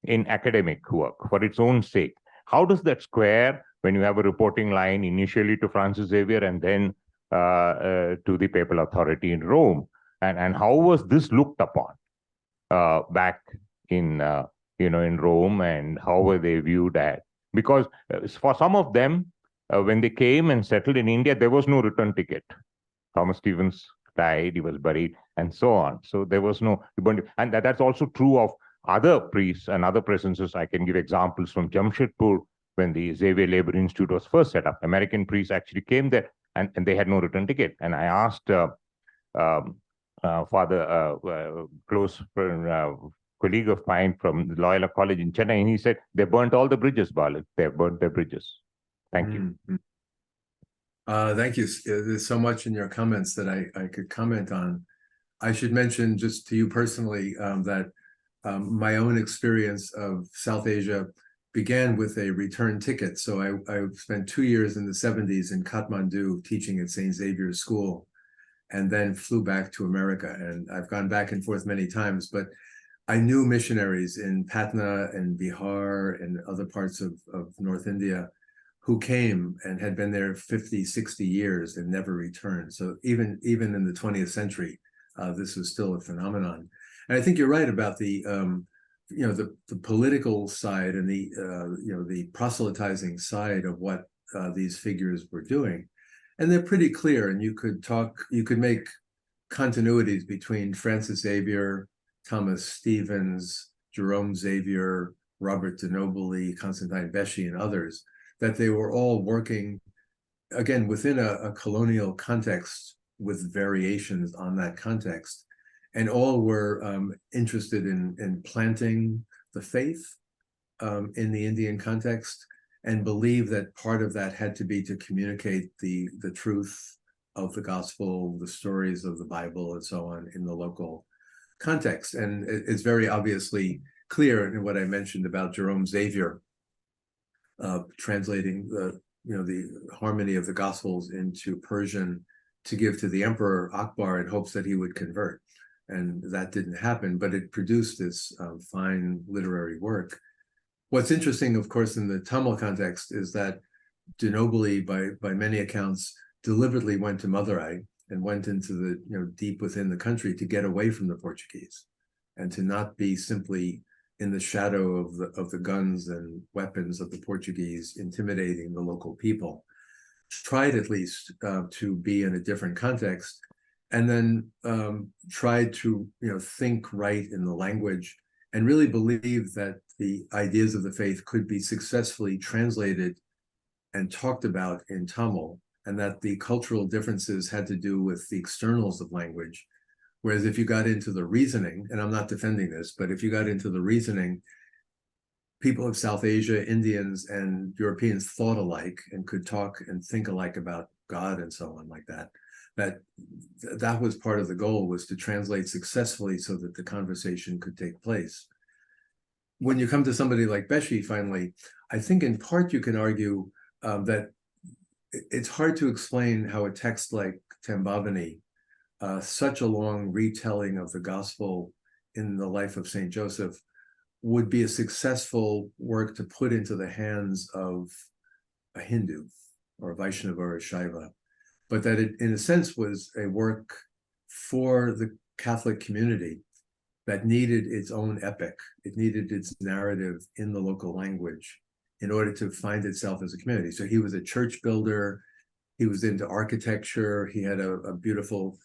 Speaker 7: in academic work for its own sake? How does that square when you have a reporting line initially to Francis Xavier and then to the papal authority in Rome? And how was this looked upon back in in Rome, and how were they viewed at? Because for some of them, when they came and settled in India, there was no return ticket. Thomas Stevens died, he was buried, and so on. So there was no, and that's also true of other priests and other presences. I can give examples from Jamshedpur, when the Xavier Labor Institute was first set up. American priests actually came there, and they had no return ticket. And I asked Father, close colleague of mine from the Loyola College in Chennai, and he said, they burnt all the bridges, Balan. They burnt their bridges. Thank you.
Speaker 11: Thank you. There's so much in your comments that I could comment on. I should mention just to you personally that my own experience of South Asia began with a return ticket. So I spent 2 years in the 70s in Kathmandu teaching at St. Xavier's School, and then flew back to America. And I've gone back and forth many times, but I knew missionaries in Patna and Bihar and other parts of North India who came and had been there 50, 60 years and never returned. So even in the 20th century, this was still a phenomenon. And I think you're right about the the political side and the proselytizing side of what these figures were doing, and they're pretty clear. And you could make continuities between Francis Xavier, Thomas Stevens, Jerome Xavier, Robert de Nobili, Constantine Beschi, and others, that they were all working, again, within a colonial context with variations on that context, and all were interested in planting the faith in the Indian context, and believed that part of that had to be to communicate the truth of the gospel, the stories of the Bible, and so on in the local context. And it's very obviously clear in what I mentioned about Jerome Xavier translating the harmony of the Gospels into Persian to give to the Emperor Akbar in hopes that he would convert. And that didn't happen, but it produced this fine literary work. What's interesting, of course, in the Tamil context is that de Nobili, by many accounts, deliberately went to Madurai and went into the deep within the country to get away from the Portuguese and to not be simply in the shadow of the guns and weapons of the Portuguese intimidating the local people. Tried at least to be in a different context, and then tried to think right in the language, and really believed that the ideas of the faith could be successfully translated and talked about in Tamil, and that the cultural differences had to do with the externals of language. Whereas if you got into the reasoning, and I'm not defending this, but if you got into the reasoning, people of South Asia, Indians and Europeans thought alike and could talk and think alike about God and so on like that. That was part of the goal, was to translate successfully so that the conversation could take place. When you come to somebody like Beschi, finally, I think in part you can argue that it's hard to explain how a text like Tembavani, such a long retelling of the gospel in the life of Saint Joseph, would be a successful work to put into the hands of a Hindu or a Vaishnava or a Shaiva, but that it, in a sense, was a work for the Catholic community that needed its own epic. It needed its narrative in the local language in order to find itself as a community. So he was a church builder. He was into architecture. He had a beautiful,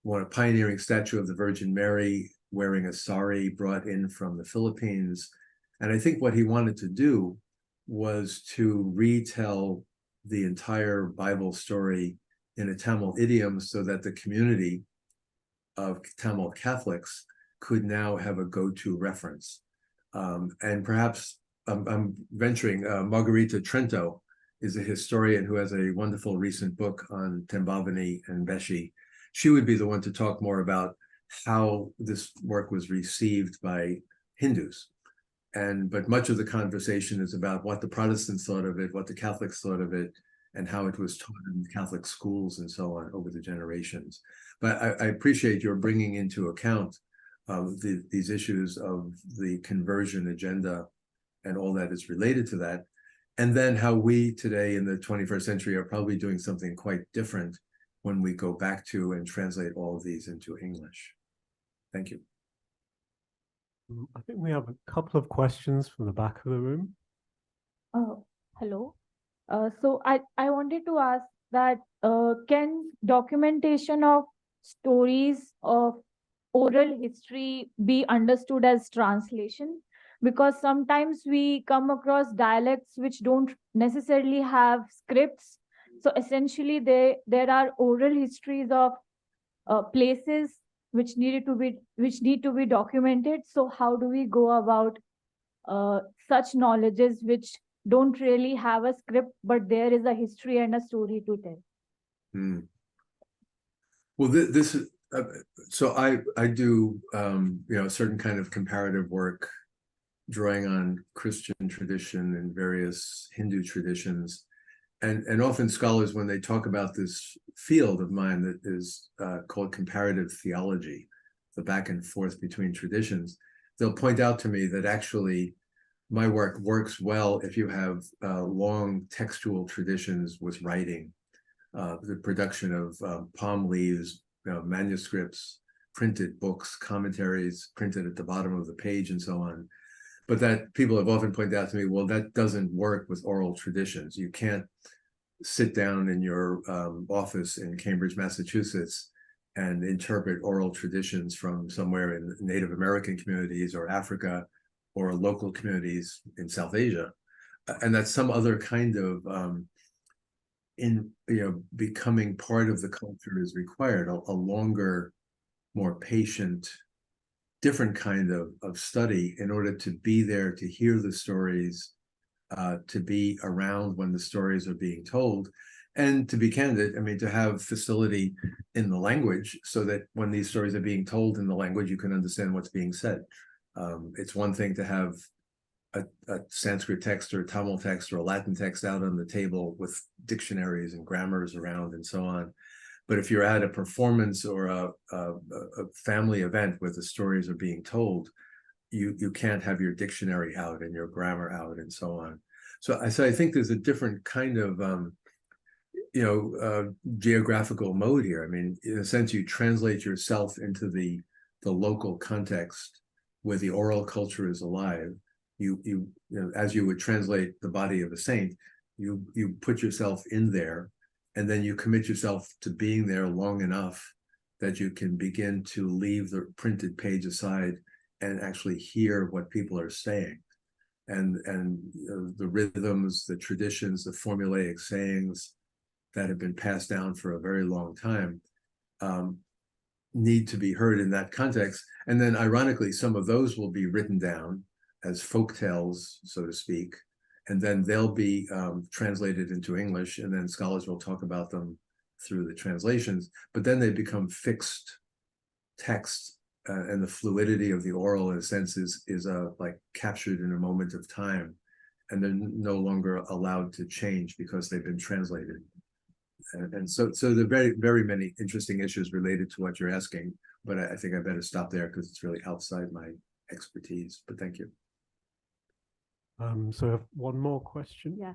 Speaker 11: a pioneering statue of the Virgin Mary wearing a sari brought in from the Philippines. And I think what he wanted to do was to retell the entire Bible story in a Tamil idiom so that the community of Tamil Catholics could now have a go-to reference. And perhaps I'm venturing, Margarita Trento is a historian who has a wonderful recent book on Tembavani and Beschi. She would be the one to talk more about how this work was received by Hindus. But much of the conversation is about what the Protestants thought of it, what the Catholics thought of it, and how it was taught in Catholic schools and so on over the generations. But I appreciate your bringing into account these issues of the conversion agenda and all that is related to that. And then how we today in the 21st century are probably doing something quite different when we go back to and translate all of these into English. Thank you.
Speaker 4: I think we have a couple of questions from the back of the room.
Speaker 13: Hello. So I wanted to ask that can documentation of stories of oral history be understood as translation? Because sometimes we come across dialects which don't necessarily have scripts. So essentially there are oral histories of places which need to be documented. So how do we go about such knowledges which don't really have a script, but there is a history and a story to tell?
Speaker 11: Well, this is so I do a certain kind of comparative work, drawing on Christian tradition and various Hindu traditions, and often scholars, when they talk about this field of mine that is called comparative theology, the back and forth between traditions, they'll point out to me that actually my work works well if you have long textual traditions with writing, the production of palm leaves, manuscripts, printed books, commentaries printed at the bottom of the page, and so on. but that people have often pointed out to me, well, that doesn't work with oral traditions. You can't sit down in your office in Cambridge, Massachusetts, and interpret oral traditions from somewhere in Native American communities or Africa or local communities in South Asia. And that some other kind of becoming part of the culture is required, a longer, more patient, different kind of study in order to be there, to hear the stories, to be around when the stories are being told, and to be candid, I mean, to have facility in the language so that when these stories are being told in the language, you can understand what's being said. It's one thing to have a Sanskrit text or a Tamil text or a Latin text out on the table with dictionaries and grammars around and so on. But if you're at a performance or a family event where the stories are being told, you can't have your dictionary out and your grammar out and so on. So I think there's a different kind of geographical mode here. I mean, in a sense, you translate yourself into the local context where the oral culture is alive. You know, as you would translate the body of a saint, you put yourself in there, and then you commit yourself to being there long enough that you can begin to leave the printed page aside and actually hear what people are saying. And the rhythms, the traditions, the formulaic sayings that have been passed down for a very long time need to be heard in that context. And then ironically, some of those will be written down as folk tales, so to speak, and then they'll be translated into English, and then scholars will talk about them through the translations, but then they become fixed text, and the fluidity of the oral, in a sense, is like captured in a moment of time, and they're no longer allowed to change because they've been translated. And so there are very, very many interesting issues related to what you're asking, but I think I better stop there because it's really outside my expertise, but thank you.
Speaker 4: So I have one more question.
Speaker 14: Yeah.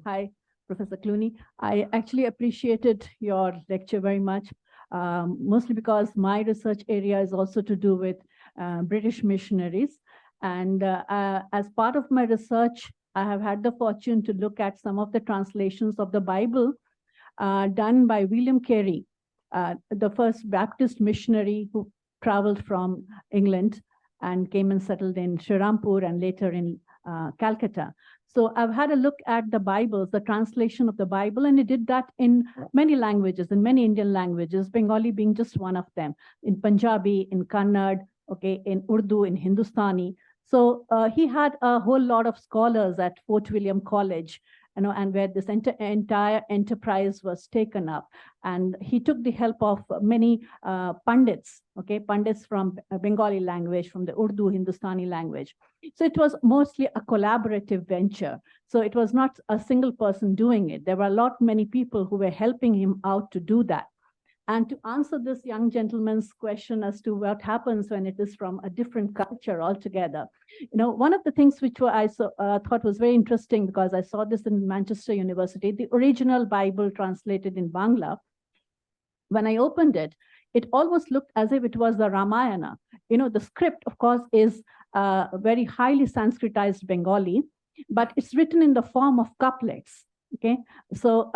Speaker 4: Hi,
Speaker 14: Professor Clooney. I actually appreciated your lecture very much, mostly because my research area is also to do with British missionaries. And as part of my research, I have had the fortune to look at some of the translations of the Bible done by William Carey, the first Baptist missionary who traveled from England and came and settled in Shirampur and later in Calcutta. So I've had a look at the Bibles, the translation of the Bible, and he did that in many languages, in many Indian languages, Bengali being just one of them, in Punjabi, in Kannada, okay, in Urdu, in Hindustani. So he had a whole lot of scholars at Fort William College, you know, and where this entire enterprise was taken up. And he took the help of many pundits, okay, pundits from Bengali language, from the Urdu, Hindustani language. So it was mostly a collaborative venture. So it was not a single person doing it. There were many people who were helping him out to do that. And to answer this young gentleman's question as to what happens when it is from a different culture altogether, you know, one of the things which I thought was very interesting, because I saw this in Manchester University, the original Bible translated in Bangla, when I opened it, it almost looked as if it was the Ramayana. You know, the script, of course, is very highly Sanskritized Bengali, but it's written in the form of couplets. Okay, so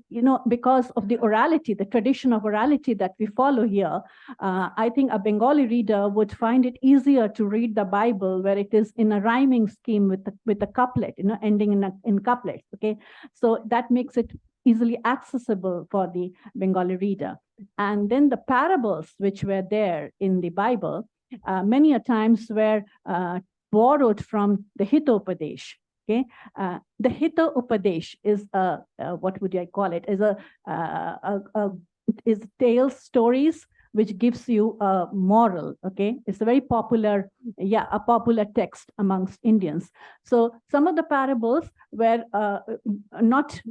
Speaker 14: you know, because of the orality, the tradition of orality that we follow here, I think a Bengali reader would find it easier to read the Bible where it is in a rhyming scheme with a couplet, you know, ending in couplets. Okay, so that makes it easily accessible for the Bengali reader. And then the parables which were there in the Bible, many a times were borrowed from the Hitopadesh. Okay, the Hita Upadesh is what would I call it? Is tales, stories, which gives you a moral. Okay, it's a very popular, a popular text amongst Indians. So some of the parables were not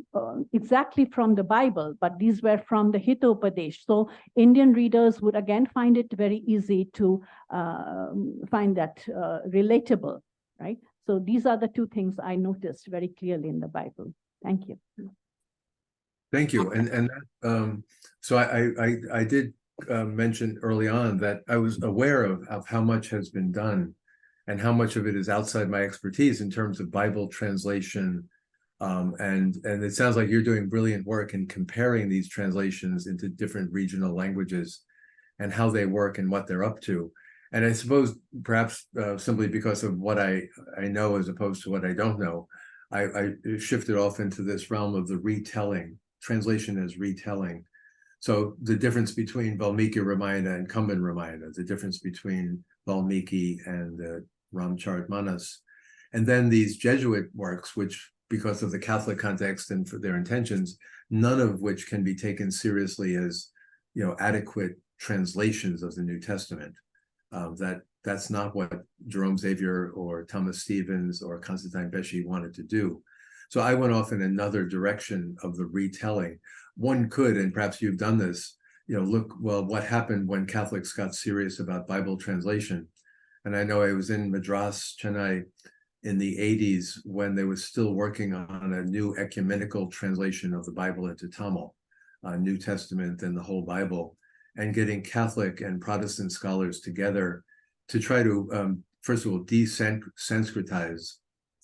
Speaker 14: exactly from the Bible, but these were from the Hita Upadesh. So Indian readers would again find it very easy to find that relatable, right? So these are the two things I noticed very clearly in the Bible. Thank you.
Speaker 11: Thank you. And so I did mention early on that I was aware of how much has been done and how much of it is outside my expertise in terms of Bible translation. And it sounds like you're doing brilliant work in comparing these translations into different regional languages and how they work and what they're up to. And I suppose perhaps simply because of what I know as opposed to what I don't know, I shifted off into this realm of the retelling, translation as retelling. So the difference between Valmiki Ramayana and Kamban Ramayana, the difference between Valmiki and Ramcharitmanas, and then these Jesuit works, which because of the Catholic context and for their intentions, none of which can be taken seriously as, you know, adequate translations of the New Testament. That's not what Jerome Xavier or Thomas Stevens or Constantine Beschi wanted to do. So I went off in another direction of the retelling. One could, and perhaps you've done this, you know, look, well, what happened when Catholics got serious about Bible translation? And I know I was in Madras, Chennai, in the 80s when they were still working on a new ecumenical translation of the Bible into Tamil, New Testament and the whole Bible, and getting Catholic and Protestant scholars together to try to, first of all, de-Sanskritize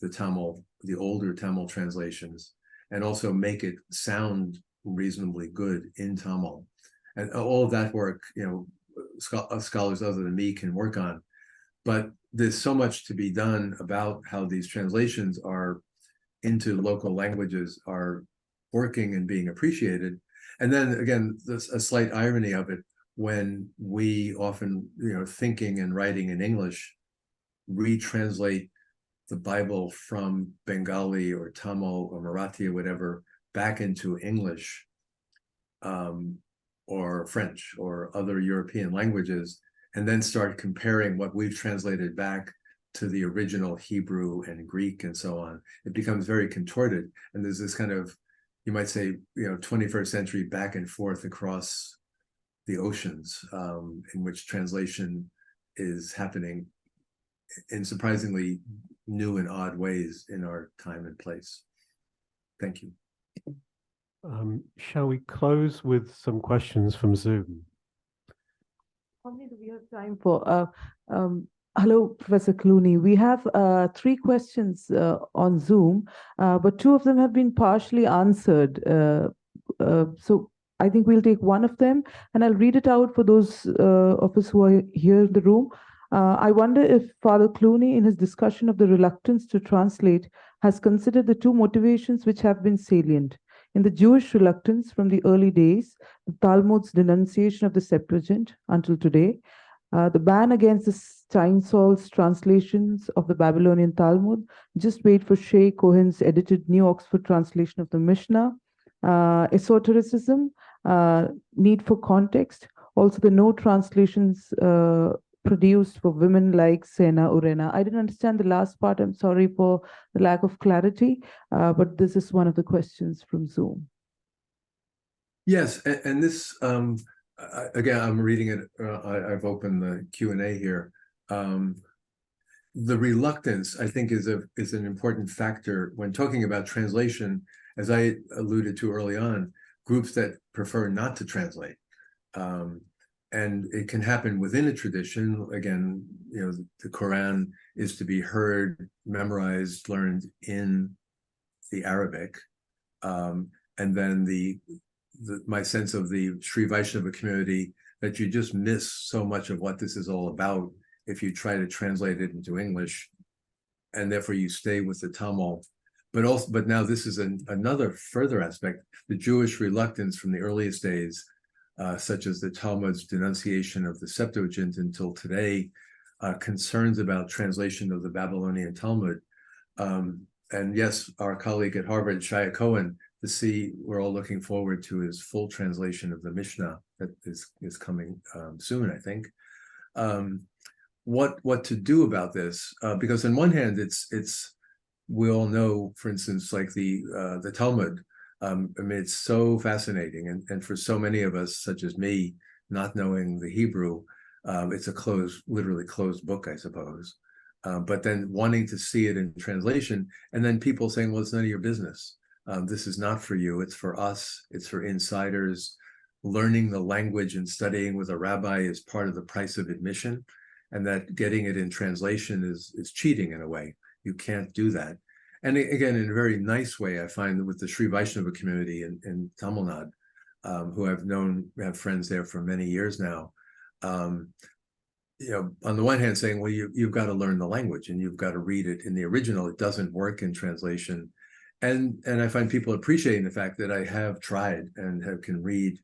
Speaker 11: the Tamil, the older Tamil translations, and also make it sound reasonably good in Tamil. And all of that work, you know, scholars other than me can work on. But there's so much to be done about how these translations are into local languages are working and being appreciated. And then again, there's a slight irony of it when we often, you know, thinking and writing in English, retranslate the Bible from Bengali or Tamil or Marathi or whatever back into English or French or other European languages, and then start comparing what we've translated back to the original Hebrew and Greek and so on. It becomes very contorted. And there's this kind of, you might say, you know, 21st century back and forth across the oceans in which translation is happening in surprisingly new and odd ways in our time and place. Thank you.
Speaker 4: Shall we close with some questions from Zoom?
Speaker 1: How many do we have time for? Hello, Professor Clooney. We have 3 questions on Zoom, but 2 of them have been partially answered. So I think we'll take one of them, and I'll read it out for those of us who are here in the room. I wonder if Father Clooney, in his discussion of the reluctance to translate, has considered the 2 motivations which have been salient. In the Jewish reluctance from the early days, the Talmud's denunciation of the Septuagint until today, the ban against the Steinsalt's translations of the Babylonian Talmud, just wait for Shea Cohen's edited New Oxford translation of the Mishnah, esotericism, need for context, also the no translations produced for women like Sena Urena. I didn't understand the last part. I'm sorry for the lack of clarity, but this is one of the questions from Zoom.
Speaker 11: Yes, and this, again, I'm reading it, I've opened the Q&A here. The reluctance, I think, is an important factor when talking about translation, as I alluded to early on, groups that prefer not to translate. And it can happen within a tradition. Again, you know, the Quran is to be heard, memorized, learned in the Arabic. And then my sense of the Sri Vaishnava community, that you just miss so much of what this is all about if you try to translate it into English, and therefore you stay with the Tamil. But now this is another further aspect, the Jewish reluctance from the earliest days, such as the Talmud's denunciation of the Septuagint until today, concerns about translation of the Babylonian Talmud. And yes, our colleague at Harvard, Shia Cohen, we're all looking forward to his full translation of the Mishnah that is coming soon, I think. What to do about this? Because on one hand, we all know, for instance, like the Talmud. I mean, it's so fascinating, and for so many of us, such as me, not knowing the Hebrew, it's a literally closed book, I suppose. But then wanting to see it in translation, and then people saying, well, it's none of your business. This is not for you, it's for us, it's for insiders. Learning the language and studying with a rabbi is part of the price of admission. and that getting it in translation is cheating in a way. You can't do that. And again, in a very nice way, I find that with the Sri Vaishnava community in Tamil Nadu, who I've known, have friends there for many years now, you know, on the one hand saying, well, you've got to learn the language and you've got to read it in the original. It doesn't work in translation. And I find people appreciating the fact that I have tried and can read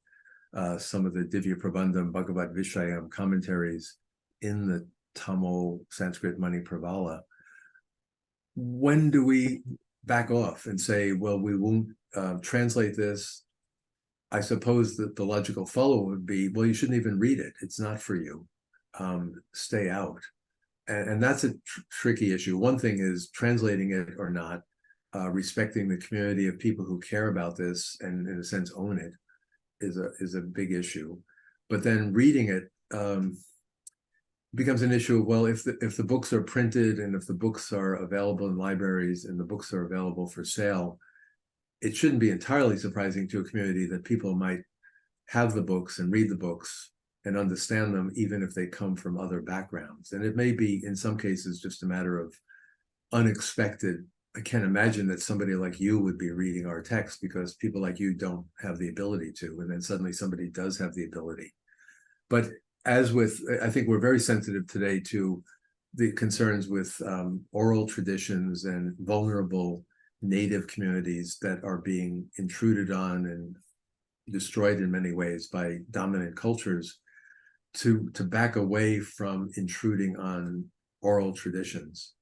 Speaker 11: some of the Divya Prabandham, Bhagavad Vishayam commentaries in the Tamil Sanskrit Mani Pravala. When do we back off and say, well, we won't translate this? I suppose that the logical follow would be, well, you shouldn't even read it. It's not for you. Stay out. And that's a tricky issue. One thing is translating it or not, respecting the community of people who care about this and in a sense own it is a big issue. But then reading it becomes an issue of, well, if the books are printed and if the books are available in libraries and the books are available for sale, it shouldn't be entirely surprising to a community that people might have the books and read the books and understand them, even if they come from other backgrounds. And it may be, in some cases, just a matter of unexpected. I can't imagine that somebody like you would be reading our text because people like you don't have the ability to, and then suddenly somebody does have the ability. But as with, I think we're very sensitive today to the concerns with oral traditions and vulnerable native communities that are being intruded on and destroyed in many ways by dominant cultures, to back away from intruding on oral traditions.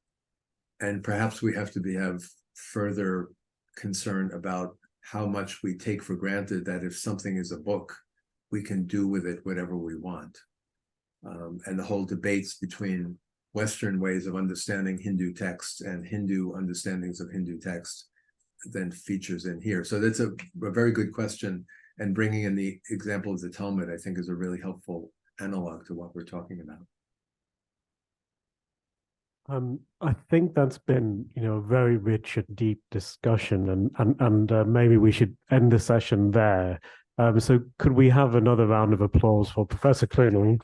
Speaker 11: And perhaps we have to have further concern about how much we take for granted that if something is a book, we can do with it whatever we want. And the whole debates between Western ways of understanding Hindu texts and Hindu understandings of Hindu text then features in here. So that's a very good question. And bringing in the example of the Talmud, I think, is a really helpful analog to what we're talking about.
Speaker 4: I think that's been, a very rich and deep discussion, and maybe we should end the session there. So could we have another round of applause for Professor Clooney?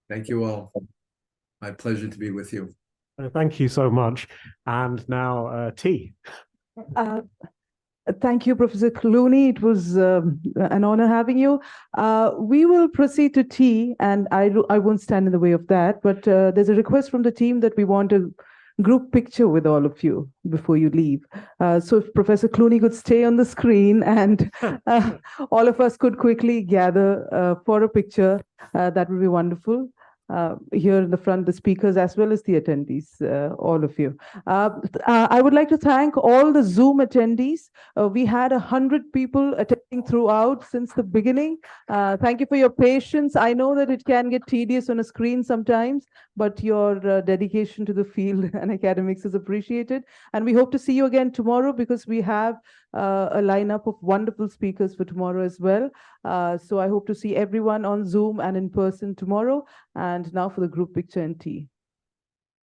Speaker 11: Thank you all. My pleasure to be with you.
Speaker 4: Thank you so much. And now, T.
Speaker 1: Thank you, Professor Clooney. It was an honor having you. We will proceed to tea, and I won't stand in the way of that, but there's a request from the team that we want a group picture with all of you before you leave. So if Professor Clooney could stay on the screen and all of us could quickly gather for a picture, that would be wonderful. Here in the front, the speakers as well as the attendees, all of you. I would like to thank all the Zoom attendees. We had 100 people attending throughout since the beginning. Thank you for your patience. I know that it can get tedious on a screen sometimes, but your dedication to the field and academics is appreciated. And we hope to see you again tomorrow because we have a lineup of wonderful speakers for tomorrow as well. So I hope to see everyone on Zoom and in person tomorrow. And now for the group picture and tea.